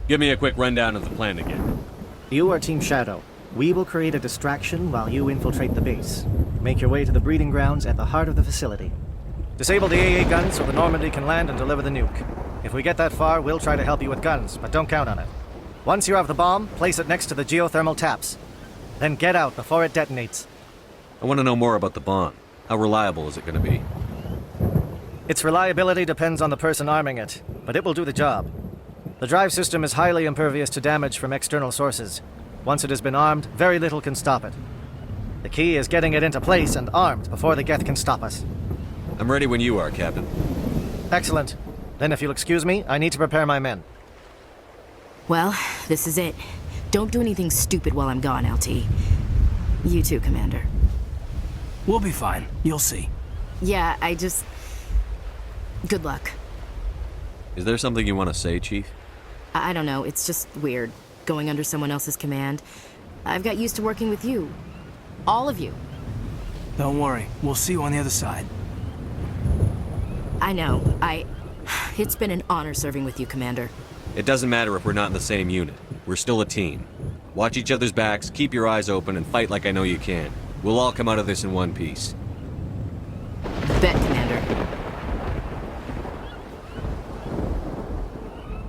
Give me a quick rundown of the plan again. You are Team Shadow. We will create a distraction while you infiltrate the base. Make your way to the breeding grounds at the heart of the facility. Disable the AA guns so the Normandy can land and deliver the nuke. If we get that far, we'll try to help you with guns, but don't count on it. Once you have the bomb, place it next to the geothermal taps. Then get out before it detonates. I want to know more about the bomb. How reliable is it going to be? Its reliability depends on the person arming it, but it will do the job. The drive system is highly impervious to damage from external sources. Once it has been armed, very little can stop it. The key is getting it into place and armed before the Geth can stop us. I'm ready when you are, Captain. Excellent. Then if you'll excuse me, I need to prepare my men. Well, this is it. Don't do anything stupid while I'm gone, LT. You too, Commander. We'll be fine. You'll see. Yeah, Good luck. Is there something you want to say, Chief? I don't know. It's just weird, going under someone else's command. I've got used to working with you. All of you. Don't worry. We'll see you on the other side. I know. It's been an honor serving with you, Commander. It doesn't matter if we're not in the same unit. We're still a team. Watch each other's backs, keep your eyes open, and fight like I know you can. We'll all come out of this in one piece. Bet, Commander.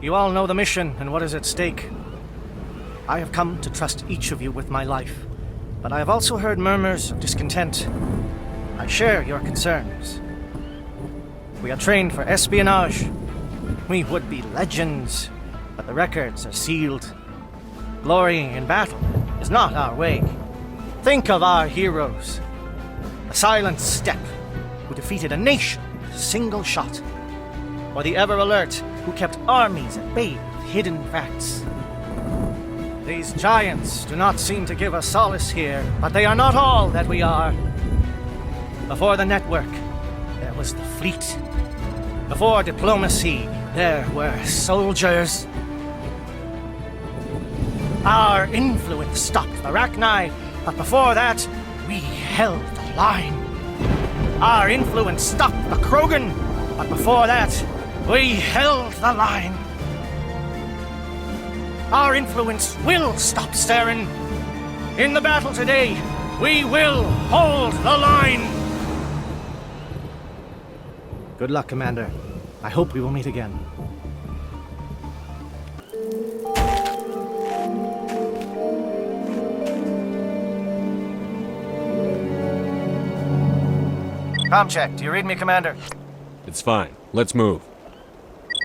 You all know the mission and what is at stake. I have come to trust each of you with my life, but I have also heard murmurs of discontent. I share your concerns. We are trained for espionage. We would be legends, but the records are sealed. Glory in battle is not our way. Think of our heroes. The Silent Steppe, who defeated a nation with a single shot. Or the Ever Alert, who kept armies at bay with hidden facts. These giants do not seem to give us solace here, but they are not all that we are. Before the network, there was the fleet. Before diplomacy, there were soldiers. Our influence stopped the Rachni, but before that, we held the line. Our influence stopped the Krogan, but before that, we held the line. Our influence will stop Saren. In the battle today, we will hold the line. Good luck, Commander. I hope we will meet again. Com check. Do you read me, Commander? It's fine. Let's move.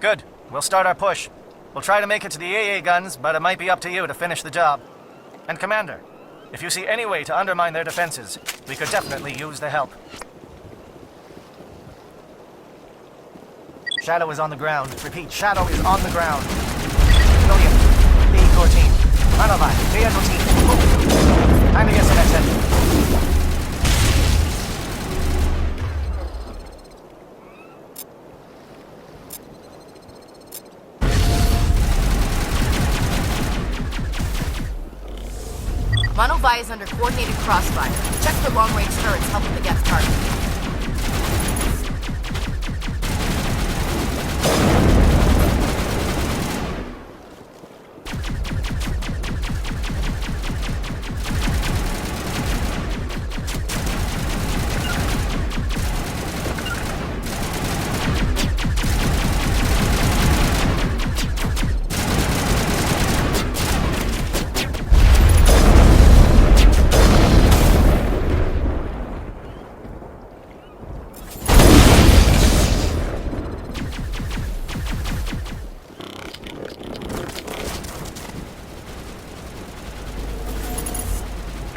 Good. We'll start our push. We'll try to make it to the AA guns, but it might be up to you to finish the job. And Commander, if you see any way to undermine their defenses, we could definitely use the help. Shadow is on the ground. Repeat, Shadow is on the ground. William, B-14. Manova, B-14. Move. Time to get some exit. Manova is under coordinated crossfire. Check for long-range turrets helping the Geth target.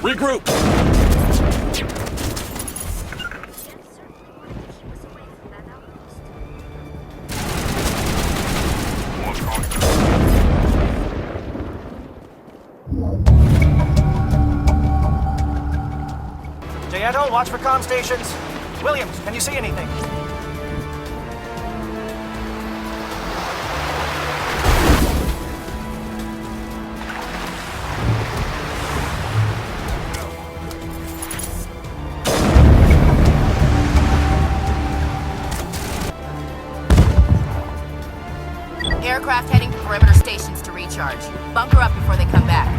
Regroup! Jayeto, watch for comm stations. Williams, can you see anything? Aircraft heading to perimeter stations to recharge. Bunker up before they come back.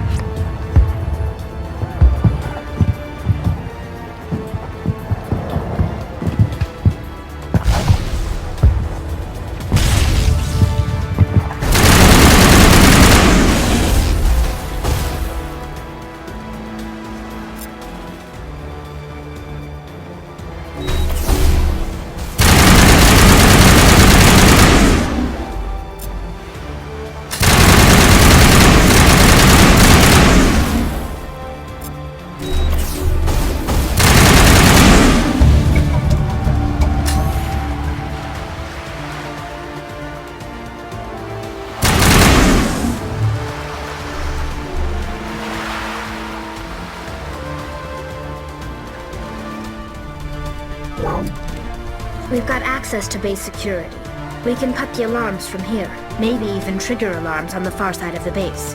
We've got access to base security. We can put the alarms from here, maybe even trigger alarms on the far side of the base.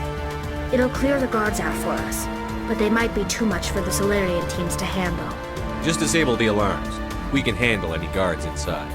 It'll clear the guards out for us, but they might be too much for the Solarian teams to handle. Just disable the alarms. We can handle any guards inside.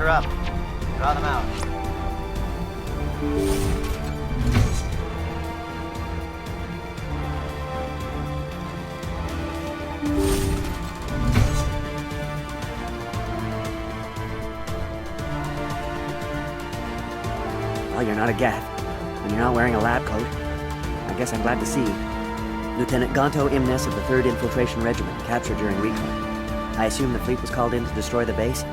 her up. Draw them out. Well, you're not a Geth, and you're not wearing a lab coat. I guess I'm glad to see you. Lieutenant Gonto Imnes of the 3rd Infiltration Regiment, captured during recon. I assume the fleet was called in to destroy the base?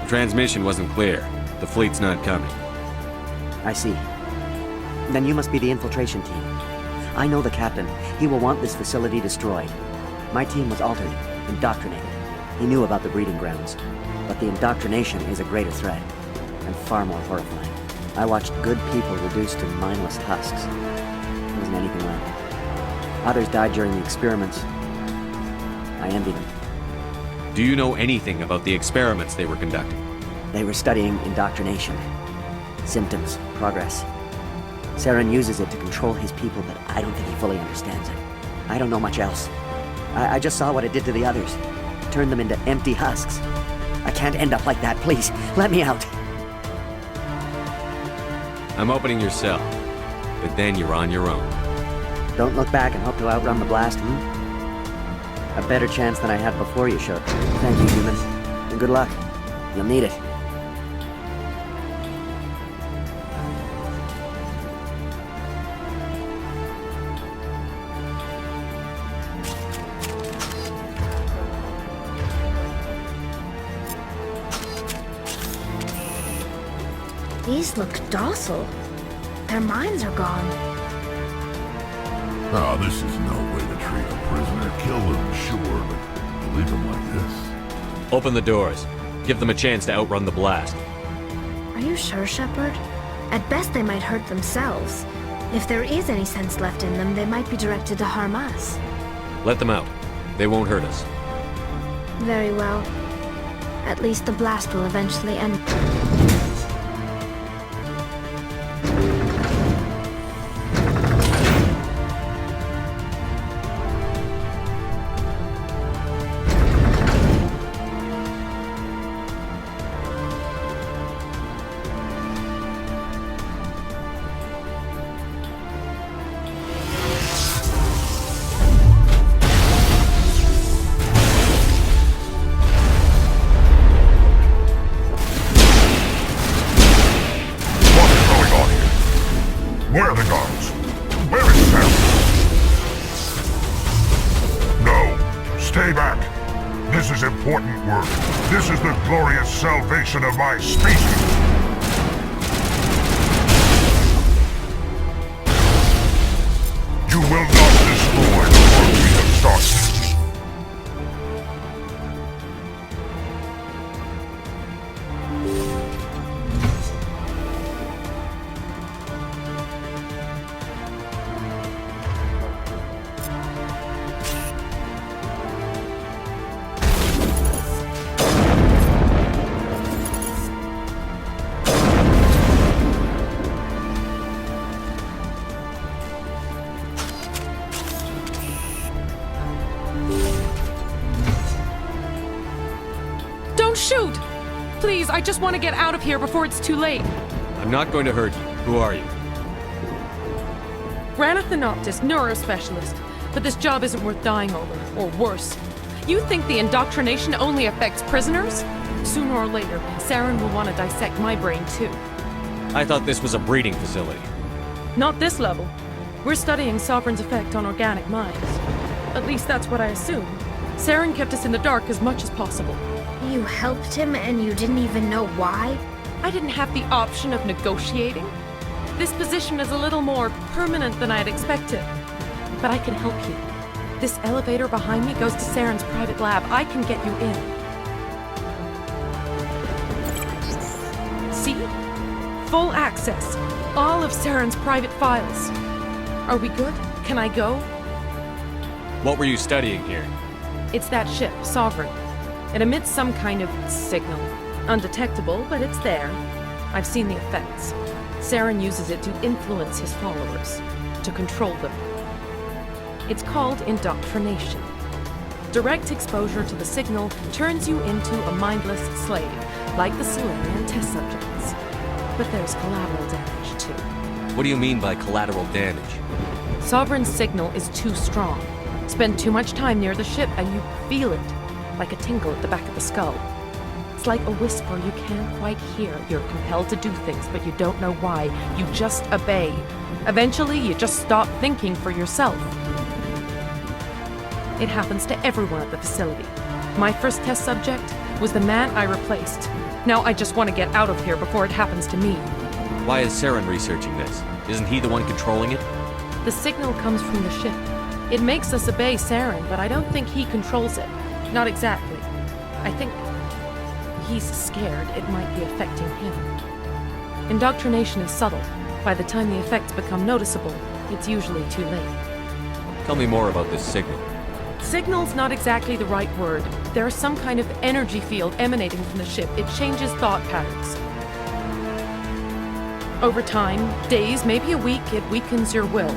The transmission wasn't clear. The fleet's not coming. I see. Then you must be the infiltration team. I know the captain. He will want this facility destroyed. My team was altered, indoctrinated. He knew about the breeding grounds. But the indoctrination is a greater threat, and far more horrifying. I watched good people reduced to mindless husks. There wasn't anything left. Others died during the experiments. I envy them. Do you know anything about the experiments they were conducting? They were studying indoctrination. Symptoms, progress. Saren uses it to control his people, but I don't think he fully understands it. I don't know much else. I just saw what it did to the others. Turned them into empty husks. I can't end up like that, please. Let me out. I'm opening your cell, but then you're on your own. Don't look back and hope to outrun the blast, A better chance than I had before you showed. Thank you, human. And good luck. You'll need it. These look docile. Their minds are gone. Ah, this is no way to treat a prisoner. Kill them, sure, but to leave them like this? Open the doors. Give them a chance to outrun the blast. Are you sure, Shepard? At best, they might hurt themselves. If there is any sense left in them, they might be directed to harm us. Let them out. They won't hurt us. Very well. At least the blast will eventually end. Where are the guards? Where is Sam? No, stay back. This is important work. This is the glorious salvation of my species. You will not destroy the work we have started. Shoot! Please, I just want to get out of here before it's too late. I'm not going to hurt you. Who are you? Granith the Noctis, neurospecialist. But this job isn't worth dying over, or worse. You think the indoctrination only affects prisoners? Sooner or later, Saren will want to dissect my brain too. I thought this was a breeding facility. Not this level. We're studying Sovereign's effect on organic minds. At least that's what I assume. Saren kept us in the dark as much as possible. You helped him and you didn't even know why? I didn't have the option of negotiating. This position is a little more permanent than I had expected. But I can help you. This elevator behind me goes to Saren's private lab. I can get you in. See? Full access. All of Saren's private files. Are we good? Can I go? What were you studying here? It's that ship, Sovereign. It emits some kind of signal. Undetectable, but it's there. I've seen the effects. Saren uses it to influence his followers, to control them. It's called indoctrination. Direct exposure to the signal turns you into a mindless slave, like the Solarian test subjects. But there's collateral damage, too. What do you mean by collateral damage? Sovereign's signal is too strong. Spend too much time near the ship and you feel it, like a tingle at the back of the skull. It's like a whisper you can't quite hear. You're compelled to do things, but you don't know why. You just obey. Eventually, you just stop thinking for yourself. It happens to everyone at the facility. My first test subject was the man I replaced. Now I just want to get out of here before it happens to me. Why is Saren researching this? Isn't he the one controlling it? The signal comes from the ship. It makes us obey Saren, but I don't think he controls it. Not exactly. I think he's scared it might be affecting him. Indoctrination is subtle. By the time the effects become noticeable, it's usually too late. Tell me more about this signal. Signal's not exactly the right word. There's some kind of energy field emanating from the ship. It changes thought patterns. Over time, days, maybe a week, it weakens your will.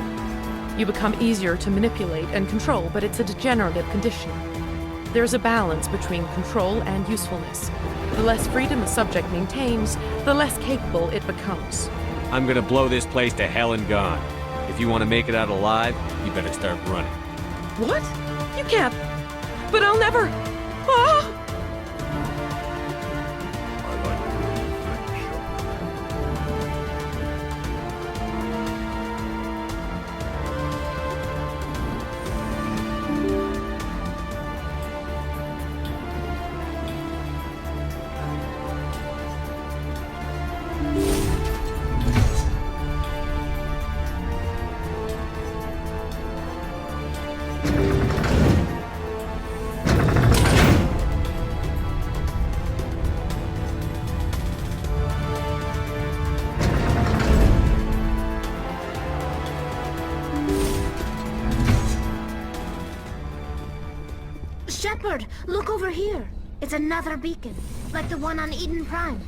You become easier to manipulate and control, but it's a degenerative condition. There's a balance between control and usefulness. The less freedom a subject maintains, the less capable it becomes. I'm gonna blow this place to hell and gone. If you want to make it out alive, you better start running. What? You can't. But I'll never. Ah! Shepard, look over here. It's another beacon, like the one on Eden Prime.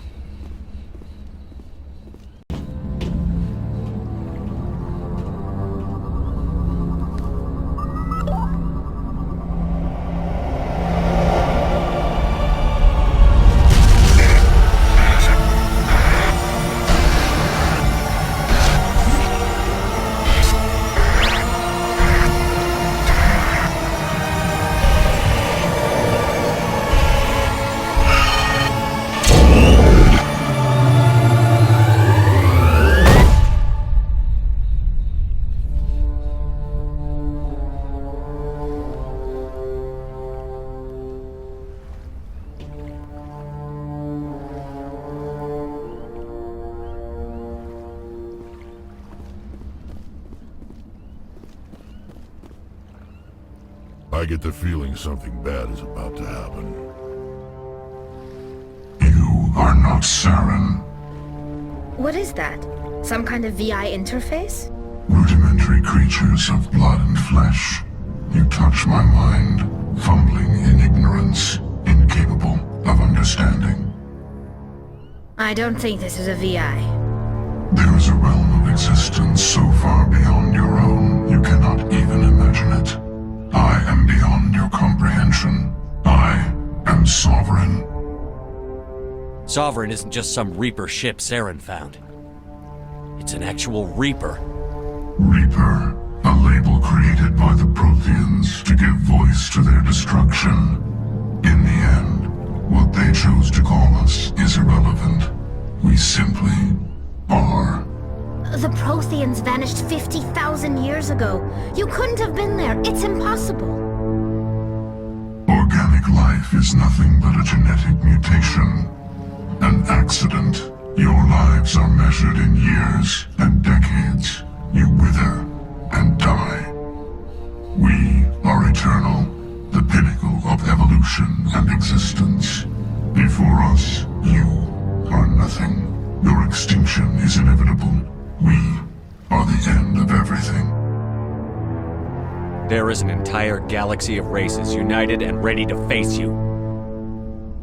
I get the feeling something bad is about to happen. You are not Saren. What is that? Some kind of VI interface? Rudimentary creatures of blood and flesh. You touch my mind, fumbling in ignorance, incapable of understanding. I don't think this is a VI. There is a realm of existence so far beyond your own, you cannot even imagine it. I am beyond your comprehension. I am Sovereign. Sovereign isn't just some Reaper ship Saren found. It's an actual Reaper. Reaper, a label created by the Protheans to give voice to their destruction. In the end, what they chose to call us is irrelevant. We simply are. The Protheans vanished 50,000 years ago. You couldn't have been there. It's impossible. Organic life is nothing but a genetic mutation. An accident. Your lives are measured in years and decades. You wither and die. We are eternal, the pinnacle of evolution and existence. Before us, you are nothing. Your extinction is inevitable. We are the end of everything. There is an entire galaxy of races united and ready to face you.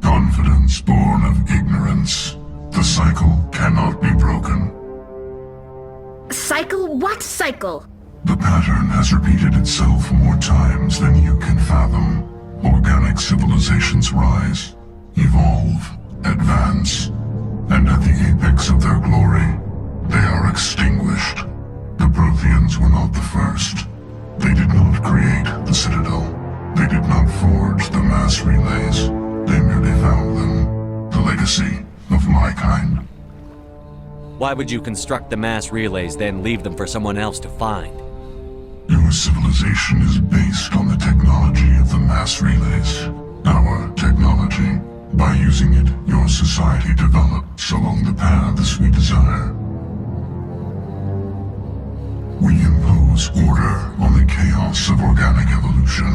Confidence born of ignorance. The cycle cannot be broken. Cycle? What cycle? The pattern has repeated itself more times than you can fathom. Organic civilizations rise, evolve, advance, and at the apex of their glory, they are extinguished. The Protheans were not the first. They did not create the Citadel. They did not forge the mass relays. They merely found them. The legacy of my kind. Why would you construct the mass relays, then leave them for someone else to find? Your civilization is based on the technology of the mass relays. Our technology. By using it, your society develops along the paths we desire. We impose order on the chaos of organic evolution.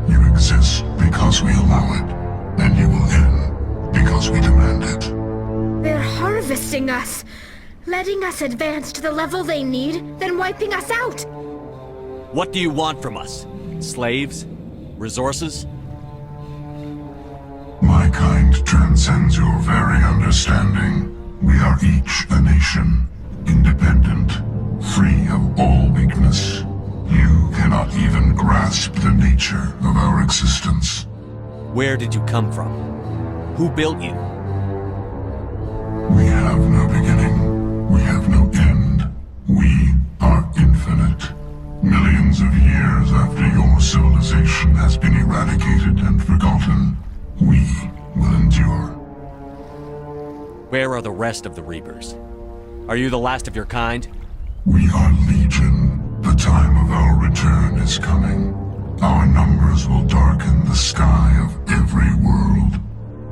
You exist because we allow it, and you will end because we demand it. They're harvesting us, letting us advance to the level they need, then wiping us out. What do you want from us? Slaves? Resources? My kind transcends your very understanding. We are each a nation, independent, free of all weakness. You cannot even grasp the nature of our existence. Where did you come from? Who built you? We have no beginning. We have no end. We are infinite. Millions of years after your civilization has been eradicated and forgotten, we will endure. Where are the rest of the Reapers? Are you the last of your kind? We are Legion. The time of our return is coming. Our numbers will darken the sky of every world.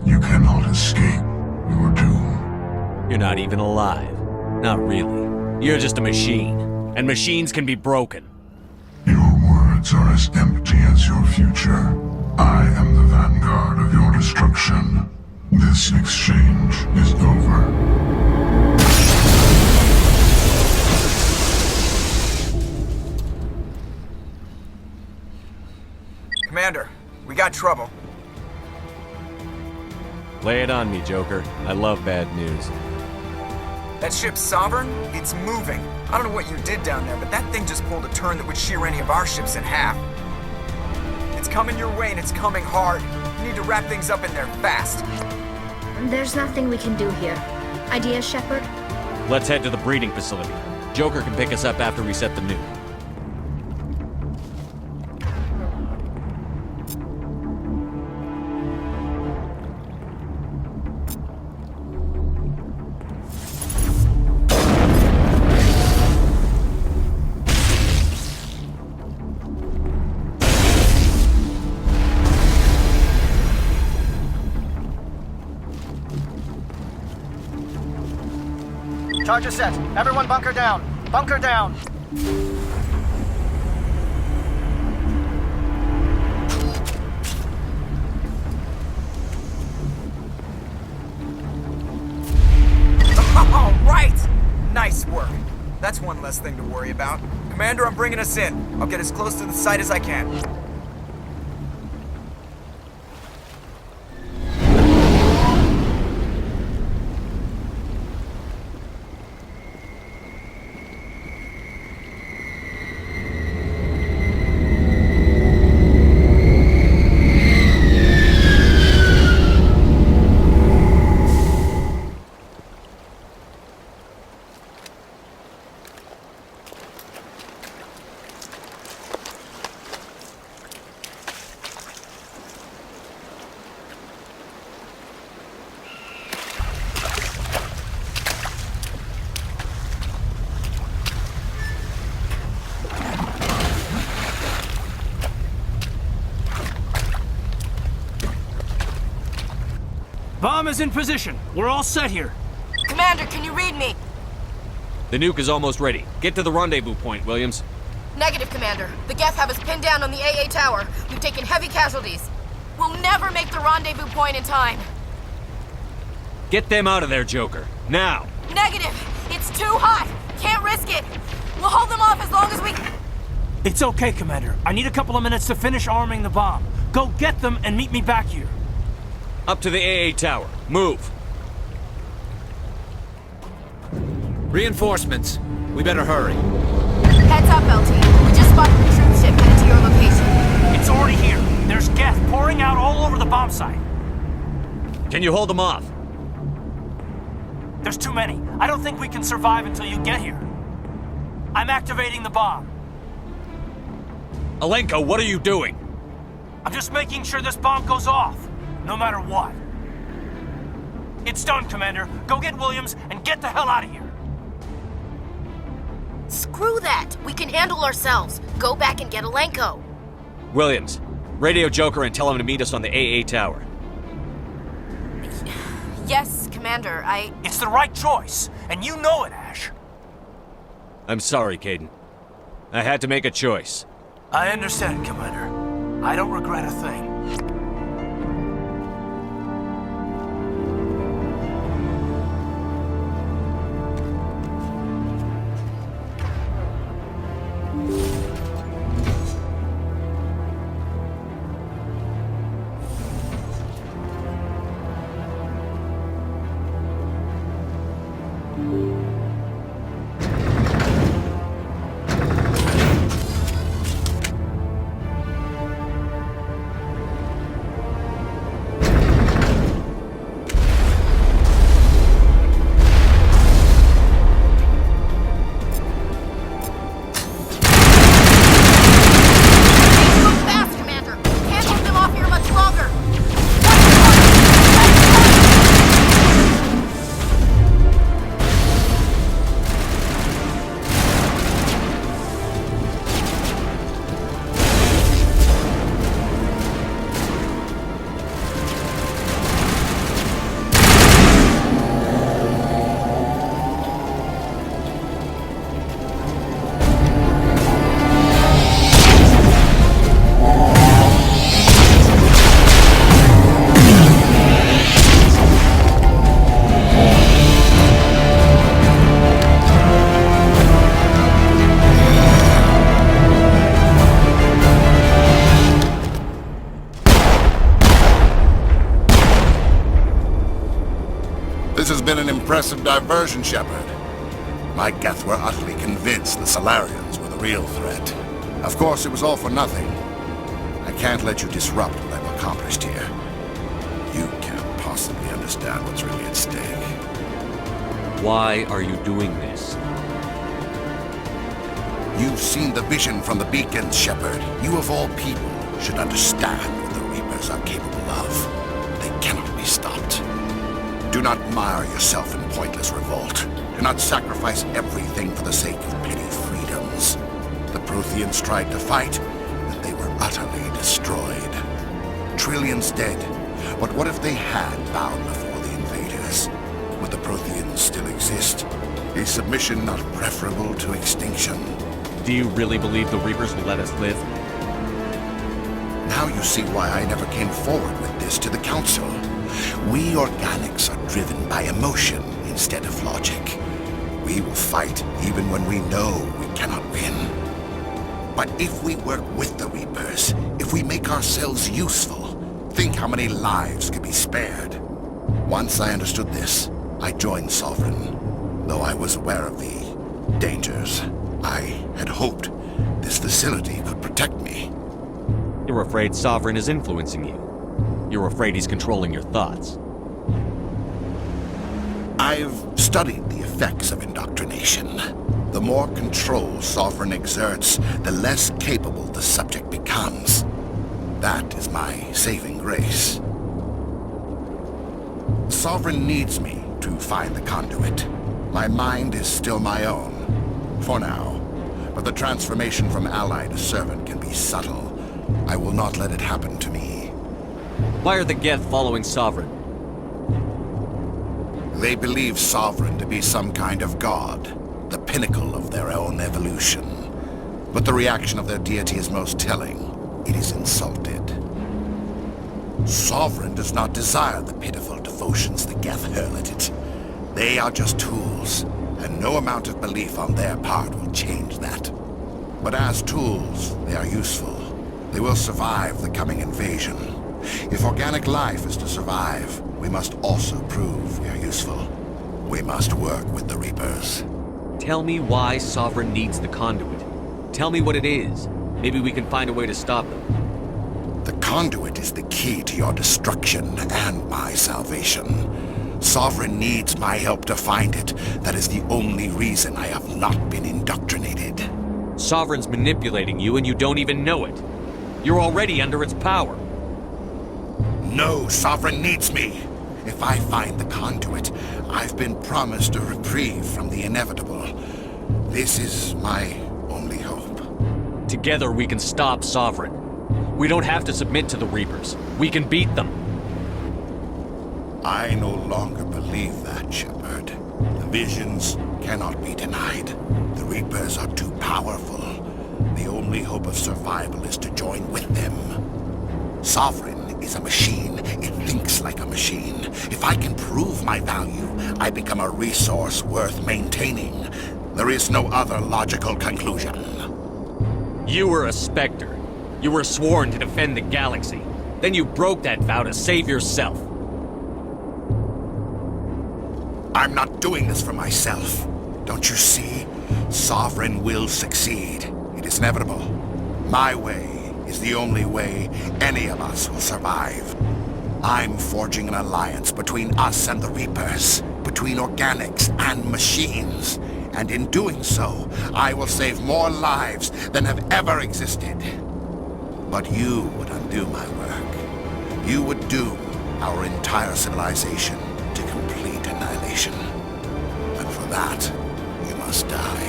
You cannot escape your doom. You're not even alive. Not really. You're just a machine. And machines can be broken. Your words are as empty as your future. I am the vanguard of your destruction. This exchange is over. Commander, we got trouble. Lay it on me, Joker. I love bad news. That ship's Sovereign? It's moving. I don't know what you did down there, but that thing just pulled a turn that would shear any of our ships in half. It's coming your way, and it's coming hard. You need to wrap things up in there fast. There's nothing we can do here. Ideas, Shepard? Let's head to the breeding facility. Joker can pick us up after we set the nuke. Charges set. Everyone bunker down. Bunker down. All right! Nice work. That's one less thing to worry about. Commander, I'm bringing us in. I'll get as close to the site as I can. Bomb is in position. We're all set here. Commander, can you read me? The nuke is almost ready. Get to the rendezvous point, Williams. Negative, Commander. The Geth have us pinned down on the AA tower. We've taken heavy casualties. We'll never make the rendezvous point in time. Get them out of there, Joker. Now! Negative! It's too hot! Can't risk it! We'll hold them off as long as we... It's okay, Commander. I need a couple of minutes to finish arming the bomb. Go get them and meet me back here. Up to the AA tower. Move! Reinforcements. We better hurry. Heads up, LT. We just spotted the troop ship headed to your location. It's already here. There's Geth pouring out all over the bomb site. Can you hold them off? There's too many. I don't think we can survive until you get here. I'm activating the bomb. Alenko, what are you doing? I'm just making sure this bomb goes off, no matter what. It's done, Commander. Go get Williams and get the hell out of here. Screw that! We can handle ourselves. Go back and get Alenko. Williams, radio Joker and tell him to meet us on the AA tower. Yes, Commander, It's the right choice, and you know it, Ash. I'm sorry, Caden. I had to make a choice. I understand, Commander. I don't regret a thing. Impressive diversion, Shepard. My Geth were utterly convinced the Solarians were the real threat. Of course, it was all for nothing. I can't let you disrupt what I've accomplished here. You can't possibly understand what's really at stake. Why are you doing this? You've seen the vision from the beacons, Shepard. You of all people should understand what the Reapers are capable of. They cannot be stopped. Do not mire yourself in pointless revolt. Do not sacrifice everything for the sake of petty freedoms. The Protheans tried to fight, but they were utterly destroyed. Trillions dead. But what if they had bowed before the invaders? Would the Protheans still exist? Is submission not preferable to extinction? Do you really believe the Reapers will let us live? Now you see why I never came forward with this to the Council. We organics are driven by emotion instead of logic. We will fight even when we know we cannot win. But if we work with the Reapers, if we make ourselves useful, think how many lives could be spared. Once I understood this, I joined Sovereign, though I was aware of the dangers. I had hoped this facility could protect me. You're afraid Sovereign is influencing you. You're afraid he's controlling your thoughts. I've studied the effects of indoctrination. The more control Sovereign exerts, the less capable the subject becomes. That is my saving grace. Sovereign needs me to find the conduit. My mind is still my own, for now. But the transformation from ally to servant can be subtle. I will not let it happen to me. Why are the Geth following Sovereign? They believe Sovereign to be some kind of god, the pinnacle of their own evolution. But the reaction of their deity is most telling. It is insulted. Sovereign does not desire the pitiful devotions the Geth hurl at it. They are just tools, and no amount of belief on their part will change that. But as tools, they are useful. They will survive the coming invasion. If organic life is to survive, we must also prove we are useful. We must work with the Reapers. Tell me why Sovereign needs the conduit. Tell me what it is. Maybe we can find a way to stop them. The conduit is the key to your destruction and my salvation. Sovereign needs my help to find it. That is the only reason I have not been indoctrinated. Sovereign's manipulating you and you don't even know it. You're already under its power. No, Sovereign needs me. If I find the conduit, I've been promised a reprieve from the inevitable. This is my only hope. Together we can stop Sovereign. We don't have to submit to the Reapers. We can beat them. I no longer believe that, Shepard. The visions cannot be denied. The Reapers are too powerful. The only hope of survival is to join with them. Sovereign is a machine. It thinks like a machine. If I can prove my value, I become a resource worth maintaining. There is no other logical conclusion. You were a Spectre. You were sworn to defend the galaxy. Then you broke that vow to save yourself. I'm not doing this for myself. Don't you see? Sovereign will succeed. It is inevitable. My way is the only way any of us will survive. I'm forging an alliance between us and the Reapers, between organics and machines. And in doing so, I will save more lives than have ever existed. But you would undo my work. You would doom our entire civilization to complete annihilation. And for that, you must die.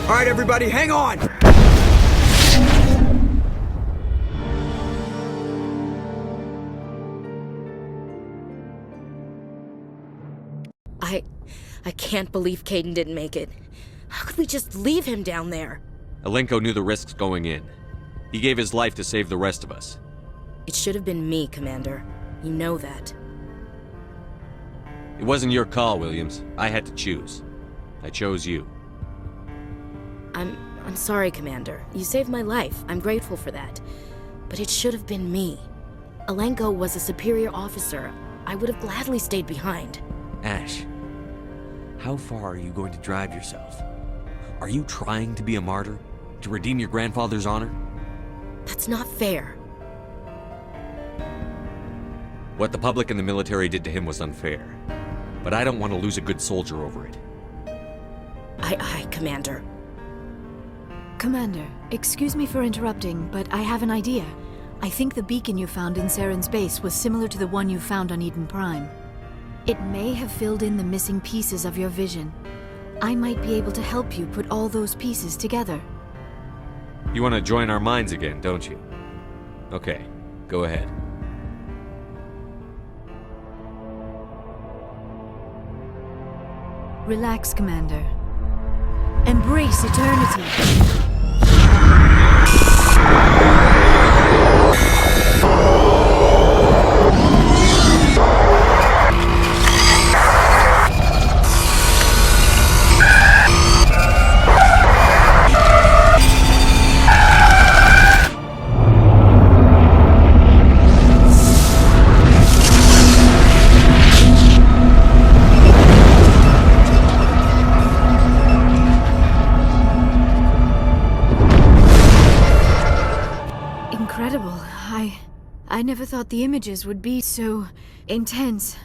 All right, everybody, hang on! I can't believe Caden didn't make it. How could we just leave him down there? Alenko knew the risks going in. He gave his life to save the rest of us. It should have been me, Commander. You know that. It wasn't your call, Williams. I had to choose. I chose you. I'm sorry, Commander. You saved my life. I'm grateful for that. But it should have been me. Alenko was a superior officer. I would have gladly stayed behind. Ash, how far are you going to drive yourself? Are you trying to be a martyr? To redeem your grandfather's honor? That's not fair. What the public and the military did to him was unfair. But I don't want to lose a good soldier over it. Aye, Commander. Commander, excuse me for interrupting, but I have an idea. I think the beacon you found in Saren's base was similar to the one you found on Eden Prime. It may have filled in the missing pieces of your vision. I might be able to help you put all those pieces together. You want to join our minds again, don't you? Okay, go ahead. Relax, Commander. Embrace eternity. I never thought the images would be so intense.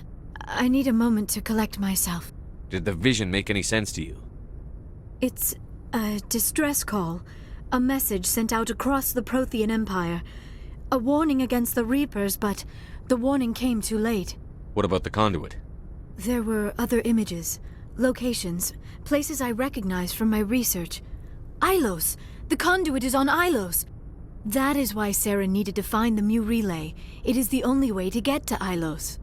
I need a moment to collect myself. Did the vision make any sense to you? It's a distress call. A message sent out across the Prothean Empire. A warning against the Reapers, but the warning came too late. What about the conduit? There were other images, locations, places I recognized from my research. Ilos! The conduit is on Ilos! That is why Saren needed to find the Mu relay. It is the only way to get to Ilos.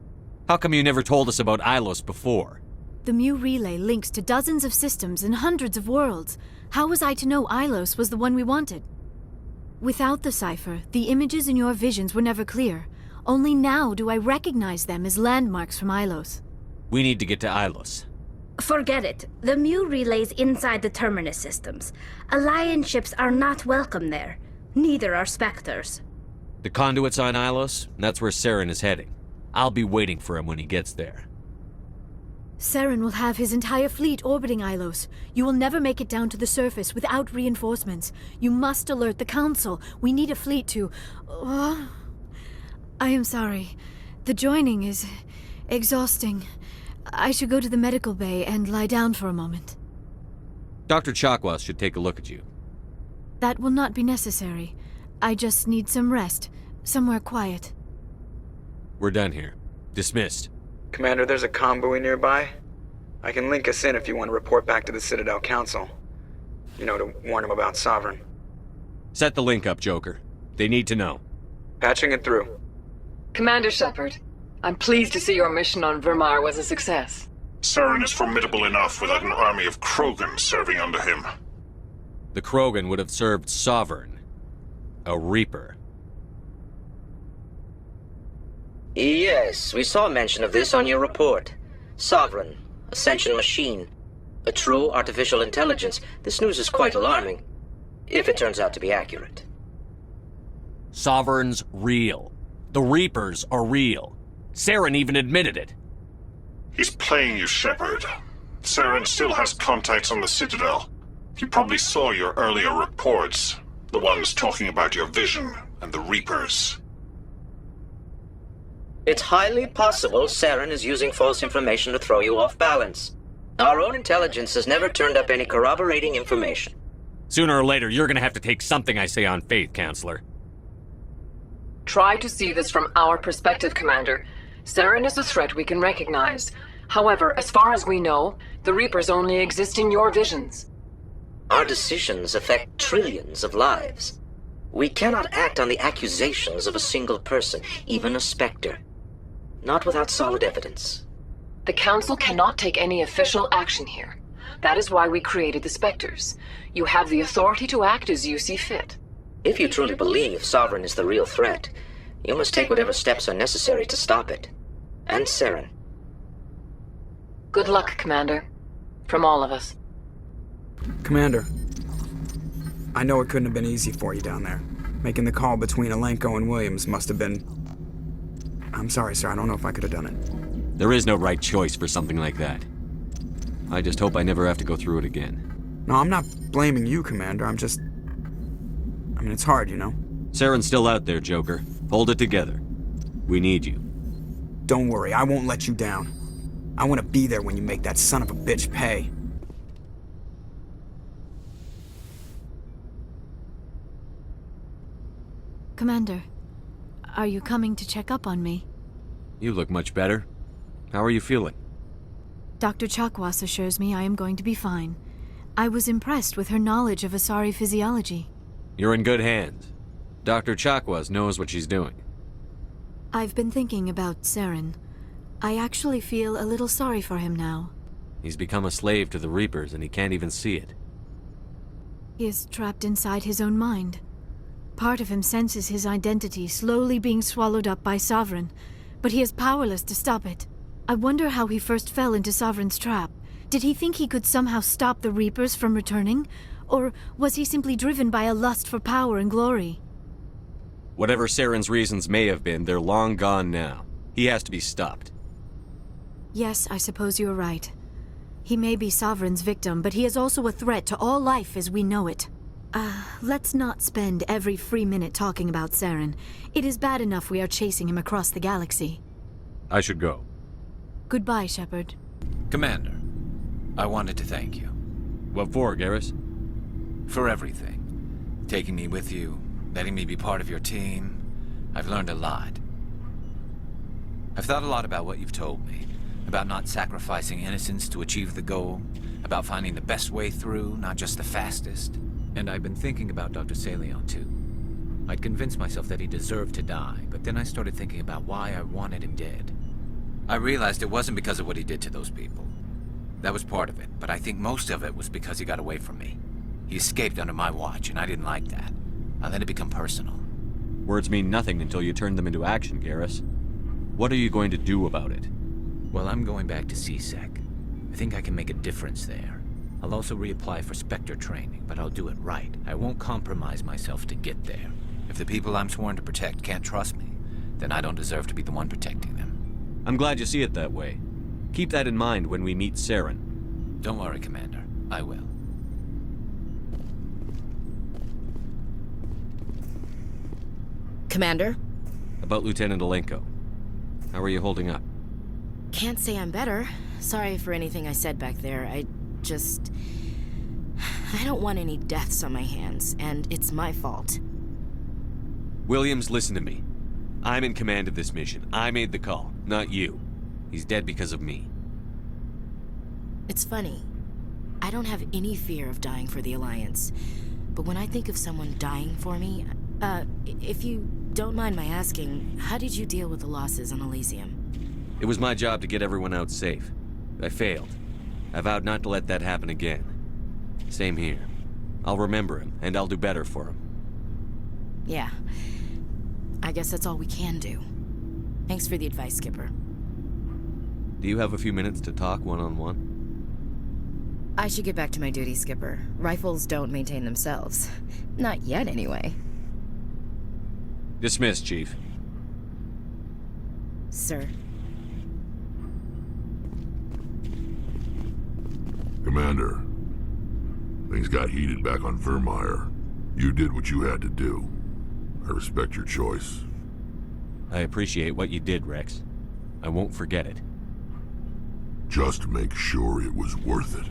How come you never told us about Ilos before? The Mu relay links to dozens of systems and hundreds of worlds. How was I to know Ilos was the one we wanted? Without the cipher, the images in your visions were never clear. Only now do I recognize them as landmarks from Ilos. We need to get to Ilos. Forget it. The Mu relay's inside the Terminus systems. Alliance ships are not welcome there. Neither are Spectres. The conduit's on Ilos, and that's where Saren is heading. I'll be waiting for him when he gets there. Saren will have his entire fleet orbiting Ilos. You will never make it down to the surface without reinforcements. You must alert the Council. We need a fleet to... I am sorry. The joining is exhausting. I should go to the medical bay and lie down for a moment. Dr. Chakwas should take a look at you. That will not be necessary. I just need some rest. Somewhere quiet. We're done here. Dismissed. Commander, there's a convoy nearby. I can link us in if you want to report back to the Citadel Council. You know, to warn them about Sovereign. Set the link up, Joker. They need to know. Patching it through. Commander Shepard, I'm pleased to see your mission on Vermar was a success. Saren is formidable enough without an army of Krogan serving under him. The Krogan would have served Sovereign. A Reaper. Yes, we saw mention of this on your report. Sovereign, Ascension machine, a true artificial intelligence. This news is quite alarming, if it turns out to be accurate. Sovereign's real. The Reapers are real. Saren even admitted it. He's playing you, Shepard. Saren still has contacts on the Citadel. He probably saw your earlier reports, the ones talking about your vision and the Reapers. It's highly possible Saren is using false information to throw you off balance. Our own intelligence has never turned up any corroborating information. Sooner or later, you're gonna have to take something I say on faith, Counselor. Try to see this from our perspective, Commander. Saren is a threat we can recognize. However, as far as we know, the Reapers only exist in your visions. Our decisions affect trillions of lives. We cannot act on the accusations of a single person, even a Spectre. Not without solid evidence. The Council cannot take any official action here. That is why we created the Spectres. You have the authority to act as you see fit. If you truly believe Sovereign is the real threat, you must take whatever steps are necessary to stop it. And Saren. Good luck, Commander. From all of us. Commander, I know it couldn't have been easy for you down there. Making the call between Alenko and Williams must have been... I'm sorry, sir. I don't know if I could have done it. There is no right choice for something like that. I just hope I never have to go through it again. No, I'm not blaming you, Commander. I'm just... I mean, it's hard, you know? Saren's still out there, Joker. Hold it together. We need you. Don't worry, I won't let you down. I want to be there when you make that son of a bitch pay. Commander, are you coming to check up on me? You look much better. How are you feeling? Dr. Chakwas assures me I am going to be fine. I was impressed with her knowledge of Asari physiology. You're in good hands. Dr. Chakwas knows what she's doing. I've been thinking about Saren. I actually feel a little sorry for him now. He's become a slave to the Reapers and he can't even see it. He is trapped inside his own mind. Part of him senses his identity slowly being swallowed up by Sovereign, but he is powerless to stop it. I wonder how he first fell into Sovereign's trap. Did he think he could somehow stop the Reapers from returning? Or was he simply driven by a lust for power and glory? Whatever Saren's reasons may have been, they're long gone now. He has to be stopped. Yes, I suppose you're right. He may be Sovereign's victim, but he is also a threat to all life as we know it. Let's not spend every free minute talking about Saren. It is bad enough we are chasing him across the galaxy. I should go. Goodbye, Shepard. Commander, I wanted to thank you. What for, Garrus? For everything. Taking me with you, letting me be part of your team. I've learned a lot. I've thought a lot about what you've told me. About not sacrificing innocence to achieve the goal. About finding the best way through, not just the fastest. And I've been thinking about Dr. Saleon, too. I'd convinced myself that he deserved to die, but then I started thinking about why I wanted him dead. I realized it wasn't because of what he did to those people. That was part of it, but I think most of it was because he got away from me. He escaped under my watch, and I didn't like that. I let it become personal. Words mean nothing until you turn them into action, Garrus. What are you going to do about it? Well, I'm going back to C-Sec. I think I can make a difference there. I'll also reapply for Spectre training, but I'll do it right. I won't compromise myself to get there. If the people I'm sworn to protect can't trust me, then I don't deserve to be the one protecting them. I'm glad you see it that way. Keep that in mind when we meet Saren. Don't worry, Commander. I will. Commander? About Lieutenant Alenko. How are you holding up? Can't say I'm better. Sorry for anything I said back there. I don't want any deaths on my hands, and it's my fault. Williams, listen to me. I'm in command of this mission. I made the call, not you. He's dead because of me. It's funny. I don't have any fear of dying for the Alliance. But when I think of someone dying for me, if you don't mind my asking, how did you deal with the losses on Elysium? It was my job to get everyone out safe. I failed. I vowed not to let that happen again. Same here. I'll remember him, and I'll do better for him. Yeah. I guess that's all we can do. Thanks for the advice, Skipper. Do you have a few minutes to talk one-on-one? I should get back to my duty, Skipper. Rifles don't maintain themselves. Not yet, anyway. Dismissed, Chief. Sir. Commander, things got heated back on Vermeer. You did what you had to do. I respect your choice. I appreciate what you did, Rex. I won't forget it. Just make sure it was worth it.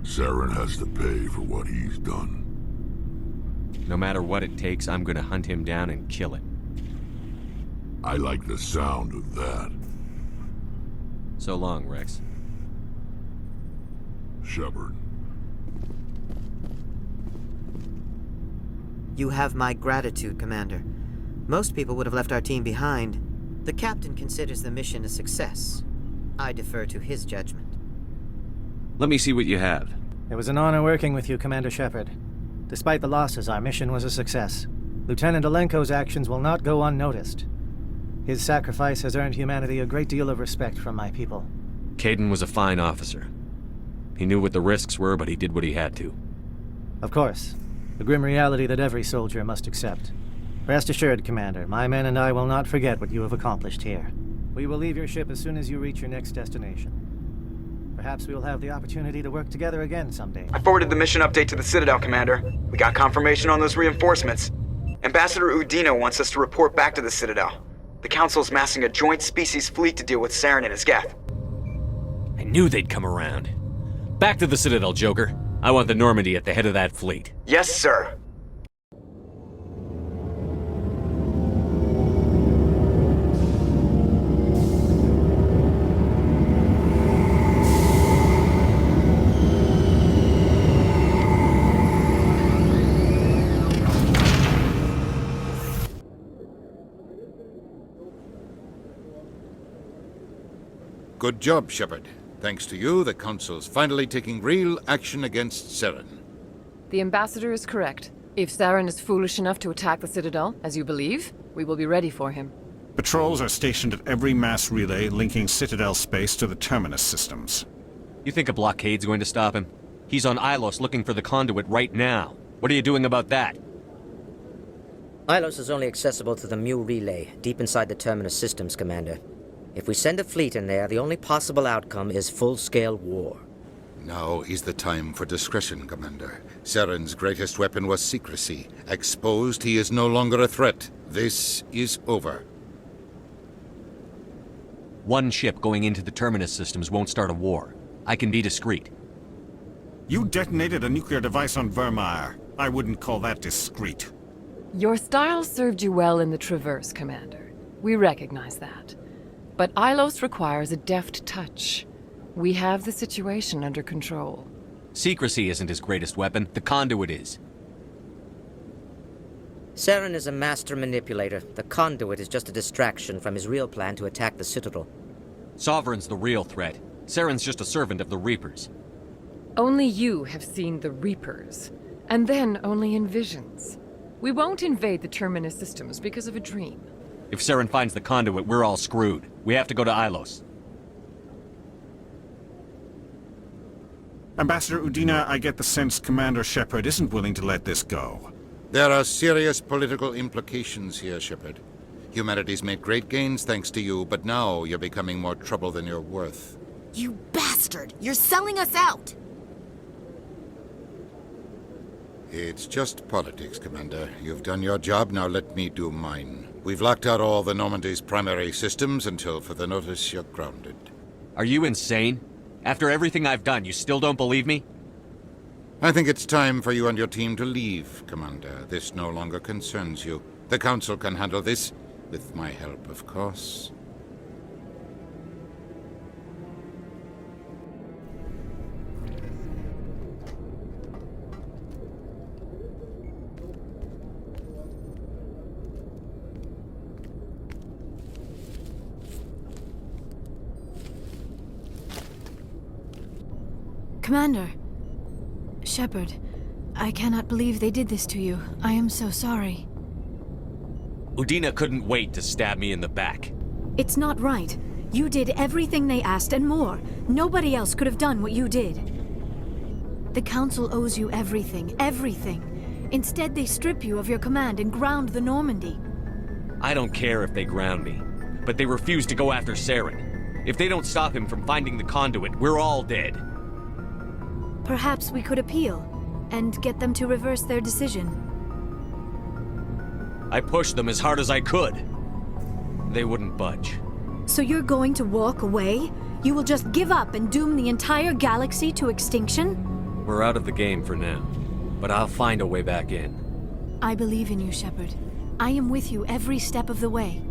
Saren has to pay for what he's done. No matter what it takes, I'm gonna hunt him down and kill him. I like the sound of that. So long, Rex. Shepard. You have my gratitude, Commander. Most people would have left our team behind. The captain considers the mission a success. I defer to his judgment. Let me see what you have. It was an honor working with you, Commander Shepard. Despite the losses, our mission was a success. Lieutenant Alenko's actions will not go unnoticed. His sacrifice has earned humanity a great deal of respect from my people. Caden was a fine officer. He knew what the risks were, but he did what he had to. Of course. The grim reality that every soldier must accept. Rest assured, Commander, my men and I will not forget what you have accomplished here. We will leave your ship as soon as you reach your next destination. Perhaps we will have the opportunity to work together again someday. I forwarded the mission update to the Citadel, Commander. We got confirmation on those reinforcements. Ambassador Udino wants us to report back to the Citadel. The Council's massing a joint species fleet to deal with Saren and his Geth. I knew they'd come around. Back to the Citadel, Joker. I want the Normandy at the head of that fleet. Yes, sir. Good job, Shepard. Thanks to you, the Council's finally taking real action against Saren. The Ambassador is correct. If Saren is foolish enough to attack the Citadel, as you believe, we will be ready for him. Patrols are stationed at every mass relay linking Citadel space to the Terminus systems. You think a blockade's going to stop him? He's on Ilos looking for the conduit right now. What are you doing about that? Ilos is only accessible to the Mu relay, deep inside the Terminus systems, Commander. If we send a fleet in there, the only possible outcome is full-scale war. Now is the time for discretion, Commander. Saren's greatest weapon was secrecy. Exposed, he is no longer a threat. This is over. One ship going into the terminus systems won't start a war. I can be discreet. You detonated a nuclear device on Vermeer. I wouldn't call that discreet. Your style served you well in the Traverse, Commander. We recognize that. But Ilos requires a deft touch. We have the situation under control. Secrecy isn't his greatest weapon. The conduit is. Saren is a master manipulator. The conduit is just a distraction from his real plan to attack the Citadel. Sovereign's the real threat. Saren's just a servant of the Reapers. Only you have seen the Reapers. And then only in visions. We won't invade the Terminus systems because of a dream. If Saren finds the conduit, we're all screwed. We have to go to Ilos. Ambassador Udina, I get the sense Commander Shepard isn't willing to let this go. There are serious political implications here, Shepard. Humanity's made great gains thanks to you, but now you're becoming more trouble than you're worth. You bastard! You're selling us out! It's just politics, Commander. You've done your job, now let me do mine. We've locked out all the Normandy's primary systems until further notice you're grounded. Are you insane? After everything I've done, you still don't believe me? I think it's time for you and your team to leave, Commander. This no longer concerns you. The Council can handle this, with my help, of course. Commander. Shepard, I cannot believe they did this to you. I am so sorry. Udina couldn't wait to stab me in the back. It's not right. You did everything they asked and more. Nobody else could have done what you did. The Council owes you everything, everything. Instead, they strip you of your command and ground the Normandy. I don't care if they ground me, but they refuse to go after Saren. If they don't stop him from finding the conduit, we're all dead. Perhaps we could appeal, and get them to reverse their decision. I pushed them as hard as I could. They wouldn't budge. So you're going to walk away? You will just give up and doom the entire galaxy to extinction? We're out of the game for now, but I'll find a way back in. I believe in you, Shepard. I am with you every step of the way.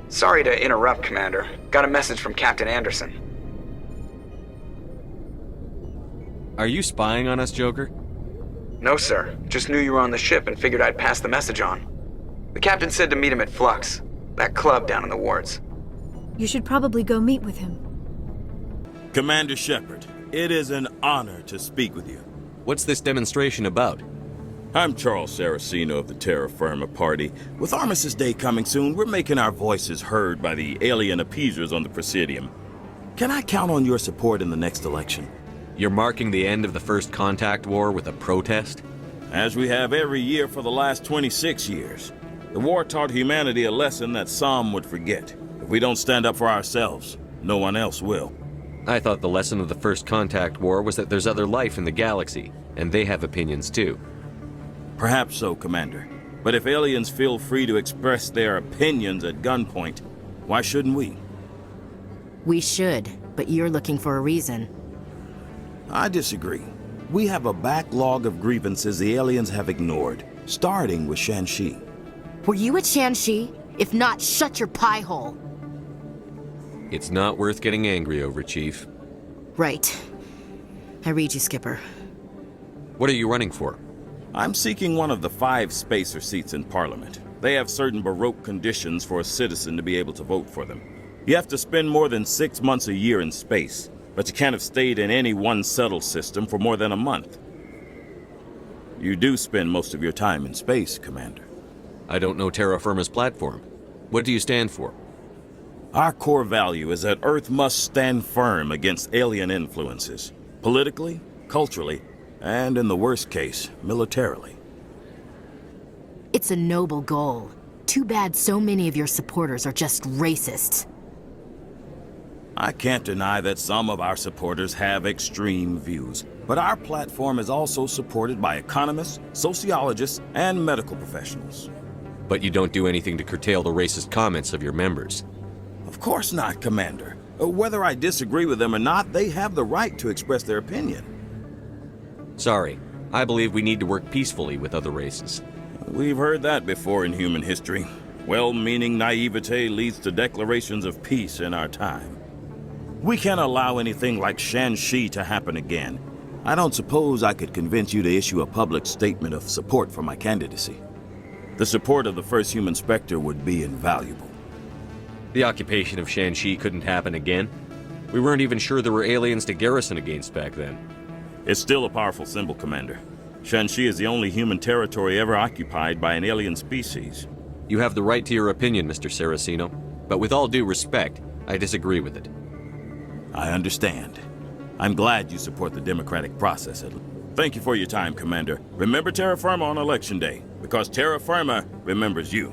Sorry to interrupt, Commander. Got a message from Captain Anderson. Are you spying on us, Joker? No, sir. Just knew you were on the ship and figured I'd pass the message on. The captain said to meet him at Flux, that club down in the wards. You should probably go meet with him. Commander Shepard, it is an honor to speak with you. What's this demonstration about? I'm Charles Saraceno of the Terra Firma Party. With Armistice Day coming soon, we're making our voices heard by the alien appeasers on the Presidium. Can I count on your support in the next election? You're marking the end of the First Contact War with a protest? As we have every year for the last 26 years. The war taught humanity a lesson that some would forget. If we don't stand up for ourselves, no one else will. I thought the lesson of the First Contact War was that there's other life in the galaxy, and they have opinions too. Perhaps so, Commander. But if aliens feel free to express their opinions at gunpoint, why shouldn't we? We should, but you're looking for a reason. I disagree. We have a backlog of grievances the aliens have ignored, starting with Shanxi. Were you at Shanxi? If not, shut your pie hole. It's not worth getting angry over, Chief. Right. I read you, Skipper. What are you running for? I'm seeking one of the 5 spacer seats in Parliament. They have certain Baroque conditions for a citizen to be able to vote for them. You have to spend more than 6 months a year in space, but you can't have stayed in any one settled system for more than a month. You do spend most of your time in space, Commander. I don't know Terra Firma's platform. What do you stand for? Our core value is that Earth must stand firm against alien influences, politically, culturally, and in the worst case, militarily. It's a noble goal. Too bad so many of your supporters are just racists. I can't deny that some of our supporters have extreme views, but our platform is also supported by economists, sociologists, and medical professionals. But you don't do anything to curtail the racist comments of your members. Of course not, Commander. Whether I disagree with them or not, they have the right to express their opinion. Sorry, I believe we need to work peacefully with other races. We've heard that before in human history. Well-meaning naivete leads to declarations of peace in our time. We can't allow anything like Shanxi to happen again. I don't suppose I could convince you to issue a public statement of support for my candidacy. The support of the first human Spectre would be invaluable. The occupation of Shanxi couldn't happen again. We weren't even sure there were aliens to garrison against back then. It's still a powerful symbol, Commander. Shanxi is the only human territory ever occupied by an alien species. You have the right to your opinion, Mr. Saraceno, but with all due respect, I disagree with it. I understand. I'm glad you support the democratic process. Thank you for your time, Commander. Remember Terra Firma on Election Day, because Terra Firma remembers you.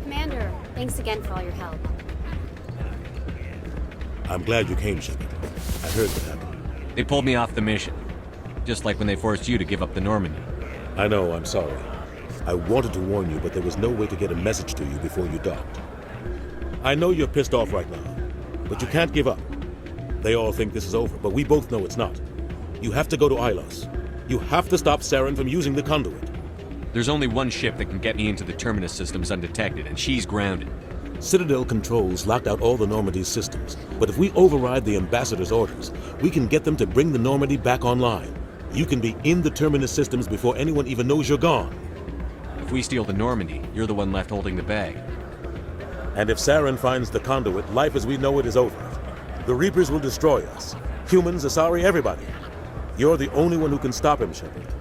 Commander, thanks again for all your help. I'm glad you came, Shepard. I heard what happened. They pulled me off the mission. Just like when they forced you to give up the Normandy. I know, I'm sorry. I wanted to warn you, but there was no way to get a message to you before you docked. I know you're pissed off right now, but you can't give up. They all think this is over, but we both know it's not. You have to go to Ilos. You have to stop Saren from using the conduit. There's only one ship that can get me into the terminus systems undetected, and she's grounded. Citadel controls locked out all the Normandy's systems, but if we override the ambassador's orders, we can get them to bring the Normandy back online. You can be in the terminus systems before anyone even knows you're gone. If we steal the Normandy, you're the one left holding the bag. And if Saren finds the conduit, life as we know it is over. The Reapers will destroy us. Humans, Asari, everybody. You're the only one who can stop him, Shepard.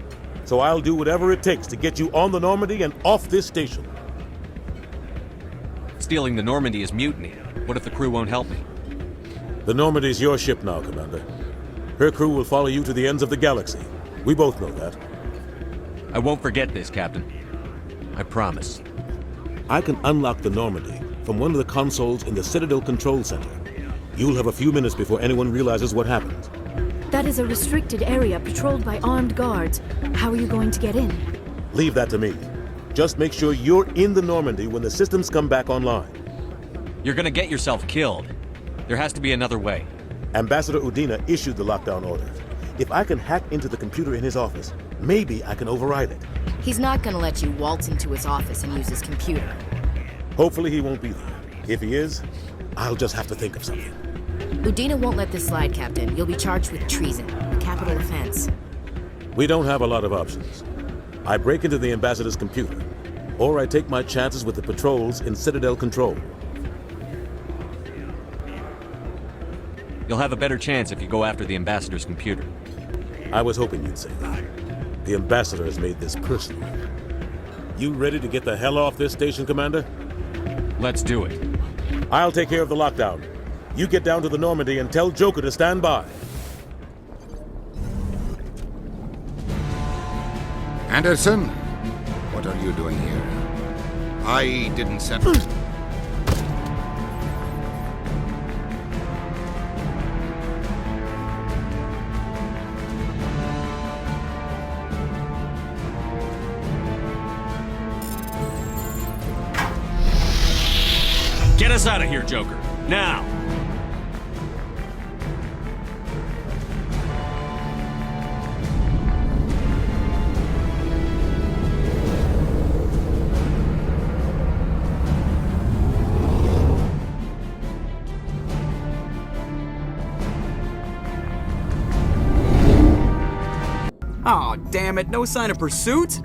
So I'll do whatever it takes to get you on the Normandy and off this station. Stealing the Normandy is mutiny. What if the crew won't help me? The Normandy's your ship now, Commander. Her crew will follow you to the ends of the galaxy. We both know that. I won't forget this, Captain. I promise. I can unlock the Normandy from one of the consoles in the Citadel Control Center. You'll have a few minutes before anyone realizes what happened. That is a restricted area patrolled by armed guards. How are you going to get in? Leave that to me. Just make sure you're in the Normandy when the systems come back online. You're gonna get yourself killed. There has to be another way. Ambassador Udina issued the lockdown order. If I can hack into the computer in his office, maybe I can override it. He's not gonna let you waltz into his office and use his computer. Hopefully he won't be there. If he is, I'll just have to think of something. Udina won't let this slide, Captain. You'll be charged with treason, a capital offense. We don't have a lot of options. I break into the ambassador's computer, or I take my chances with the patrols in Citadel Control. You'll have a better chance if you go after the ambassador's computer. I was hoping you'd say that. The ambassador has made this personal. You ready to get the hell off this station, Commander? Let's do it. I'll take care of the lockdown. You get down to the Normandy and tell Joker to stand by. Anderson, what are you doing here? I didn't send... Get us out of here, Joker. Now! Aw, damn it, no sign of pursuit?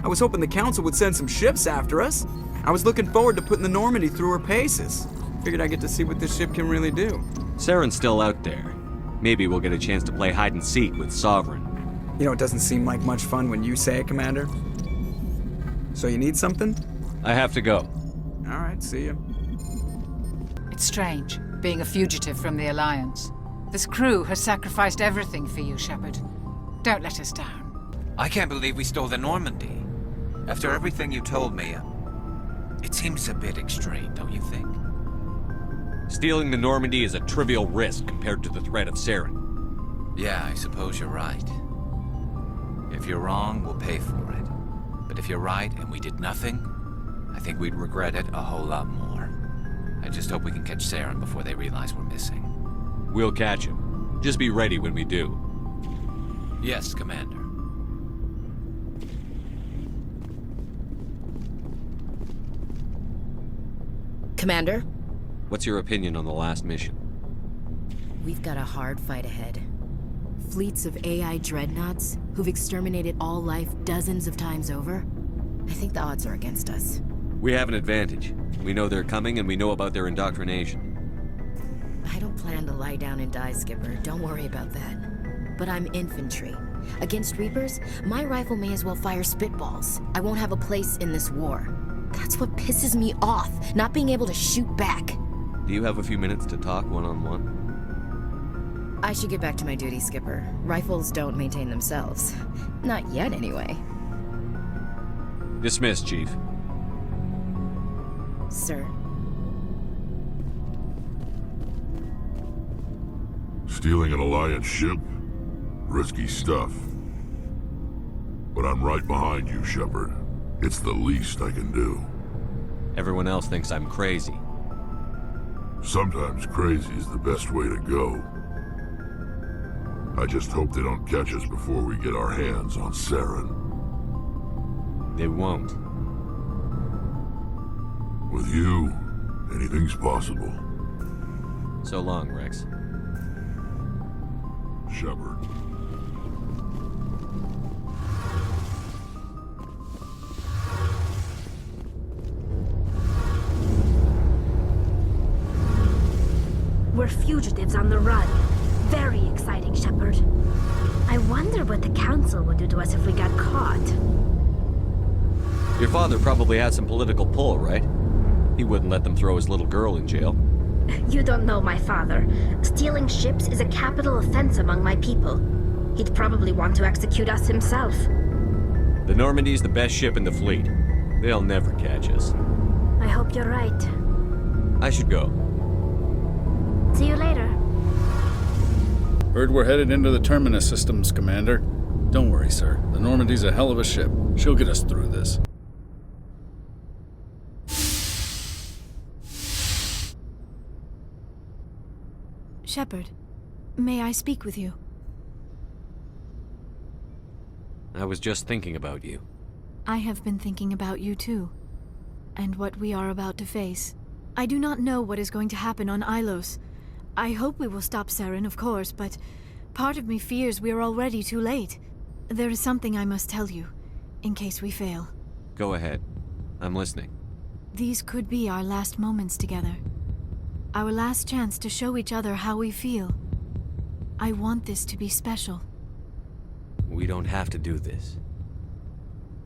I was hoping the Council would send some ships after us. I was looking forward to putting the Normandy through her paces. Figured I'd get to see what this ship can really do. Saren's still out there. Maybe we'll get a chance to play hide and seek with Sovereign. You know, it doesn't seem like much fun when you say it, Commander. So you need something? I have to go. All right, see you. It's strange, being a fugitive from the Alliance. This crew has sacrificed everything for you, Shepard. Don't let us down. I can't believe we stole the Normandy. After everything you told me, it seems a bit extreme, don't you think? Stealing the Normandy is a trivial risk compared to the threat of Saren. Yeah, I suppose you're right. If you're wrong, we'll pay for it. But if you're right and we did nothing, I think we'd regret it a whole lot more. I just hope we can catch Saren before they realize we're missing. We'll catch him. Just be ready when we do. Yes, Commander. Commander? What's your opinion on the last mission? We've got a hard fight ahead. Fleets of AI dreadnoughts who've exterminated all life dozens of times over. I think the odds are against us. We have an advantage. We know they're coming and we know about their indoctrination. I don't plan to lie down and die, Skipper. Don't worry about that. But I'm infantry. Against Reapers, my rifle may as well fire spitballs. I won't have a place in this war. That's what pisses me off, not being able to shoot back. Do you have a few minutes to talk one-on-one? I should get back to my duty, Skipper. Rifles don't maintain themselves. Not yet, anyway. Dismissed, Chief. Sir. Stealing an Alliance ship? Risky stuff. But I'm right behind you, Shepard. It's the least I can do. Everyone else thinks I'm crazy. Sometimes crazy is the best way to go. I just hope they don't catch us before we get our hands on Saren. They won't. With you, anything's possible. So long, Rex. Shepard. We're fugitives on the run. Very exciting, Shepard. I wonder what the Council would do to us if we got caught. Your father probably had some political pull, right? He wouldn't let them throw his little girl in jail. You don't know my father. Stealing ships is a capital offense among my people. He'd probably want to execute us himself. The Normandy's the best ship in the fleet. They'll never catch us. I hope you're right. I should go. See you later. Heard we're headed into the Terminus systems, Commander. Don't worry, sir. The Normandy's a hell of a ship. She'll get us through this. Shepard, may I speak with you? I was just thinking about you. I have been thinking about you too, and what we are about to face. I do not know what is going to happen on Ilos. I hope we will stop Saren, of course, but part of me fears we are already too late. There is something I must tell you, in case we fail. Go ahead. I'm listening. These could be our last moments together. Our last chance to show each other how we feel. I want this to be special. We don't have to do this.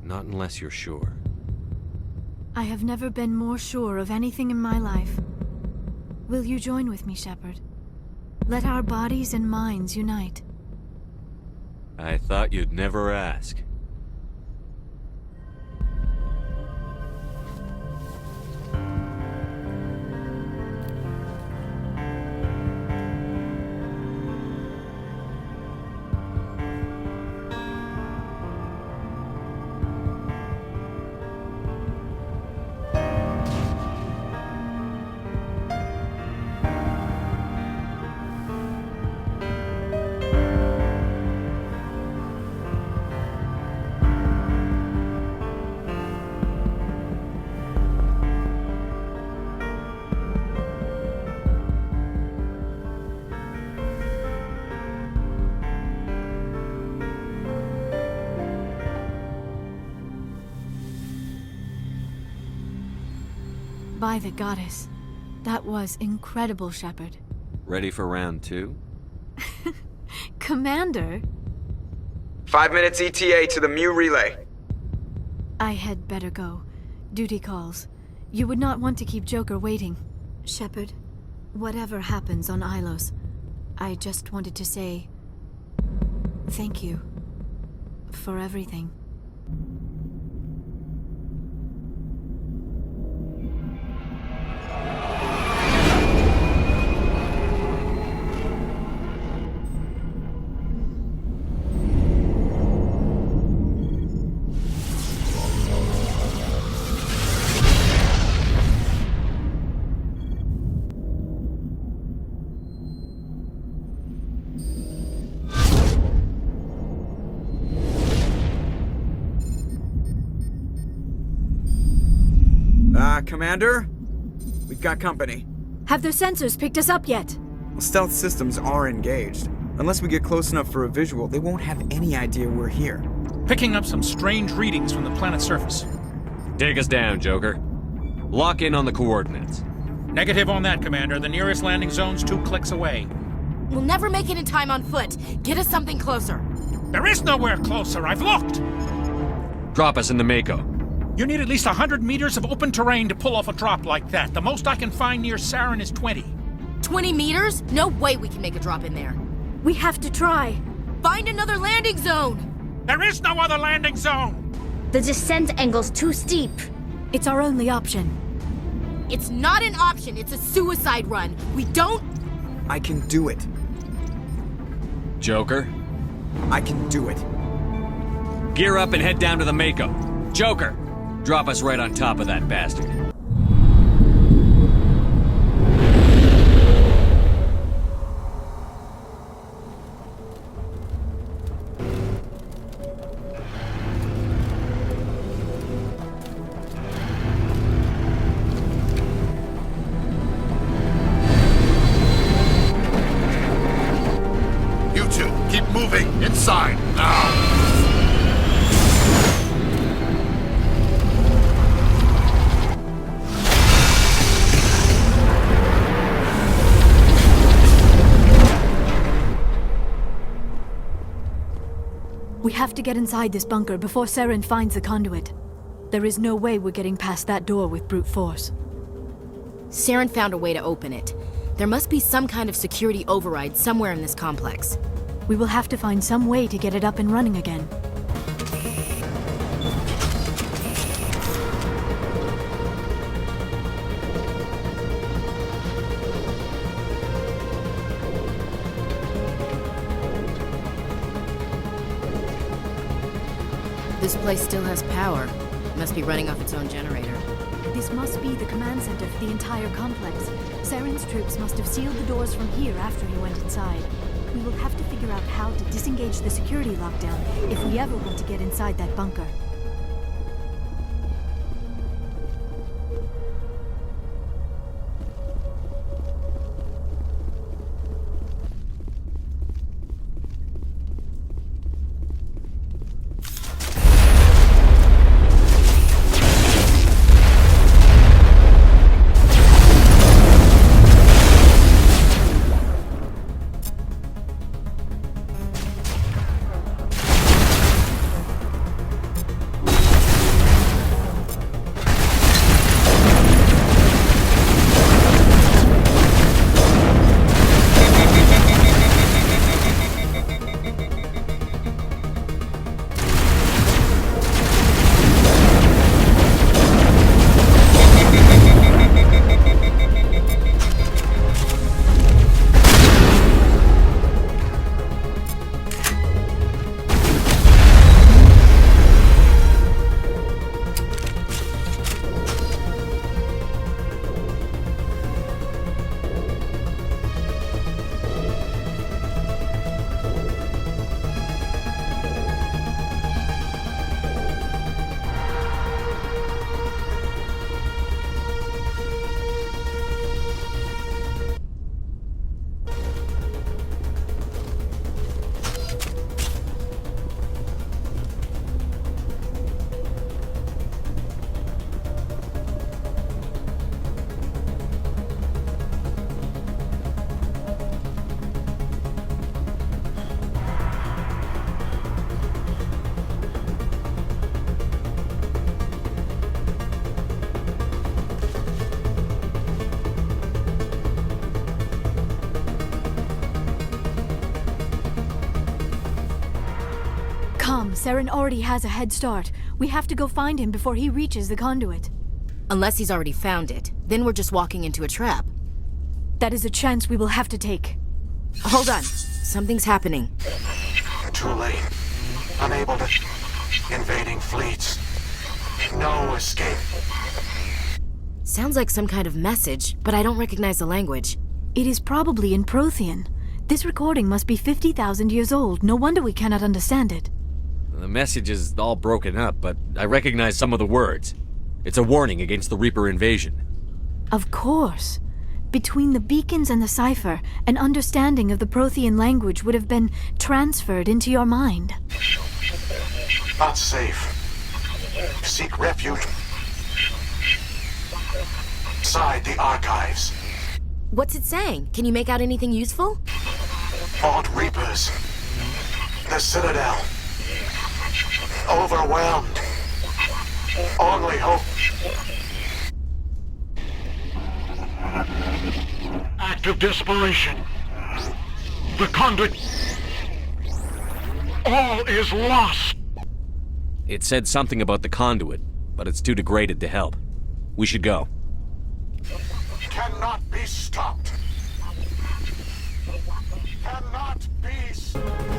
Not unless you're sure. I have never been more sure of anything in my life. Will you join with me, Shepard? Let our bodies and minds unite. I thought you'd never ask. By the goddess. That was incredible, Shepard. Ready for round two? Commander? 5 minutes ETA to the Mu relay. I had better go. Duty calls. You would not want to keep Joker waiting. Shepard, whatever happens on Ilos, I just wanted to say thank you for everything. Commander? We've got company. Have their sensors picked us up yet? Well, stealth systems are engaged. Unless we get close enough for a visual, they won't have any idea we're here. Picking up some strange readings from the planet's surface. Take us down, Joker. Lock in on the coordinates. Negative on that, Commander. The nearest landing zone's 2 clicks away. We'll never make it in time on foot. Get us something closer. There is nowhere closer. I've looked. Drop us in the Mako. You need at least 100 meters of open terrain to pull off a drop like that. The most I can find near Saren is 20. 20 meters? No way we can make a drop in there. We have to try. Find another landing zone! There is no other landing zone! The descent angle's too steep. It's our only option. It's not an option, it's a suicide run. We don't... I can do it. Joker? I can do it. Gear up and head down to the Mako. Joker! Drop us right on top of that bastard. You two, keep moving inside now. We have to get inside this bunker before Saren finds the conduit. There is no way we're getting past that door with brute force. Saren found a way to open it. There must be some kind of security override somewhere in this complex. We will have to find some way to get it up and running again. This place still has power. It must be running off its own generator. This must be the command center for the entire complex. Saren's troops must have sealed the doors from here after he went inside. We will have to figure out how to disengage the security lockdown if we ever want to get inside that bunker. Saren already has a head start. We have to go find him before he reaches the conduit. Unless he's already found it. Then we're just walking into a trap. That is a chance we will have to take. Hold on. Something's happening. Too late. Unable to... Invading fleets. No escape. Sounds like some kind of message, but I don't recognize the language. It is probably in Prothean. This recording must be 50,000 years old. No wonder we cannot understand it. The message is all broken up, but I recognize some of the words. It's a warning against the Reaper invasion. Of course. Between the beacons and the cipher, an understanding of the Prothean language would have been transferred into your mind. Not safe. Seek refuge. Inside the archives. What's it saying? Can you make out anything useful? Fought Reapers. The Citadel. Overwhelmed. Only hope. Act of desperation. The conduit. All is lost. It said something about the conduit, but it's too degraded to help. We should go. Cannot be stopped. Cannot be stopped.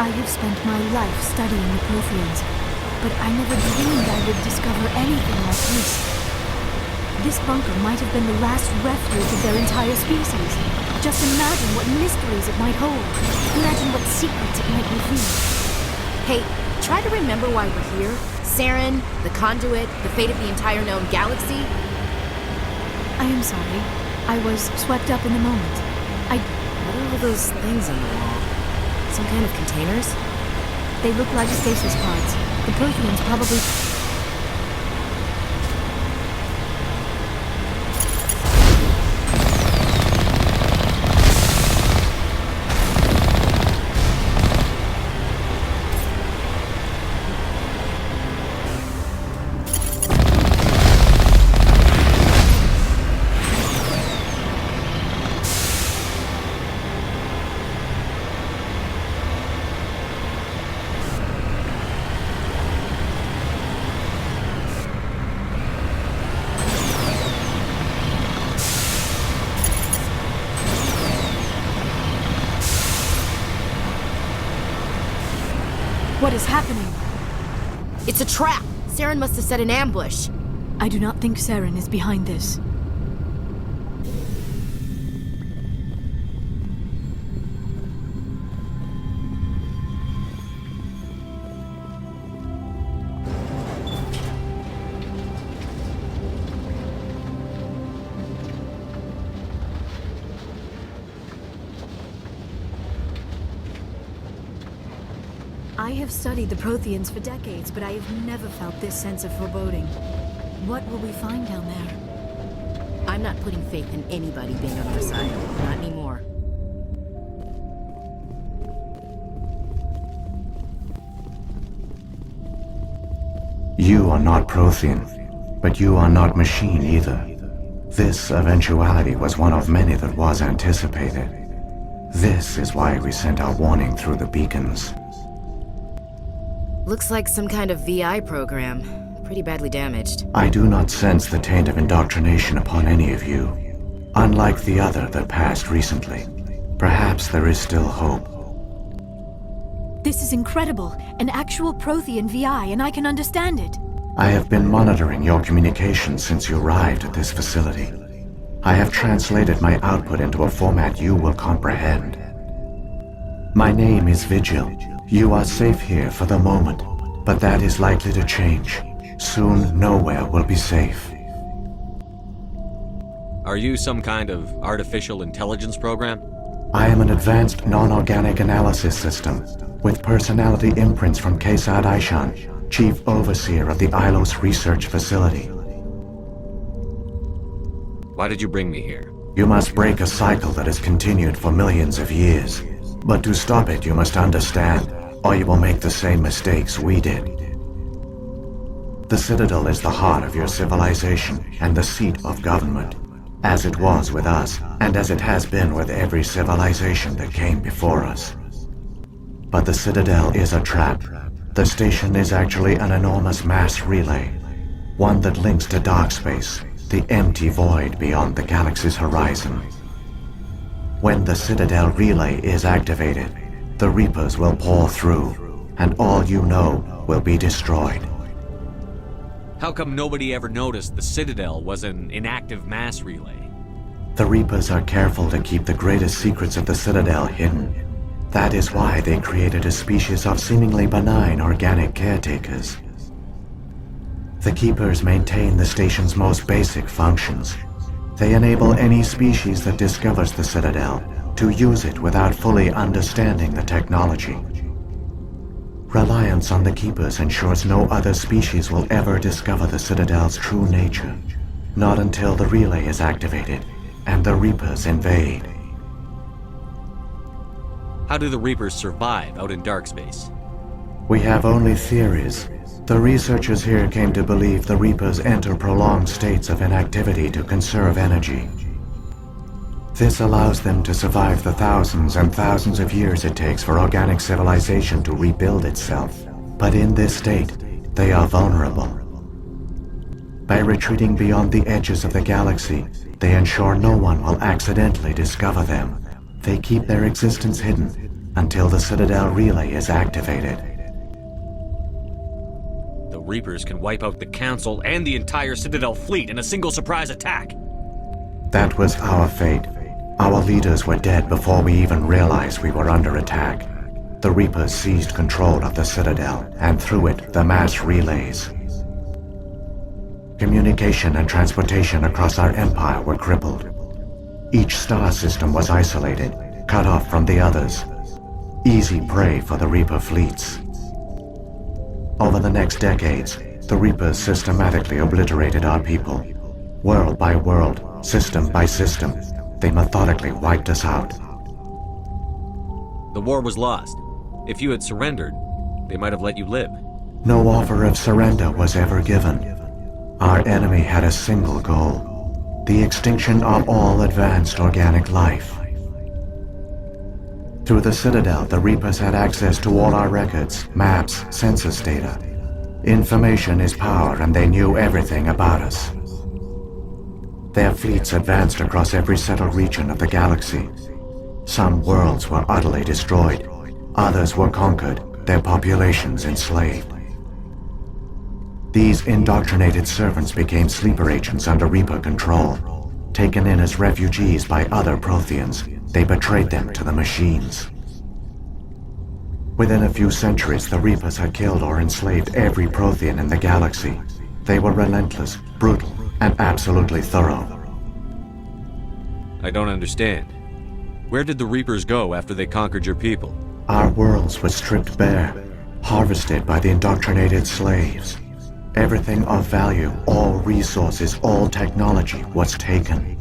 I have spent my life studying the Protheans, but I never dreamed I would discover anything like this. This bunker might have been the last refuge of their entire species. Just imagine what mysteries it might hold. Imagine what secrets it might reveal. Hey, try to remember why we're here. Saren, the conduit, the fate of the entire known galaxy. I am sorry. I was swept up in the moment. What are all those things on the wall? Some kind of containers? They look like stasis pods. The Protheans probably... What is happening? It's a trap! Saren must have set an ambush. I do not think Saren is behind this. I have studied the Protheans for decades, but I have never felt this sense of foreboding. What will we find down there? I'm not putting faith in anybody being on our side. Not anymore. You are not Prothean, but you are not machine either. This eventuality was one of many that was anticipated. This is why we sent our warning through the beacons. Looks like some kind of VI program. Pretty badly damaged. I do not sense the taint of indoctrination upon any of you. Unlike the other that passed recently. Perhaps there is still hope. This is incredible. An actual Prothean VI, and I can understand it. I have been monitoring your communications since you arrived at this facility. I have translated my output into a format you will comprehend. My name is Vigil. You are safe here for the moment, but that is likely to change. Soon, nowhere will be safe. Are you some kind of artificial intelligence program? I am an advanced non-organic analysis system. with personality imprints from Kesad Aishan, Chief Overseer of the Ilos Research Facility. Why did you bring me here? You must break a cycle that has continued for millions of years. But to stop it, you must understand, or you will make the same mistakes we did. The Citadel is the heart of your civilization and the seat of government, as it was with us, and as it has been with every civilization that came before us. But the Citadel is a trap. The station is actually an enormous mass relay, one that links to dark space, the empty void beyond the galaxy's horizon. When the Citadel relay is activated, the Reapers will pour through, and all you know will be destroyed. How come nobody ever noticed the Citadel was an inactive mass relay? The Reapers are careful to keep the greatest secrets of the Citadel hidden. That is why they created a species of seemingly benign organic caretakers. The Keepers maintain the station's most basic functions. They enable any species that discovers the Citadel to use it without fully understanding the technology. Reliance on the Keepers ensures no other species will ever discover the Citadel's true nature, not until the relay is activated and the Reapers invade. How do the Reapers survive out in dark space? We have only theories. The researchers here came to believe the Reapers enter prolonged states of inactivity to conserve energy. This allows them to survive the thousands and thousands of years it takes for organic civilization to rebuild itself. But in this state, they are vulnerable. By retreating beyond the edges of the galaxy, they ensure no one will accidentally discover them. They keep their existence hidden until the Citadel relay is activated. The Reapers can wipe out the Council and the entire Citadel fleet in a single surprise attack. That was our fate. Our leaders were dead before we even realized we were under attack. The Reapers seized control of the Citadel, and through it, the mass relays. Communication and transportation across our empire were crippled. Each star system was isolated, cut off from the others. Easy prey for the Reaper fleets. Over the next decades, the Reapers systematically obliterated our people. World by world, system by system, they methodically wiped us out. The war was lost. If you had surrendered, they might have let you live. No offer of surrender was ever given. Our enemy had a single goal: the extinction of all advanced organic life. Through the Citadel, the Reapers had access to all our records, maps, census data. Information is power, and they knew everything about us. Their fleets advanced across every settled region of the galaxy. Some worlds were utterly destroyed. Others were conquered, their populations enslaved. These indoctrinated servants became sleeper agents under Reaper control. Taken in as refugees by other Protheans, they betrayed them to the machines. Within a few centuries, the Reapers had killed or enslaved every Prothean in the galaxy. They were relentless, brutal, and absolutely thorough. I don't understand. Where did the Reapers go after they conquered your people? Our worlds were stripped bare, harvested by the indoctrinated slaves. Everything of value, all resources, all technology was taken.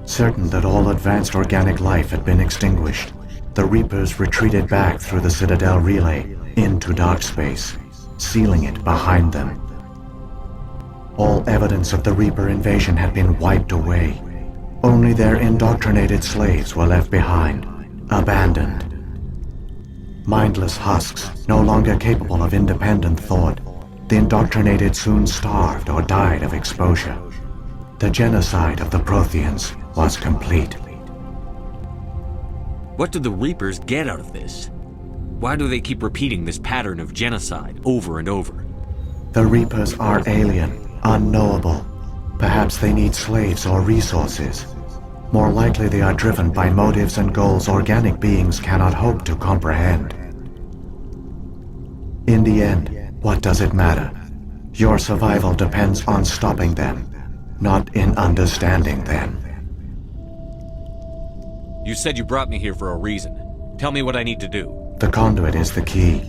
Certain that all advanced organic life had been extinguished, the Reapers retreated back through the Citadel relay into dark space, sealing it behind them. All evidence of the Reaper invasion had been wiped away. Only their indoctrinated slaves were left behind, abandoned. Mindless husks, no longer capable of independent thought, the indoctrinated soon starved or died of exposure. The genocide of the Protheans was complete. What do the Reapers get out of this? Why do they keep repeating this pattern of genocide over and over? The Reapers are alien, unknowable. Perhaps they need slaves or resources. More likely they are driven by motives and goals organic beings cannot hope to comprehend. In the end, what does it matter? Your survival depends on stopping them, not in understanding them. You said you brought me here for a reason. Tell me what I need to do. The conduit is the key.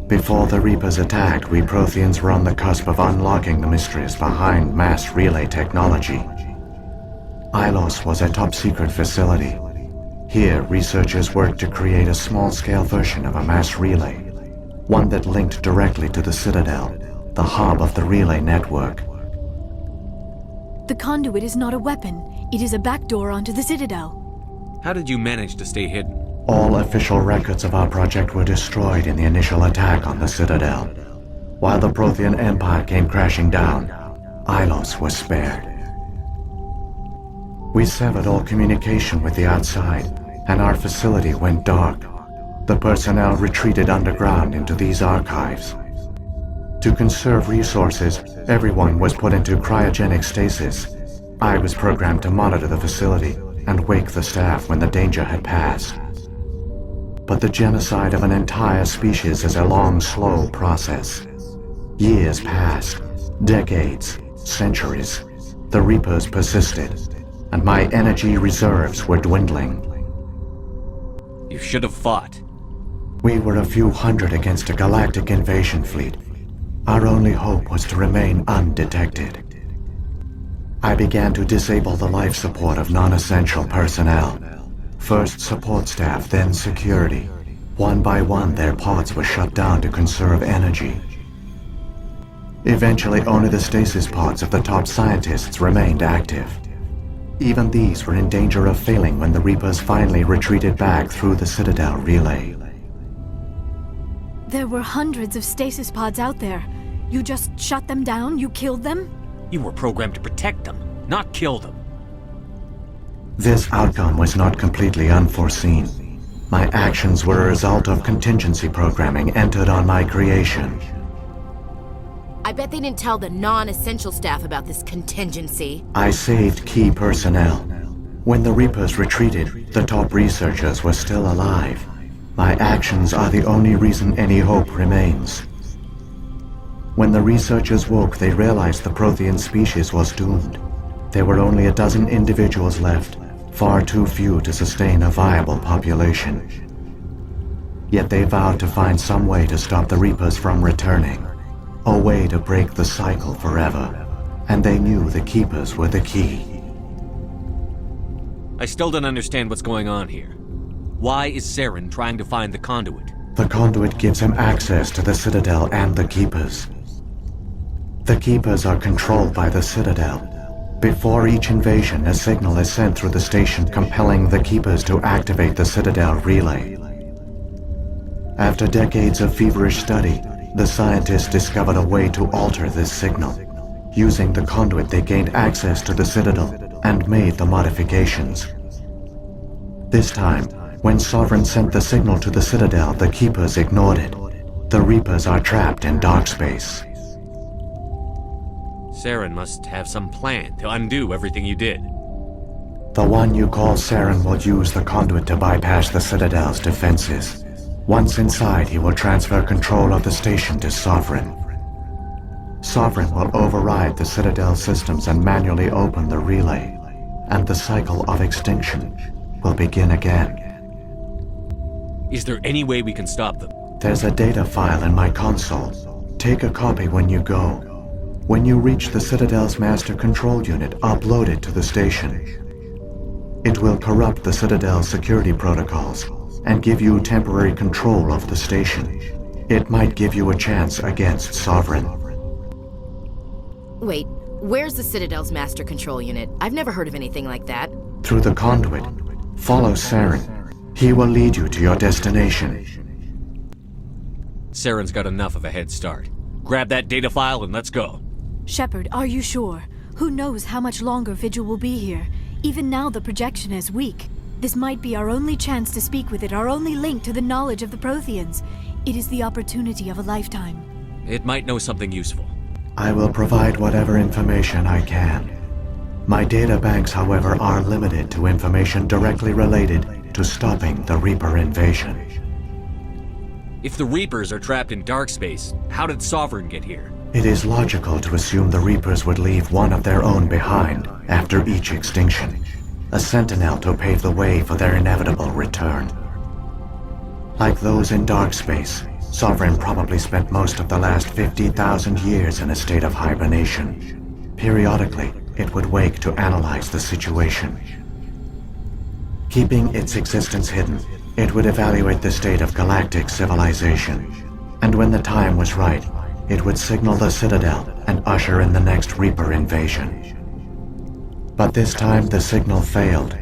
Before the Reapers attacked, we Protheans were on the cusp of unlocking the mysteries behind mass relay technology. Ilos was a top-secret facility. Here, researchers worked to create a small-scale version of a mass relay, one that linked directly to the Citadel, the hub of the relay network. The conduit is not a weapon. It is a backdoor onto the Citadel. How did you manage to stay hidden? All official records of our project were destroyed in the initial attack on the Citadel. While the Prothean Empire came crashing down, Ilos was spared. We severed all communication with the outside, and our facility went dark. The personnel retreated underground into these archives. To conserve resources, everyone was put into cryogenic stasis. I was programmed to monitor the facility and wake the staff when the danger had passed. But the genocide of an entire species is a long, slow process. Years passed, decades, centuries. The Reapers persisted, and my energy reserves were dwindling. You should have fought. We were a few hundred against a galactic invasion fleet. Our only hope was to remain undetected. I began to disable the life support of non-essential personnel. First support staff, then security. One by one, their pods were shut down to conserve energy. Eventually, only the stasis pods of the top scientists remained active. Even these were in danger of failing when the Reapers finally retreated back through the Citadel relay. There were hundreds of stasis pods out there. You just shut them down? You killed them? You were programmed to protect them, not kill them. This outcome was not completely unforeseen. My actions were a result of contingency programming entered on my creation. I bet they didn't tell the non-essential staff about this contingency. I saved key personnel. When the Reapers retreated, the top researchers were still alive. My actions are the only reason any hope remains. When the researchers woke, they realized the Prothean species was doomed. There were only a dozen individuals left, far too few to sustain a viable population. Yet they vowed to find some way to stop the Reapers from returning. A way to break the cycle forever. And they knew the Keepers were the key. I still don't understand what's going on here. Why is Saren trying to find the conduit? The conduit gives him access to the Citadel and the Keepers. The Keepers are controlled by the Citadel. Before each invasion, a signal is sent through the station compelling the Keepers to activate the Citadel relay. After decades of feverish study, the scientists discovered a way to alter this signal. Using the conduit, they gained access to the Citadel and made the modifications. This time, when Sovereign sent the signal to the Citadel, the Keepers ignored it. The Reapers are trapped in dark space. Saren must have some plan to undo everything you did. The one you call Saren will use the conduit to bypass the Citadel's defenses. Once inside, he will transfer control of the station to Sovereign. Sovereign will override the Citadel systems and manually open the relay, and the cycle of extinction will begin again. Is there any way we can stop them? There's a data file in my console. Take a copy when you go. When you reach the Citadel's master control unit, upload it to the station. It will corrupt the Citadel's security protocols and give you temporary control of the station. It might give you a chance against Sovereign. Wait, where's the Citadel's master control unit? I've never heard of anything like that. Through the conduit. Follow Saren. He will lead you to your destination. Saren's got enough of a head start. Grab that data file and let's go. Shepard, are you sure? Who knows how much longer Vigil will be here? Even now the projection is weak. This might be our only chance to speak with it, our only link to the knowledge of the Protheans. It is the opportunity of a lifetime. It might know something useful. I will provide whatever information I can. My data banks, however, are limited to information directly related to stopping the Reaper invasion. If the Reapers are trapped in dark space, how did Sovereign get here? It is logical to assume the Reapers would leave one of their own behind after each extinction. A sentinel to pave the way for their inevitable return. Like those in dark space, Sovereign probably spent most of the last 50,000 years in a state of hibernation. Periodically, it would wake to analyze the situation. Keeping its existence hidden, it would evaluate the state of galactic civilization. And when the time was right, it would signal the Citadel and usher in the next Reaper invasion. But this time the signal failed.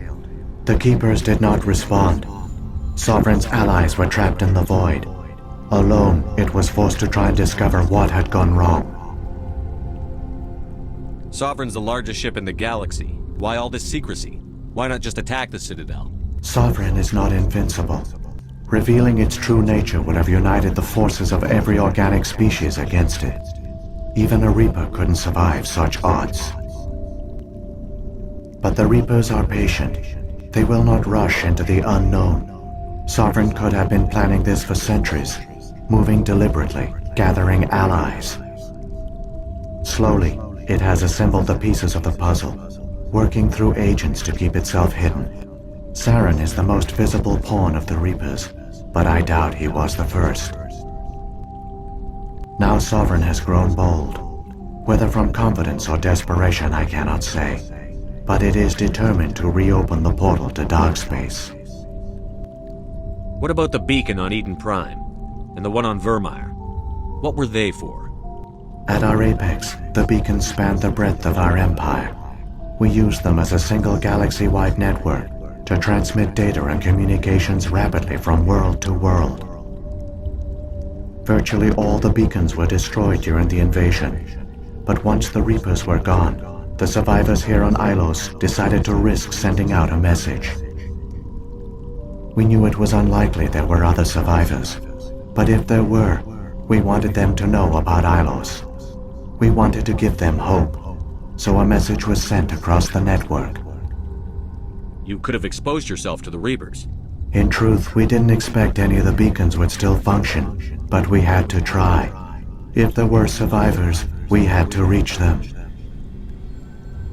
The Keepers did not respond. Sovereign's allies were trapped in the void. Alone, it was forced to try and discover what had gone wrong. Sovereign's the largest ship in the galaxy. Why all this secrecy? Why not just attack the Citadel? Sovereign is not invincible. Revealing its true nature would have united the forces of every organic species against it. Even a Reaper couldn't survive such odds. But the Reapers are patient. They will not rush into the unknown. Sovereign could have been planning this for centuries, moving deliberately, gathering allies. Slowly, it has assembled the pieces of the puzzle, working through agents to keep itself hidden. Saren is the most visible pawn of the Reapers, but I doubt he was the first. Now Sovereign has grown bold. Whether from confidence or desperation, I cannot say. But it is determined to reopen the portal to dark space. What about the beacon on Eden Prime? And the one on Vermeer? What were they for? At our apex, the beacons spanned the breadth of our empire. We used them as a single galaxy-wide network to transmit data and communications rapidly from world to world. Virtually all the beacons were destroyed during the invasion, but once the Reapers were gone, the survivors here on Ilos decided to risk sending out a message. We knew it was unlikely there were other survivors, but if there were, we wanted them to know about Ilos. We wanted to give them hope, so a message was sent across the network. You could have exposed yourself to the Reapers. In truth, we didn't expect any of the beacons would still function, but we had to try. If there were survivors, we had to reach them.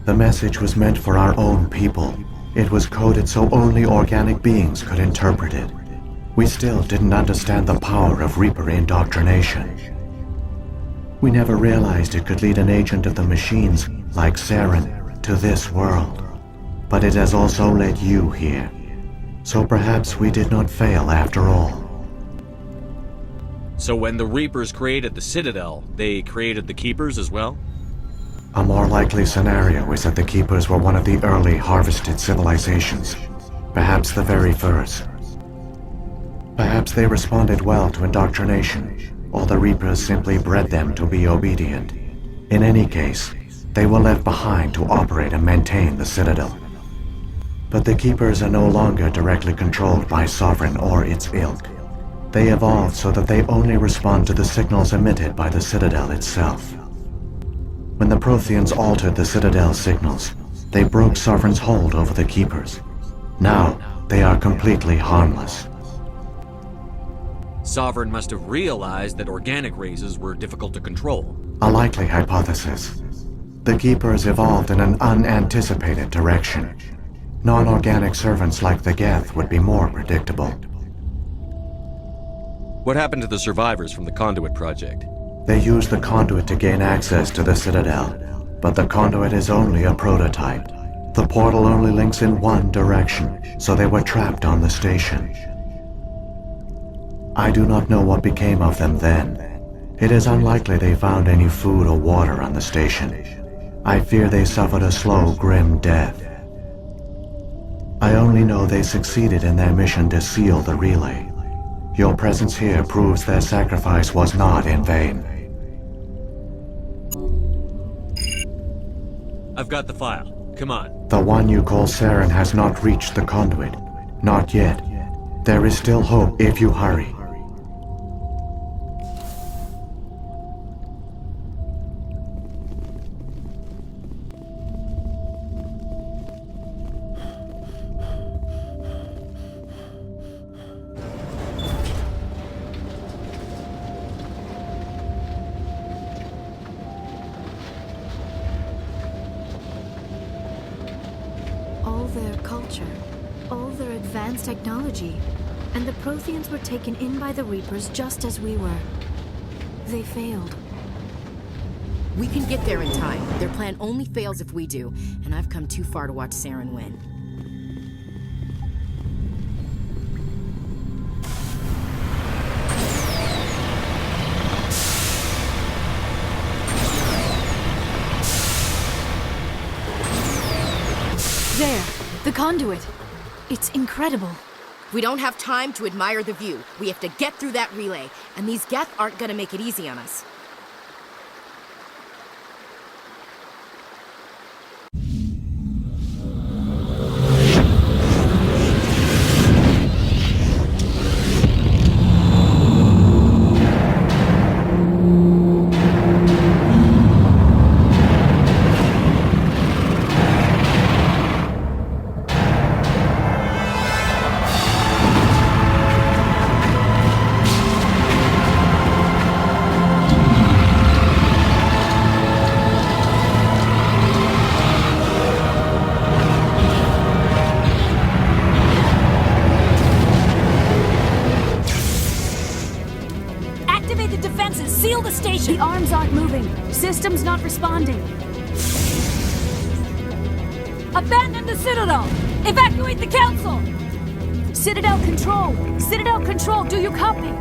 The message was meant for our own people. It was coded so only organic beings could interpret it. We still didn't understand the power of Reaper indoctrination. We never realized it could lead an agent of the machines, like Saren, to this world. But it has also led you here. So perhaps we did not fail after all. So when the Reapers created the Citadel, they created the Keepers as well? A more likely scenario is that the Keepers were one of the early harvested civilizations, perhaps the very first. Perhaps they responded well to indoctrination, or the Reapers simply bred them to be obedient. In any case, they were left behind to operate and maintain the Citadel. But the Keepers are no longer directly controlled by Sovereign or its ilk. They evolved so that they only respond to the signals emitted by the Citadel itself. When the Protheans altered the Citadel's signals, they broke Sovereign's hold over the Keepers. Now, they are completely harmless. Sovereign must have realized that organic races were difficult to control. A likely hypothesis. The Keepers evolved in an unanticipated direction. Non-organic servants like the Geth would be more predictable. What happened to the survivors from the Conduit project? They used the Conduit to gain access to the Citadel, but the Conduit is only a prototype. The portal only links in one direction, so they were trapped on the station. I do not know what became of them then. It is unlikely they found any food or water on the station. I fear they suffered a slow, grim death. I only know they succeeded in their mission to seal the relay. Your presence here proves their sacrifice was not in vain. I've got the file. Come on. The one you call Saren has not reached the Conduit. Not yet. There is still hope if you hurry. All their culture, all their advanced technology, And the Protheans were taken in by the Reapers just as we were. They failed. We can get there in time. Their plan only fails if we do, and I've come too far to watch Saren win. There, the conduit. It's incredible. We don't have time to admire the view. We have to get through that relay, and these Geth aren't gonna make it easy on us. The arms aren't moving. Systems not responding. Abandon the Citadel! Evacuate the Council! Citadel Control! Citadel Control, do you copy?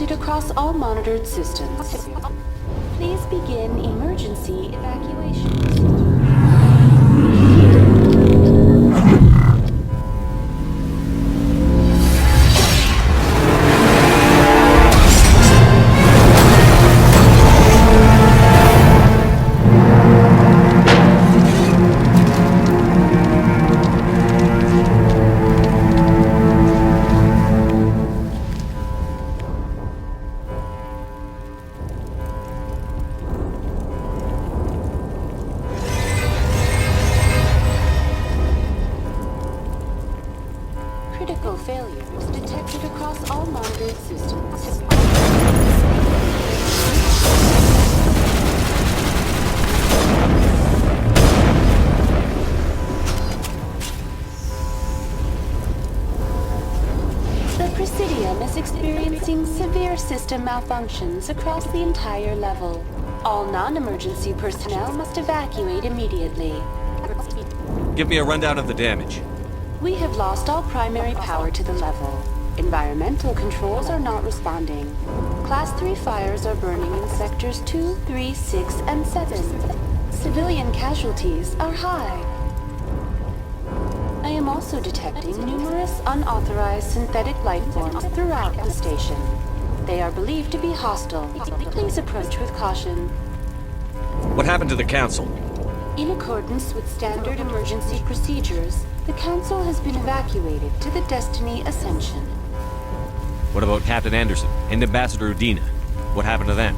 Across all monitored systems. Please begin emergency evacuation. System malfunctions across the entire level. All non-emergency personnel must evacuate immediately. Give me a rundown of the damage. We have lost all primary power to the level. Environmental controls are not responding. Class 3 fires are burning in sectors 2, 3, 6, and 7. Civilian casualties are high. I am also detecting numerous unauthorized synthetic life forms throughout the station. They are believed to be hostile. Please approach with caution. What happened to the Council? In accordance with standard emergency procedures, the Council has been evacuated to the Destiny Ascension. What about Captain Anderson and Ambassador Udina? What happened to them?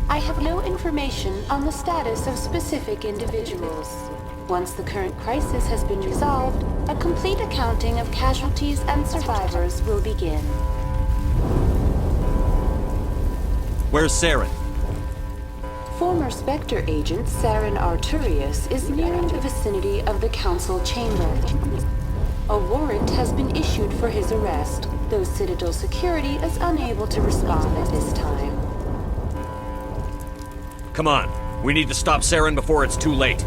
I have no information on the status of specific individuals. Once the current crisis has been resolved, a complete accounting of casualties and survivors will begin. Where's Saren? Former Spectre agent Saren Arturius is nearing the vicinity of the Council chamber. A warrant has been issued for his arrest, though Citadel security is unable to respond at this time. Come on, we need to stop Saren before it's too late.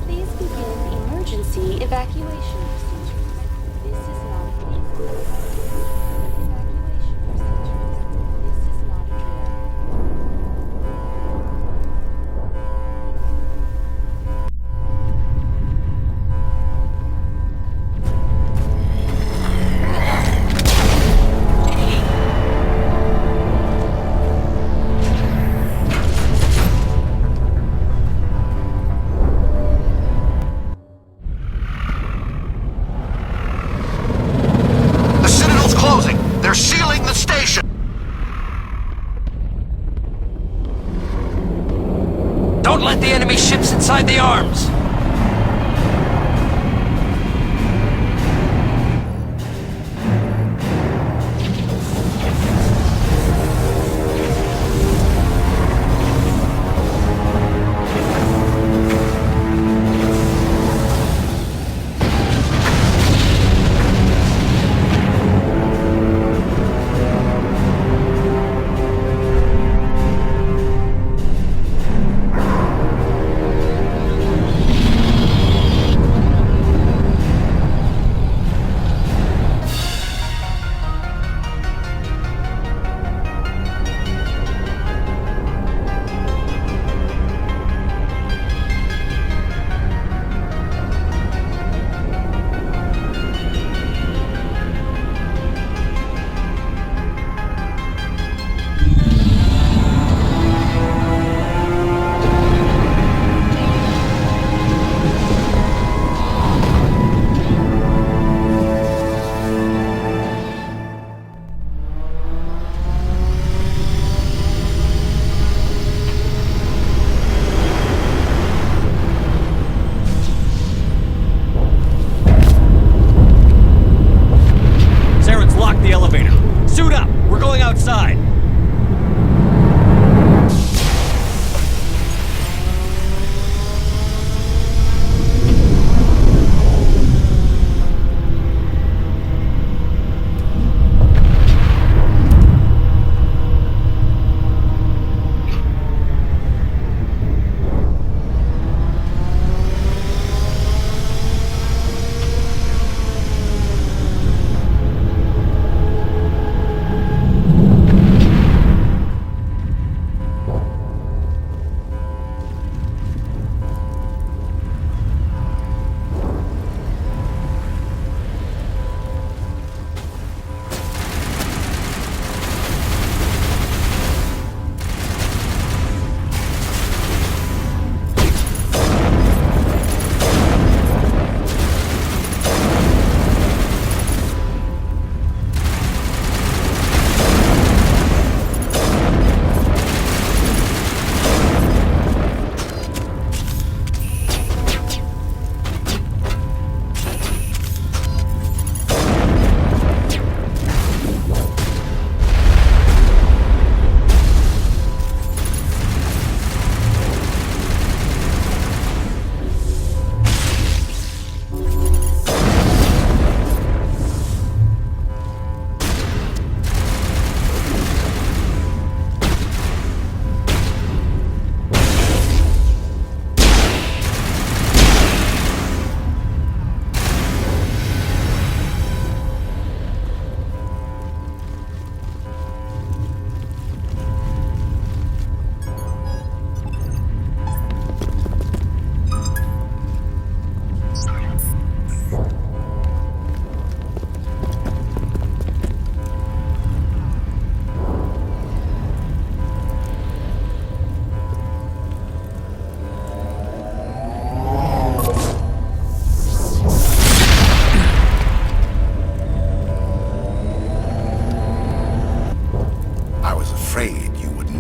Please begin emergency evacuation procedures. This is not a drill. Don't let the enemy ships inside the arms!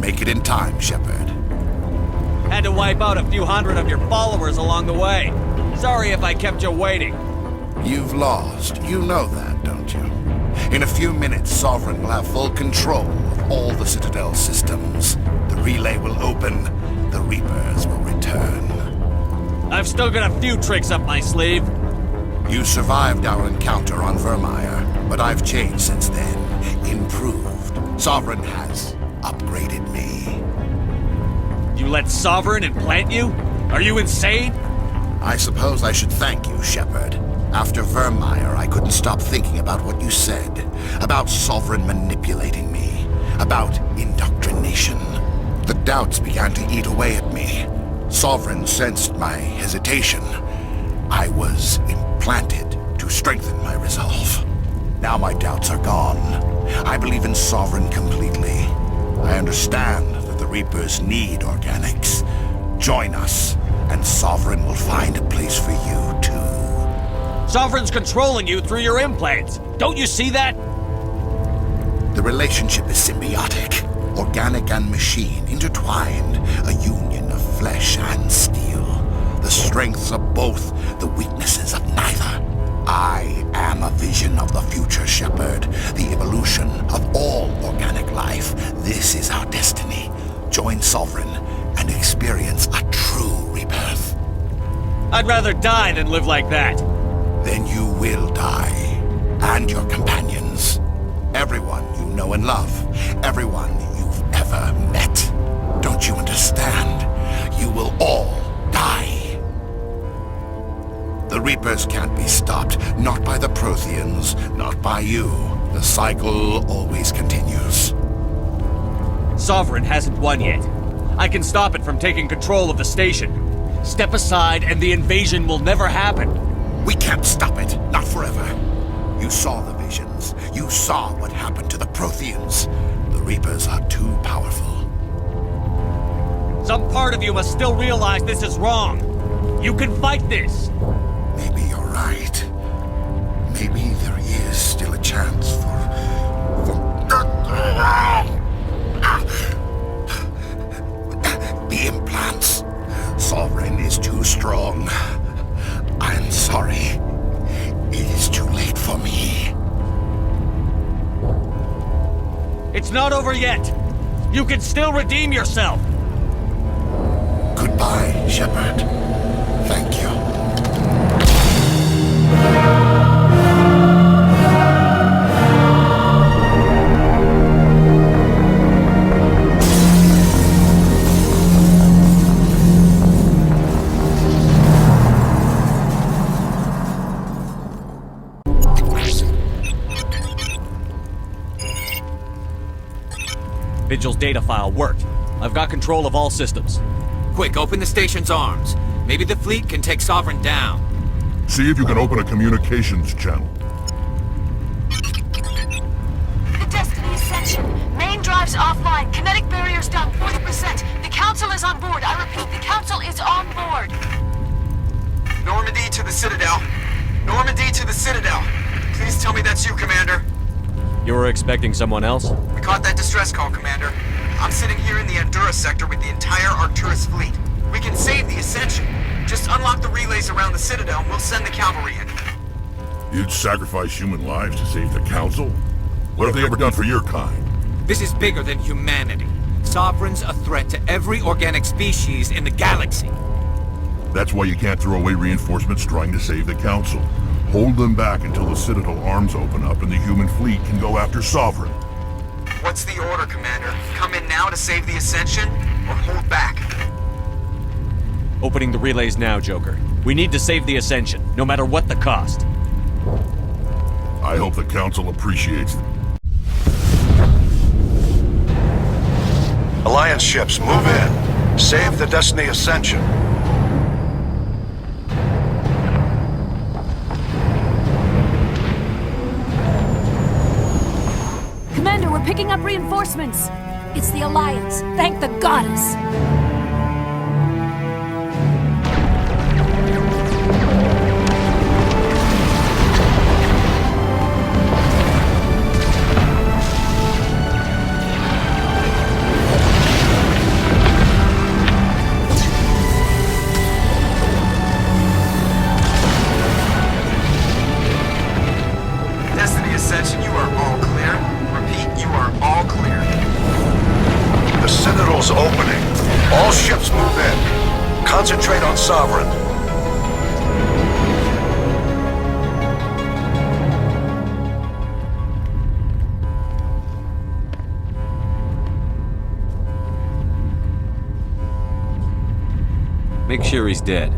Make it in time, Shepard. Had to wipe out a few hundred of your followers along the way. Sorry if I kept you waiting. You've lost. You know that, don't you? In a few minutes, Sovereign will have full control of all the Citadel systems. The relay will open. The Reapers will return. I've still got a few tricks up my sleeve. You survived our encounter on Vermeer, but I've changed since then. Improved. Sovereign has upgraded me. You let Sovereign implant you? Are you insane? I suppose I should thank you, Shepard. After Vermeer, I couldn't stop thinking about what you said. About Sovereign manipulating me. About indoctrination. The doubts began to eat away at me. Sovereign sensed my hesitation. I was implanted to strengthen my resolve. Now my doubts are gone. I believe in Sovereign completely. I understand that the Reapers need organics. Join us, and Sovereign will find a place for you, too. Sovereign's controlling you through your implants. Don't you see that? The relationship is symbiotic. Organic and machine intertwined. A union of flesh and steel. The strengths of both, the weaknesses of neither. I am a vision of the future, Shepard. The evolution of all organic life. This is our destiny. Join Sovereign and experience a true rebirth. I'd rather die than live like that. Then you will die. And your companions. Everyone you know and love. Everyone you've ever met. Don't you understand? You will all die. The Reapers can't be stopped. Not by the Protheans. Not by you. The cycle always continues. Sovereign hasn't won yet. I can stop it from taking control of the station. Step aside and the invasion will never happen. We can't stop it. Not forever. You saw the visions. You saw what happened to the Protheans. The Reapers are too powerful. Some part of you must still realize this is wrong. You can fight this. Maybe you're right. Maybe there is still a chance for... The implants. Sovereign is too strong. I'm sorry. It is too late for me. It's not over yet. You can still redeem yourself. Goodbye, Shepard. Thank you. Vigil's data file worked. I've got control of all systems. Quick, open the station's arms. Maybe the fleet can take Sovereign down. See if you can open a communications channel. The Destiny Ascension. Main drives offline. Kinetic barriers down 40%. The Council is on board. I repeat, the Council is on board. Normandy to the Citadel. Normandy to the Citadel. Please tell me that's you, Commander. You were expecting someone else? We caught that distress call, Commander. I'm sitting here in the Andurra sector with the entire Arcturus fleet. We can save the Ascension. Just unlock the relays around the Citadel and we'll send the cavalry in. You'd sacrifice human lives to save the Council? What have they ever done for your kind? This is bigger than humanity. Sovereign's a threat to every organic species in the galaxy. That's why you can't throw away reinforcements trying to save the Council. Hold them back until the Citadel arms open up and the human fleet can go after Sovereign. What's the order, Commander? Come in now to save the Ascension, or hold back? Opening the relays now, Joker. We need to save the Ascension, no matter what the cost. I hope the Council appreciates it. Alliance ships, move in. Save the Destiny Ascension. Commander, we're picking up reinforcements. It's the Alliance. Thank the goddess. Destiny Ascension, you are all clear. Repeat, you are all clear. The Citadel's opening. All ships move in. Concentrate on Sovereign. Make sure he's dead.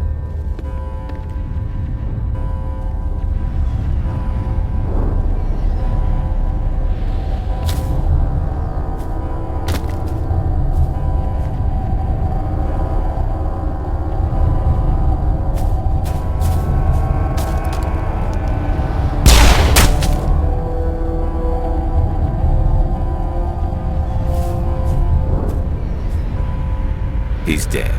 He's dead.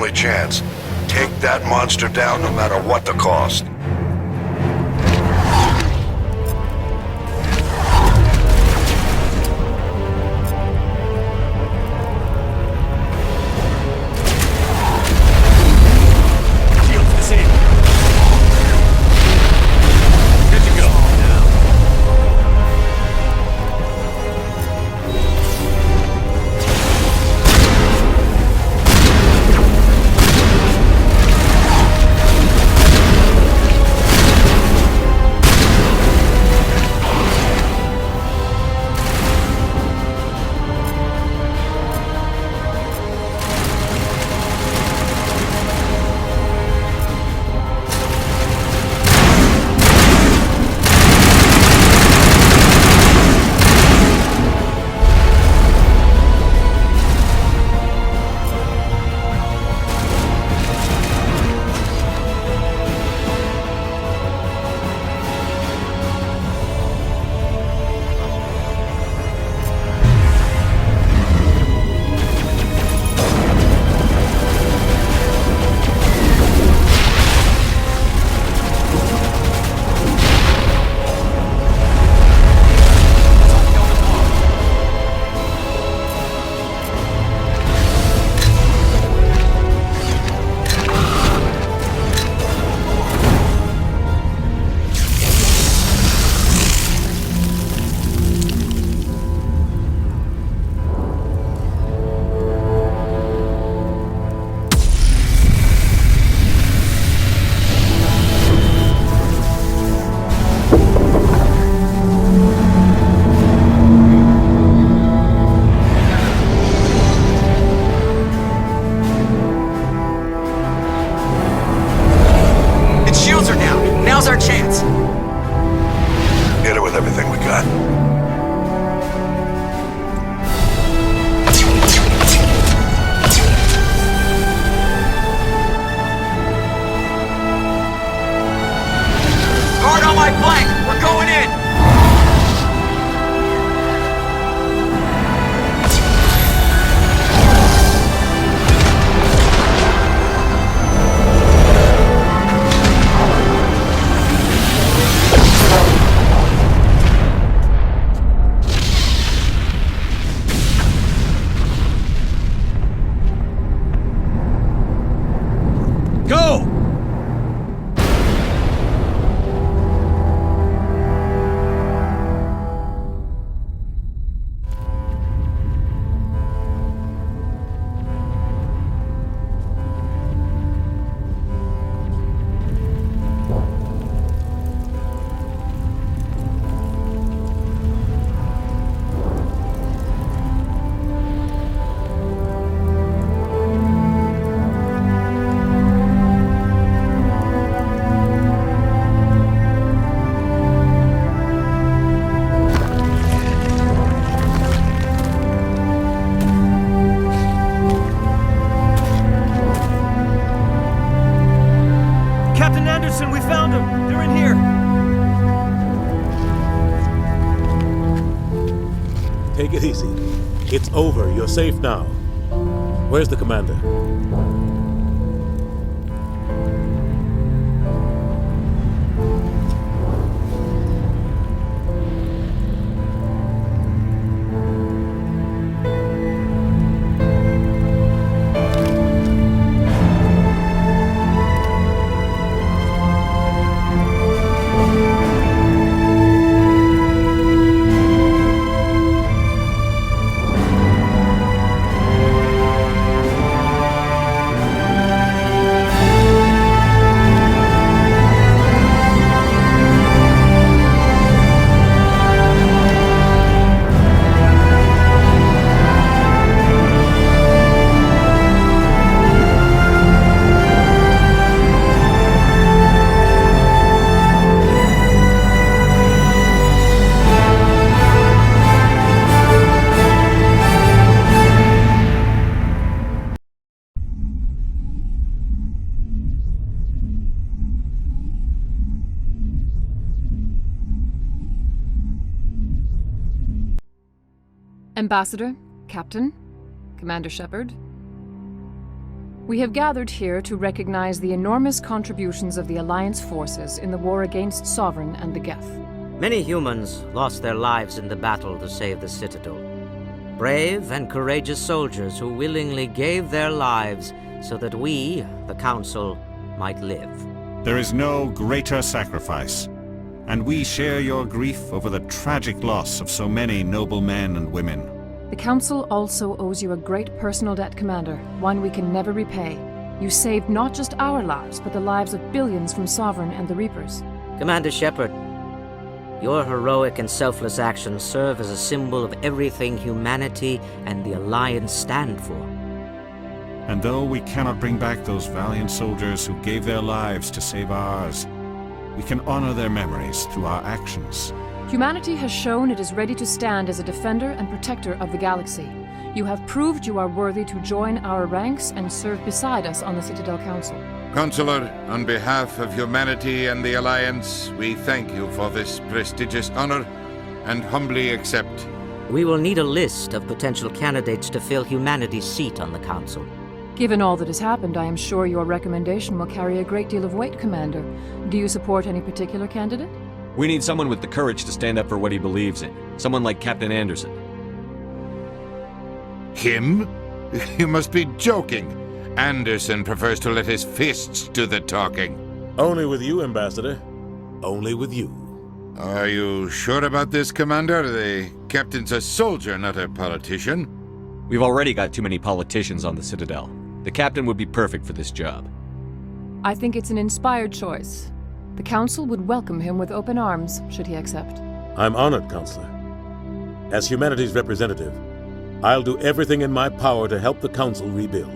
only chance. Take that monster down no matter what the cost. Take it easy. It's over. You're safe now. Where's the commander? Ambassador, Captain, Commander Shepard. We have gathered here to recognize the enormous contributions of the Alliance forces in the war against Sovereign and the Geth. Many humans lost their lives in the battle to save the Citadel. Brave and courageous soldiers who willingly gave their lives so that we, the Council, might live. There is no greater sacrifice, and we share your grief over the tragic loss of so many noble men and women. The Council also owes you a great personal debt, Commander, one we can never repay. You saved not just our lives, but the lives of billions from Sovereign and the Reapers. Commander Shepard, your heroic and selfless actions serve as a symbol of everything humanity and the Alliance stand for. And though we cannot bring back those valiant soldiers who gave their lives to save ours, we can honor their memories through our actions. Humanity has shown it is ready to stand as a defender and protector of the galaxy. You have proved you are worthy to join our ranks and serve beside us on the Citadel Council. Counselor, on behalf of humanity and the Alliance, we thank you for this prestigious honor and humbly accept. We will need a list of potential candidates to fill humanity's seat on the Council. Given all that has happened, I am sure your recommendation will carry a great deal of weight, Commander. Do you support any particular candidate? We need someone with the courage to stand up for what he believes in. Someone like Captain Anderson. Him? You must be joking. Anderson prefers to let his fists do the talking. Only with you, Ambassador. Only with you. Are you sure about this, Commander? The captain's a soldier, not a politician. We've already got too many politicians on the Citadel. The captain would be perfect for this job. I think it's an inspired choice. The Council would welcome him with open arms, should he accept. I'm honored, Counselor. As humanity's representative, I'll do everything in my power to help the Council rebuild.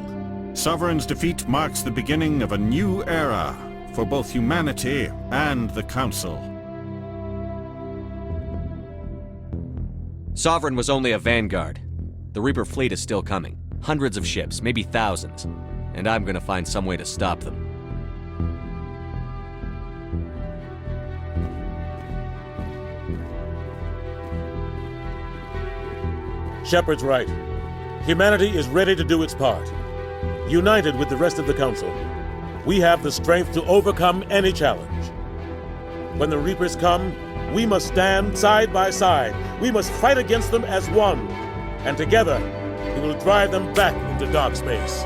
Sovereign's defeat marks the beginning of a new era for both humanity and the Council. Sovereign was only a vanguard. The Reaper fleet is still coming. Hundreds of ships, maybe thousands. And I'm gonna find some way to stop them. Shepard's right. Humanity is ready to do its part. United with the rest of the Council, we have the strength to overcome any challenge. When the Reapers come, we must stand side by side. We must fight against them as one. And together, we will drive them back into dark space.